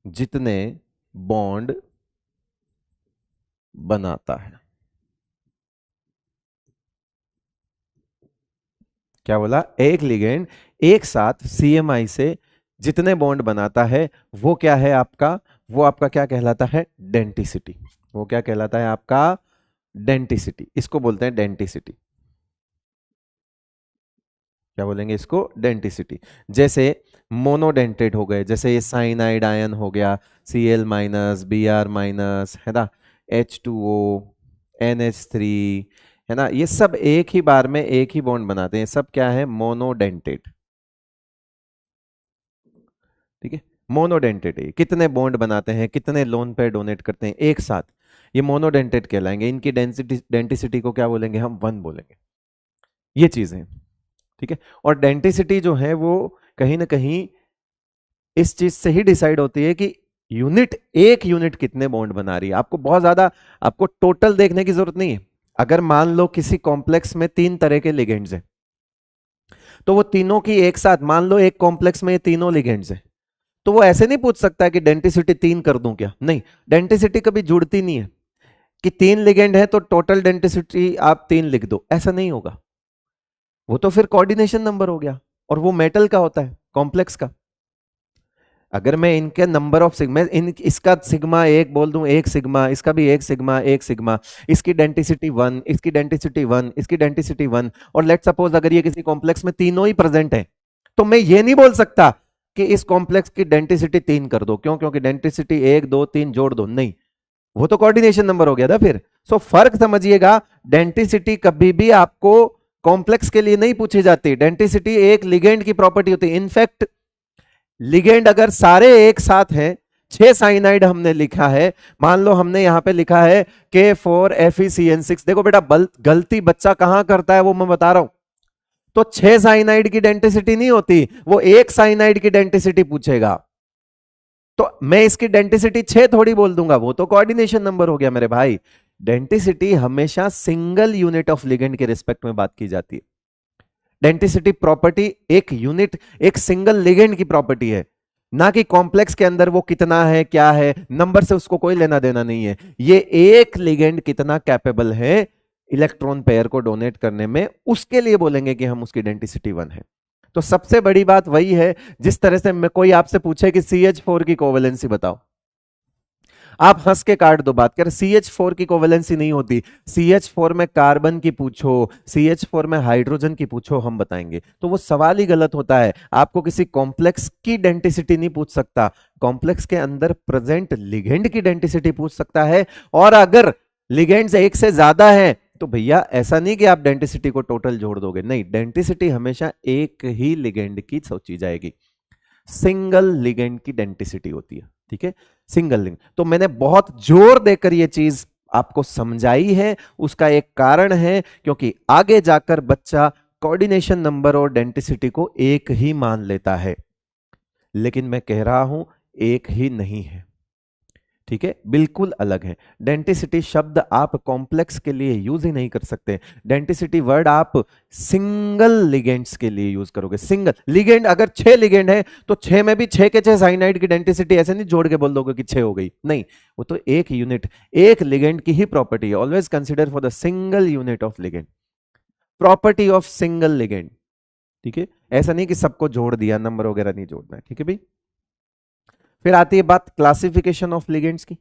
जितने बॉन्ड बनाता है। क्या बोला? एक लिगेंड एक साथ सीएमआई से जितने बॉन्ड बनाता है वो क्या है आपका? वो आपका क्या कहलाता है? डेंटिसिटी। वो क्या कहलाता है आपका? डेंटिसिटी। इसको बोलते हैं डेंटिसिटी। क्या बोलेंगे इसको? डेंटिसिटी। जैसे मोनोडेंटेट हो गए, जैसे ये साइनाइड आयन हो गया, Cl- Br- है ना, H2O, NH3, है ना, ये सब एक ही बार में एक ही बॉन्ड बनाते हैं, सब क्या है? मोनोडेंटेट। ठीक है, मोनोडेंटेट है। कितने बॉन्ड बनाते हैं, कितने लोन पेयर डोनेट करते हैं एक साथ, ये मोनोडेंटेट कहलाएंगे। इनकी डेंसिटी को क्या बोलेंगे? हम 1 बोलेंगे। ये चीजें, ठीक है। और डेंटिसिटी जो है वो कहीं ना कहीं इस चीज से ही डिसाइड होती है कि यूनिट, एक यूनिट कितने बॉन्ड बना रही है। आपको बहुत ज्यादा, आपको टोटल देखने की जरूरत नहीं है। अगर मान लो किसी कॉम्प्लेक्स में 3 तरह के लिगेंड्स हैं, तो वो तीनों की एक साथ, मान लो एक कॉम्प्लेक्स में ये तीनों लिगेंड्स हैं, तो वो ऐसे नहीं पूछ सकता कि डेंटिसिटी 3 कर दूं क्या। नहीं, डेंटिसिटी कभी जुड़ती नहीं है कि 3 लिगेंड है तो टोटल डेंटिसिटी आप 3 लिख दो, ऐसा नहीं होगा। वो तो फिर कोऑर्डिनेशन नंबर हो गया, और वो मेटल का होता है, कॉम्प्लेक्स का। अगर मैं इनके नंबर ऑफ सिग्मा, इन इसका सिग्मा एक बोल दूं, एक सिग्मा, इसका भी एक सिग्मा, एक सिग्मा, इसकी डेंटिसिटी 1, इसकी डेंटिसिटी 1, इसकी डेंटिसिटी 1, और लेट सपोज अगर ये किसी कॉम्प्लेक्स में तीनों ही प्रेजेंट है, तो मैं ये नहीं बोल सकता कि इस कॉम्प्लेक्स की डेंटिसिटी 3 कर दो। क्यों? क्योंकि डेंटिसिटी 1 2 3 जोड़ दो, नहीं, वो तो कोऑर्डिनेशन नंबर हो गया था फिर। सो फर्क समझिएगा, डेंटिसिटी कभी भी आपको कॉम्प्लेक्स के लिए नहीं पूछी जाती। डेंटिसिटी एक लिगेंड की प्रॉपर्टी होती है। इनफैक्ट लिगेंड अगर सारे एक साथ हैं, 6 साइनाइड हमने लिखा है, मान लो हमने यहां पे लिखा है K4FeCN6, देखो बेटा गलती बच्चा कहां करता है वो मैं बता रहा हूं। तो 6 साइनाइड की डेंटिसिटी नहीं होती, वो एक साइनाइड की डेंटिसिटी पूछेगा, तो मैं इसकी डेंटिसिटी 6 थोड़ी बोल दूंगा, वो तो कोऑर्डिनेशन नंबर हो गया मेरे भाई। डेंटिसिटी हमेशा सिंगल यूनिट ऑफ लिगेंड के रिस्पेक्ट में बात की जाती है। डेंटिसिटी प्रॉपर्टी एक यूनिट, एक सिंगल लिगेंड की प्रॉपर्टी है, ना कि कॉम्प्लेक्स के अंदर वो कितना है, क्या है, नंबर से उसको कोई लेना देना नहीं है। ये एक लिगेंड कितना कैपेबल है इलेक्ट्रॉन पेयर को डोनेट करने में, उसके लिए बोलेंगे कि हम उसकी डेंटिसिटी 1 है। तो सबसे बड़ी बात वही है, जिस तरह से मैं कोई आपसे पूछे कि CH4 की कोवेलेंसी बताओ, आप हंस के काट दो बात कर, CH4 की कोवेलेंसी नहीं होती। CH4 में कार्बन की पूछो, CH4 में हाइड्रोजन की पूछो, हम बताएंगे। तो वो सवाल ही गलत होता है। आपको किसी कॉम्प्लेक्स की डेंटिसिटी नहीं पूछ सकता, कॉम्प्लेक्स के अंदर प्रेजेंट लिगेंड की डेंटिसिटी पूछ सकता है। और अगर लिगेंड्स एक से ज्यादा है तो भैया ऐसा नहीं कि आप डेंटिसिटी को टोटल जोड़ दोगे, नहीं, डेंटिसिटी हमेशा एक ही लिगेंड की सोची जाएगी। सिंगल लिगेंड की डेंटिसिटी होती है, ठीक है, सिंगल लिगेंड। तो मैंने बहुत जोर देकर ये चीज आपको समझाई है, उसका एक कारण है, क्योंकि आगे जाकर बच्चा कोऑर्डिनेशन नंबर और डेंटिसिटी को एक ही मान लेता है, लेकिन मैं कह रहा हूं एक ही नहीं है, ठीक है, बिल्कुल अलग है। डेंटिसिटी शब्द आप कॉम्प्लेक्स के लिए यूज ही नहीं कर सकते। डेंटिसिटी वर्ड आप सिंगल लिगेंड्स के लिए यूज करोगे। सिंगल लिगेंड, अगर 6 लिगेंड है तो 6 में भी 6 के 6 साइनाइड की डेंटिसिटी ऐसे नहीं जोड़ के बोल दोगे कि 6 हो गई, नहीं, वो तो एक यूनिट, एक लिगेंड की ही प्रॉपर्टी है। Always consider for the single unit of ligand, property of single ligand, ठीक है। ऐसा नहीं कि सबको जोड़ दिया, नंबर वगैरह नहीं जोड़ना है, ठीक है भाई। फिर आती है बात क्लासिफिकेशन ऑफ लिगेंड्स की।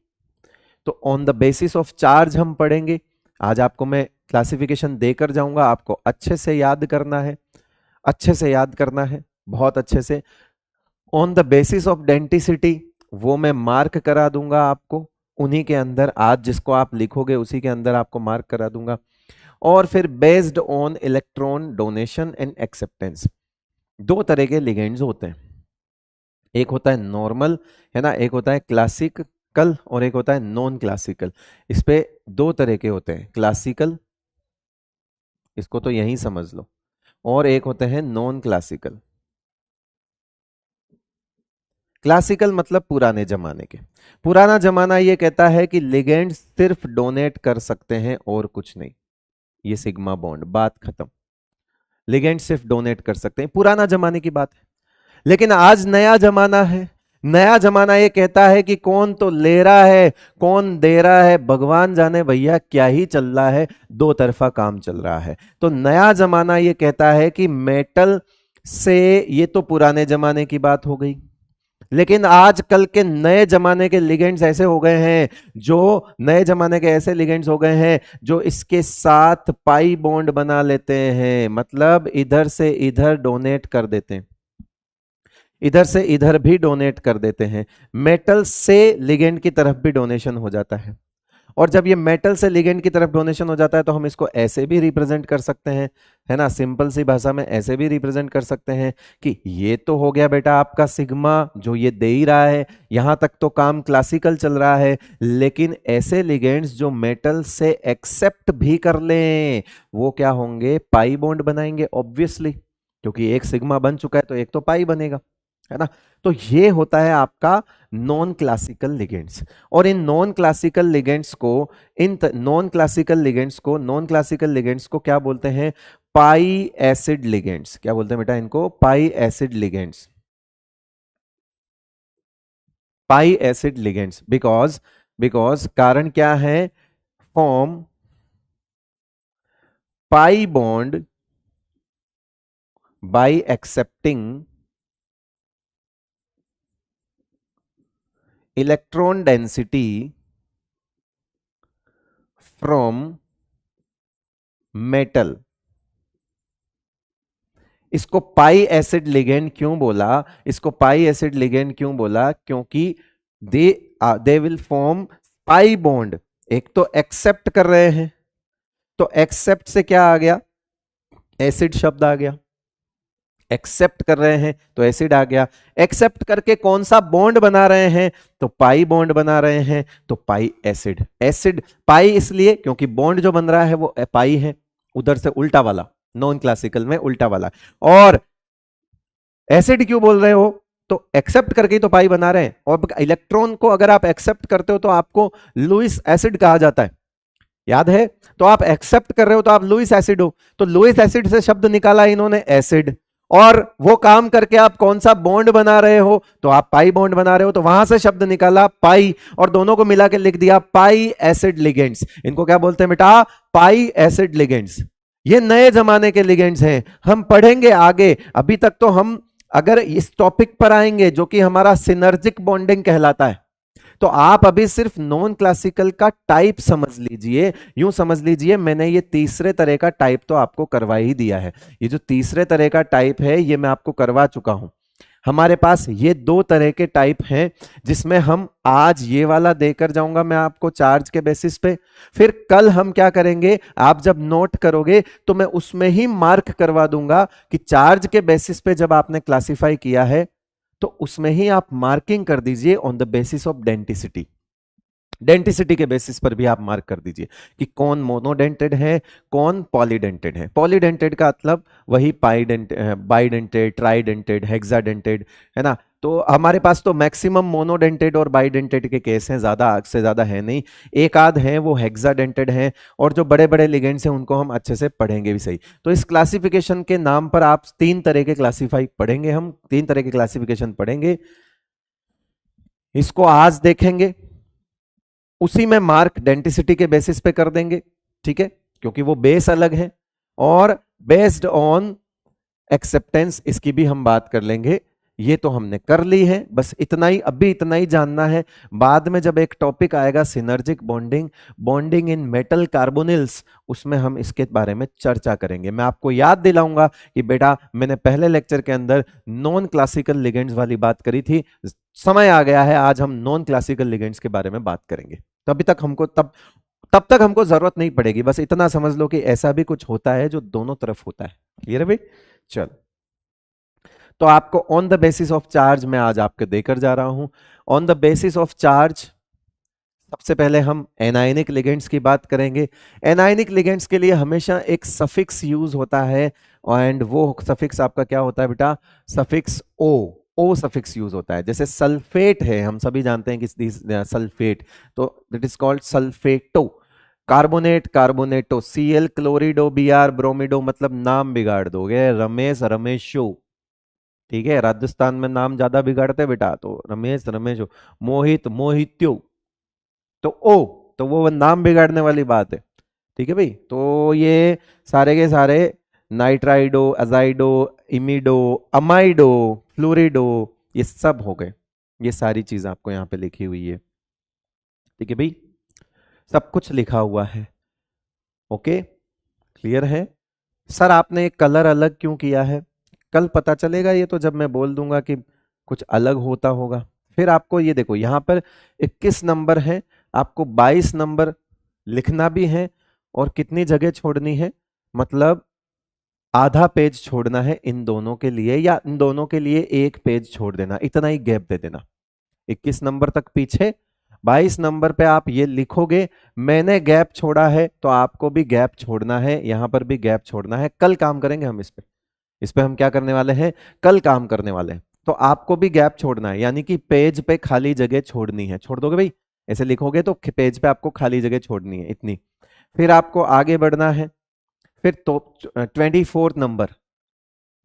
तो on the basis of charge हम पढ़ेंगे। आज आपको मैं क्लासिफिकेशन देकर जाऊंगा, आपको अच्छे से याद करना है, अच्छे से याद करना है, बहुत अच्छे से। On the basis of denticity वो मैं मार्क करा दूंगा आपको, उन्हीं के अंदर आज जिसको आप लिखोगे उसी के अंदर आपको मार्क करा दूंगा। और फिर based on electron donation and acceptance, 2 तरह के लिगेंड्स होते हैं, एक होता है नॉर्मल, है ना, एक होता है क्लासिकल, और एक होता है नॉन क्लासिकल। इस पे 2 तरह के होते हैं, क्लासिकल, इसको तो यहीं समझ लो, और एक होते हैं नॉन क्लासिकल। क्लासिकल मतलब पुराने जमाने के। पुराना जमाना ये कहता है कि लिगेंड सिर्फ डोनेट कर सकते हैं और कुछ नहीं, ये सिग्मा बॉन्ड, बात खत्म। लिगेंड सिर्फ डोनेट कर सकते हैं, पुराना जमाने की बात है। लेकिन आज नया जमाना है, नया जमाना ये कहता है कि कौन तो ले रहा है, कौन दे रहा है, भगवान जाने भैया क्या ही चल रहा है, दो तरफा काम चल रहा है। तो नया जमाना ये कहता है कि मेटल से, ये तो पुराने जमाने की बात हो गई, लेकिन आजकल के नए जमाने के लिगेंड्स ऐसे हो गए हैं, जो नए जमाने के ऐसे लिगेंड्स हो गए हैं जो इसके साथ पाई बॉन्ड बना लेते हैं, मतलब इधर से इधर डोनेट कर देते हैं, इधर से इधर भी डोनेट कर देते हैं। मेटल से लिगेंड की तरफ भी डोनेशन हो जाता है, और जब ये मेटल से लिगेंड की तरफ डोनेशन हो जाता है तो हम इसको ऐसे भी रिप्रेजेंट कर सकते हैं, है ना, सिंपल सी भाषा में ऐसे भी रिप्रेजेंट कर सकते हैं कि ये तो हो गया बेटा आपका सिग्मा, जो ये दे ही रहा है, यहां तक तो काम क्लासिकल चल रहा है, लेकिन ऐसे लिगेंड्स जो मेटल से एक्सेप्ट भी कर लें वो क्या होंगे, पाई बॉन्ड बनाएंगे ऑब्वियसली, क्योंकि एक सिग्मा बन चुका है तो एक तो पाई बनेगा, है ना। तो ये होता है आपका नॉन क्लासिकल लिगेंड्स। और इन नॉन क्लासिकल लिगेंड्स को, नॉन क्लासिकल लिगेंड्स को क्या बोलते हैं, पाई एसिड लिगेंड्स। क्या बोलते हैं बेटा इनको, pi acid ligands, pi acid ligands. Because because कारण क्या है, form pi bond by accepting electron density from metal. इसको पाई एसिड लिगेंड क्यों बोला, इसको पाई एसिड लिगेंड क्यों बोला, क्योंकि they they will form pi bond. एक तो एक्सेप्ट कर रहे हैं, तो एक्सेप्ट से क्या आ गया, एसिड शब्द आ गया, एक्सेप्ट कर रहे हैं तो एसिड आ गया। एक्सेप्ट करके कौन सा बॉन्ड बना रहे हैं, तो पाई बॉन्ड बना रहे हैं, तो पाई एसिड। एसिड पाई इसलिए क्योंकि बॉन्ड जो बन रहा है वो पाई है, उधर से उल्टा वाला, नॉन क्लासिकल में उल्टा वाला। और एसिड क्यों बोल रहे हो, तो एक्सेप्ट करके ही तो पाई बना रहे हैं, और इलेक्ट्रॉन को अगर आप एक्सेप्ट करते हो तो आपको लुईस एसिड कहा जाता है, याद है। तो आप एक्सेप्ट कर रहे हो तो आप लुईस एसिड हो, तो लुईस एसिड से शब्द निकाला इन्होंने एसिड, और वो काम करके आप कौन सा बॉन्ड बना रहे हो, तो आप पाई बॉन्ड बना रहे हो, तो वहां से शब्द निकाला पाई, और दोनों को मिला के लिख दिया पाई एसिड लिगेंड्स। इनको क्या बोलते हैं बेटा, पाई एसिड लिगेंड्स। ये नए जमाने के लिगेंड्स हैं, हम पढ़ेंगे आगे। अभी तक तो हम अगर इस टॉपिक पर आएंगे जो कि हमारा सिनर्जिक बॉन्डिंग कहलाता है, तो आप अभी सिर्फ नॉन क्लासिकल का टाइप समझ लीजिए। यूं समझ लीजिए मैंने ये तीसरे तरह का टाइप तो आपको करवा ही दिया है। ये जो तीसरे तरह का टाइप है ये मैं आपको करवा चुका हूं। हमारे पास ये दो तरह के टाइप हैं, जिसमें हम आज ये वाला देकर जाऊंगा मैं आपको चार्ज के बेसिस पे, फिर कल हम क्या करेंगे, आप जब नोट करोगे तो मैं उसमें ही मार्क करवा दूंगा कि चार्ज के बेसिस पे जब आपने क्लासिफाई किया है तो उसमें ही आप मार्किंग कर दीजिए on the basis of denticity. Denticity के बेसिस पर भी आप मार्क कर दीजिए कि कौन मोनोडेंटेड है, कौन पॉलीडेंटेड है। पॉलीडेंटेड का मतलब वही बाइडेंटेड, ट्राइडेंटेड, हेक्साडेंटेड, है ना। तो हमारे पास तो मैक्सिमम मोनोडेंटेड और बाइडेंटेड के केस हैं, ज्यादा से ज्यादा है नहीं, एक आध हैं वो हेक्साडेंटेड हैं, और जो बड़े बड़े लिगेंड्स हैं उनको हम अच्छे से पढ़ेंगे भी सही। तो इस क्लासिफिकेशन के नाम पर आप तीन तरह के क्लासिफाई पढ़ेंगे, हम तीन तरह के क्लासिफिकेशन पढ़ेंगे, इसको आज देखेंगे, उसी में मार्क डेंटिसिटी के बेसिस पे कर देंगे, ठीक है, क्योंकि वो बेस अलग है, और बेस्ड ऑन एक्सेप्टेंस इसकी भी हम बात कर लेंगे। ये तो हमने कर ली है, बस इतना ही, अभी इतना ही जानना है। बाद में जब एक टॉपिक आएगा synergic bonding, bonding in metal carbonyls, उसमें हम इसके बारे में चर्चा करेंगे। मैं आपको याद दिलाऊंगा कि बेटा मैंने पहले लेक्चर के अंदर नॉन क्लासिकल लिगेंड्स वाली बात करी थी, समय आ गया है आज हम नॉन क्लासिकल लिगेंड्स के बारे में बात करेंगे। तो अभी तक हमको तब तक हमको जरूरत नहीं पड़ेगी, बस इतना समझ लो कि ऐसा भी कुछ होता है जो दोनों तरफ होता है। क्लियर है भाई, चल। तो आपको on the basis of charge मैं आज आपके देकर जा रहा हूं। On the basis of charge सबसे पहले हम एनायनिक लिगेंड्स की बात करेंगे। एनायनिक लिगेंड्स के लिए हमेशा एक सफिक्स यूज होता है, एंड वो सफिक्स आपका क्या होता है बेटा, सफिक्स ओ सफिक्स यूज होता है। जैसे सल्फेट है, हम सभी जानते हैं कि सल्फेट, तो that is called sulphato. Carbonate, carbonato, Cl chlorido, Br bromido, मतलब नाम बिगाड़ दोगे, रमेश रमेशो, ठीक है, राजस्थान में नाम ज्यादा बिगाड़ते बेटा, तो रमेश रमेश हो, मोहित मोहित्यो, तो ओ, तो वो नाम बिगाड़ने वाली बात है। ठीक है भाई, तो ये सारे के सारे नाइट्राइडो, अजाइडो, इमिडो, अमाइडो, फ्लोरिडो, ये सब हो गए। ये सारी चीज आपको यहाँ पे लिखी हुई है। ठीक है भाई, सब कुछ लिखा हुआ है। ओके, क्लियर है। सर आपने एक कलर अलग क्यों किया है? कल पता चलेगा ये तो, जब मैं बोल दूंगा कि कुछ अलग होता होगा। फिर आपको ये देखो, यहाँ पर 21 नंबर है, आपको 22 नंबर लिखना भी है, और कितनी जगह छोड़नी है, मतलब आधा पेज छोड़ना है इन दोनों के लिए, या इन दोनों के लिए एक पेज छोड़ देना, इतना ही गैप दे देना। 21 नंबर तक पीछे, 22 नंबर पे आप ये लिखोगे मैंने गैप छोड़ा है, तो आपको भी गैप छोड़ना है, यहां पर भी गैप छोड़ना है। कल काम करेंगे हम इस पे हम क्या करने वाले हैं, कल काम करने वाले हैं। तो आपको भी गैप छोड़ना है, यानी कि पेज पे खाली जगह छोड़नी है। छोड़ दोगे भाई, ऐसे लिखोगे तो पेज पे आपको खाली जगह छोड़नी है इतनी। फिर आपको आगे बढ़ना है। फिर तो 24 नंबर,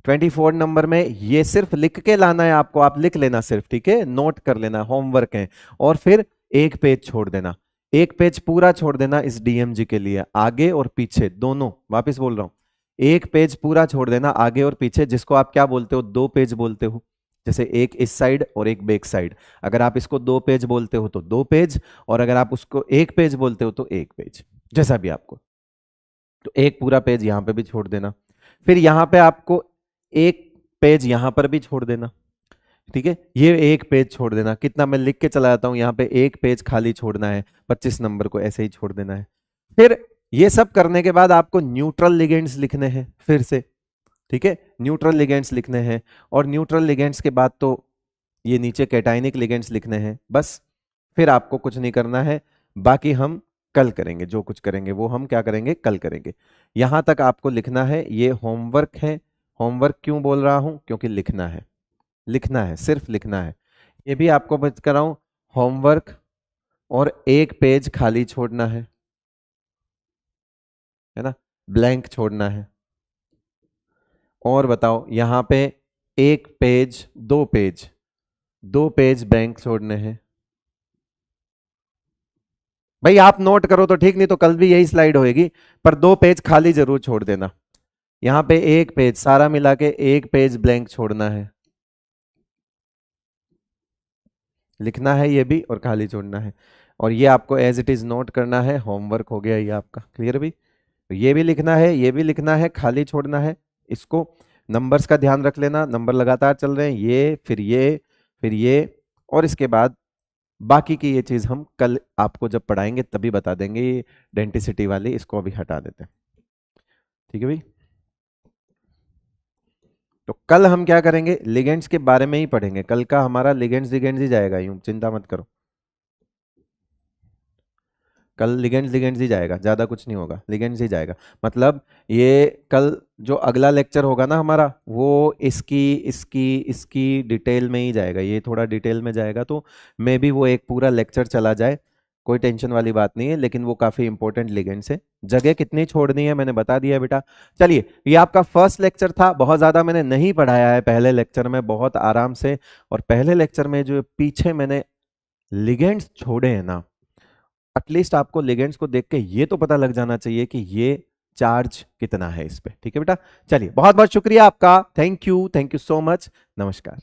24 नंबर में ये सिर्फ लिख के लाना है आपको, आप लिख लेना सिर्फ, ठीक है, नोट कर लेना, होमवर्क है। और फिर एक पेज छोड़ देना, एक पेज पूरा छोड़ देना इस डीएमजी के लिए, आगे और पीछे दोनों। वापस बोल रहा हूं, एक पेज पूरा छोड़ देना आगे और पीछे, जिसको आप क्या बोलते हो, दो पेज बोलते हो। जैसे एक इस साइड और एक बैक साइड, अगर आप इसको दो पेज बोलते हो तो दो पेज, और अगर आप उसको एक पेज बोलते हो तो एक पेज, जैसा भी आपको। तो एक पूरा पेज यहां पे भी छोड़ देना। फिर यहां पे आपको एक पेज यहां पर भी छोड़ देना। ठीक है, ये एक पेज छोड़ देना, कितना मैं लिख के चला जाता हूं, यहाँ पे एक पेज खाली छोड़ना है, 25 नंबर को ऐसे ही छोड़ देना है। फिर ये सब करने के बाद आपको न्यूट्रल लिगेंड्स लिखने हैं फिर से। ठीक है, न्यूट्रल लिगेंड्स लिखने हैं, और न्यूट्रल लिगेंड्स के बाद तो ये नीचे कैटाइनिक लिगेंड्स लिखने हैं बस। फिर आपको कुछ नहीं करना है, बाकी हम कल करेंगे, जो कुछ करेंगे वो हम क्या करेंगे, कल करेंगे। यहां तक आपको लिखना है, ये होमवर्क है। होमवर्क क्यों बोल रहा हूं, क्योंकि लिखना है, लिखना है, सिर्फ लिखना है। ये भी आपको बता कर रहा हूं, होमवर्क, और एक पेज खाली छोड़ना है ना, ब्लैंक छोड़ना है। और बताओ यहां पे एक पेज, दो पेज, दो पेज ब्लैंक छोड़ने हैं। भाई आप नोट करो तो ठीक, नहीं तो कल भी यही स्लाइड होएगी, पर दो पेज खाली जरूर छोड़ देना। यहां पे एक पेज, सारा मिला के एक पेज ब्लैंक छोड़ना है, लिखना है ये भी और खाली छोड़ना है। और ये आपको एज इट इज नोट करना है, होमवर्क हो गया ये आपका, क्लियर भी। तो ये भी लिखना है, ये भी लिखना है, खाली छोड़ना है इसको। नंबर्स का ध्यान रख लेना, नंबर लगातार चल रहे हैं, ये फिर ये फिर ये, और इसके बाद बाकी की ये चीज हम कल आपको जब पढ़ाएंगे तभी बता देंगे। ये डेंटिसिटी वाली इसको अभी हटा देते हैं, ठीक है भाई। तो कल हम क्या करेंगे, लिगेंड्स के बारे में ही पढ़ेंगे, कल का हमारा लिगेंड्स लिगेंड्स ही जाएगा, यूं चिंता मत करो। कल लिगेंड्स लिगेंड्स ही जाएगा, ज्यादा कुछ नहीं होगा, लिगेंड्स ही जाएगा। मतलब ये कल जो अगला लेक्चर होगा ना हमारा, वो इसकी इसकी इसकी डिटेल में ही जाएगा, ये थोड़ा डिटेल में जाएगा, तो मे बी वो एक पूरा लेक्चर चला जाए, कोई टेंशन वाली बात नहीं है। लेकिन वो काफी इंपॉर्टेंट लिगेंड्स है। जगह कितनी छोड़नी है मैंने बता दिया बेटा। चलिए, ये आपका फर्स्ट लेक्चर था, बहुत ज्यादा मैंने नहीं पढ़ाया है पहले लेक्चर में, बहुत आराम से। और पहले लेक्चर में जो पीछे मैंने लिगेंड्स छोड़े हैं ना, एटलीस्ट आपको लिगेंड्स को देख के ये तो पता लग जाना चाहिए कि ये चार्ज कितना है इस पे। ठीक है बेटा, चलिए बहुत बहुत शुक्रिया आपका, थैंक यू सो मच, नमस्कार।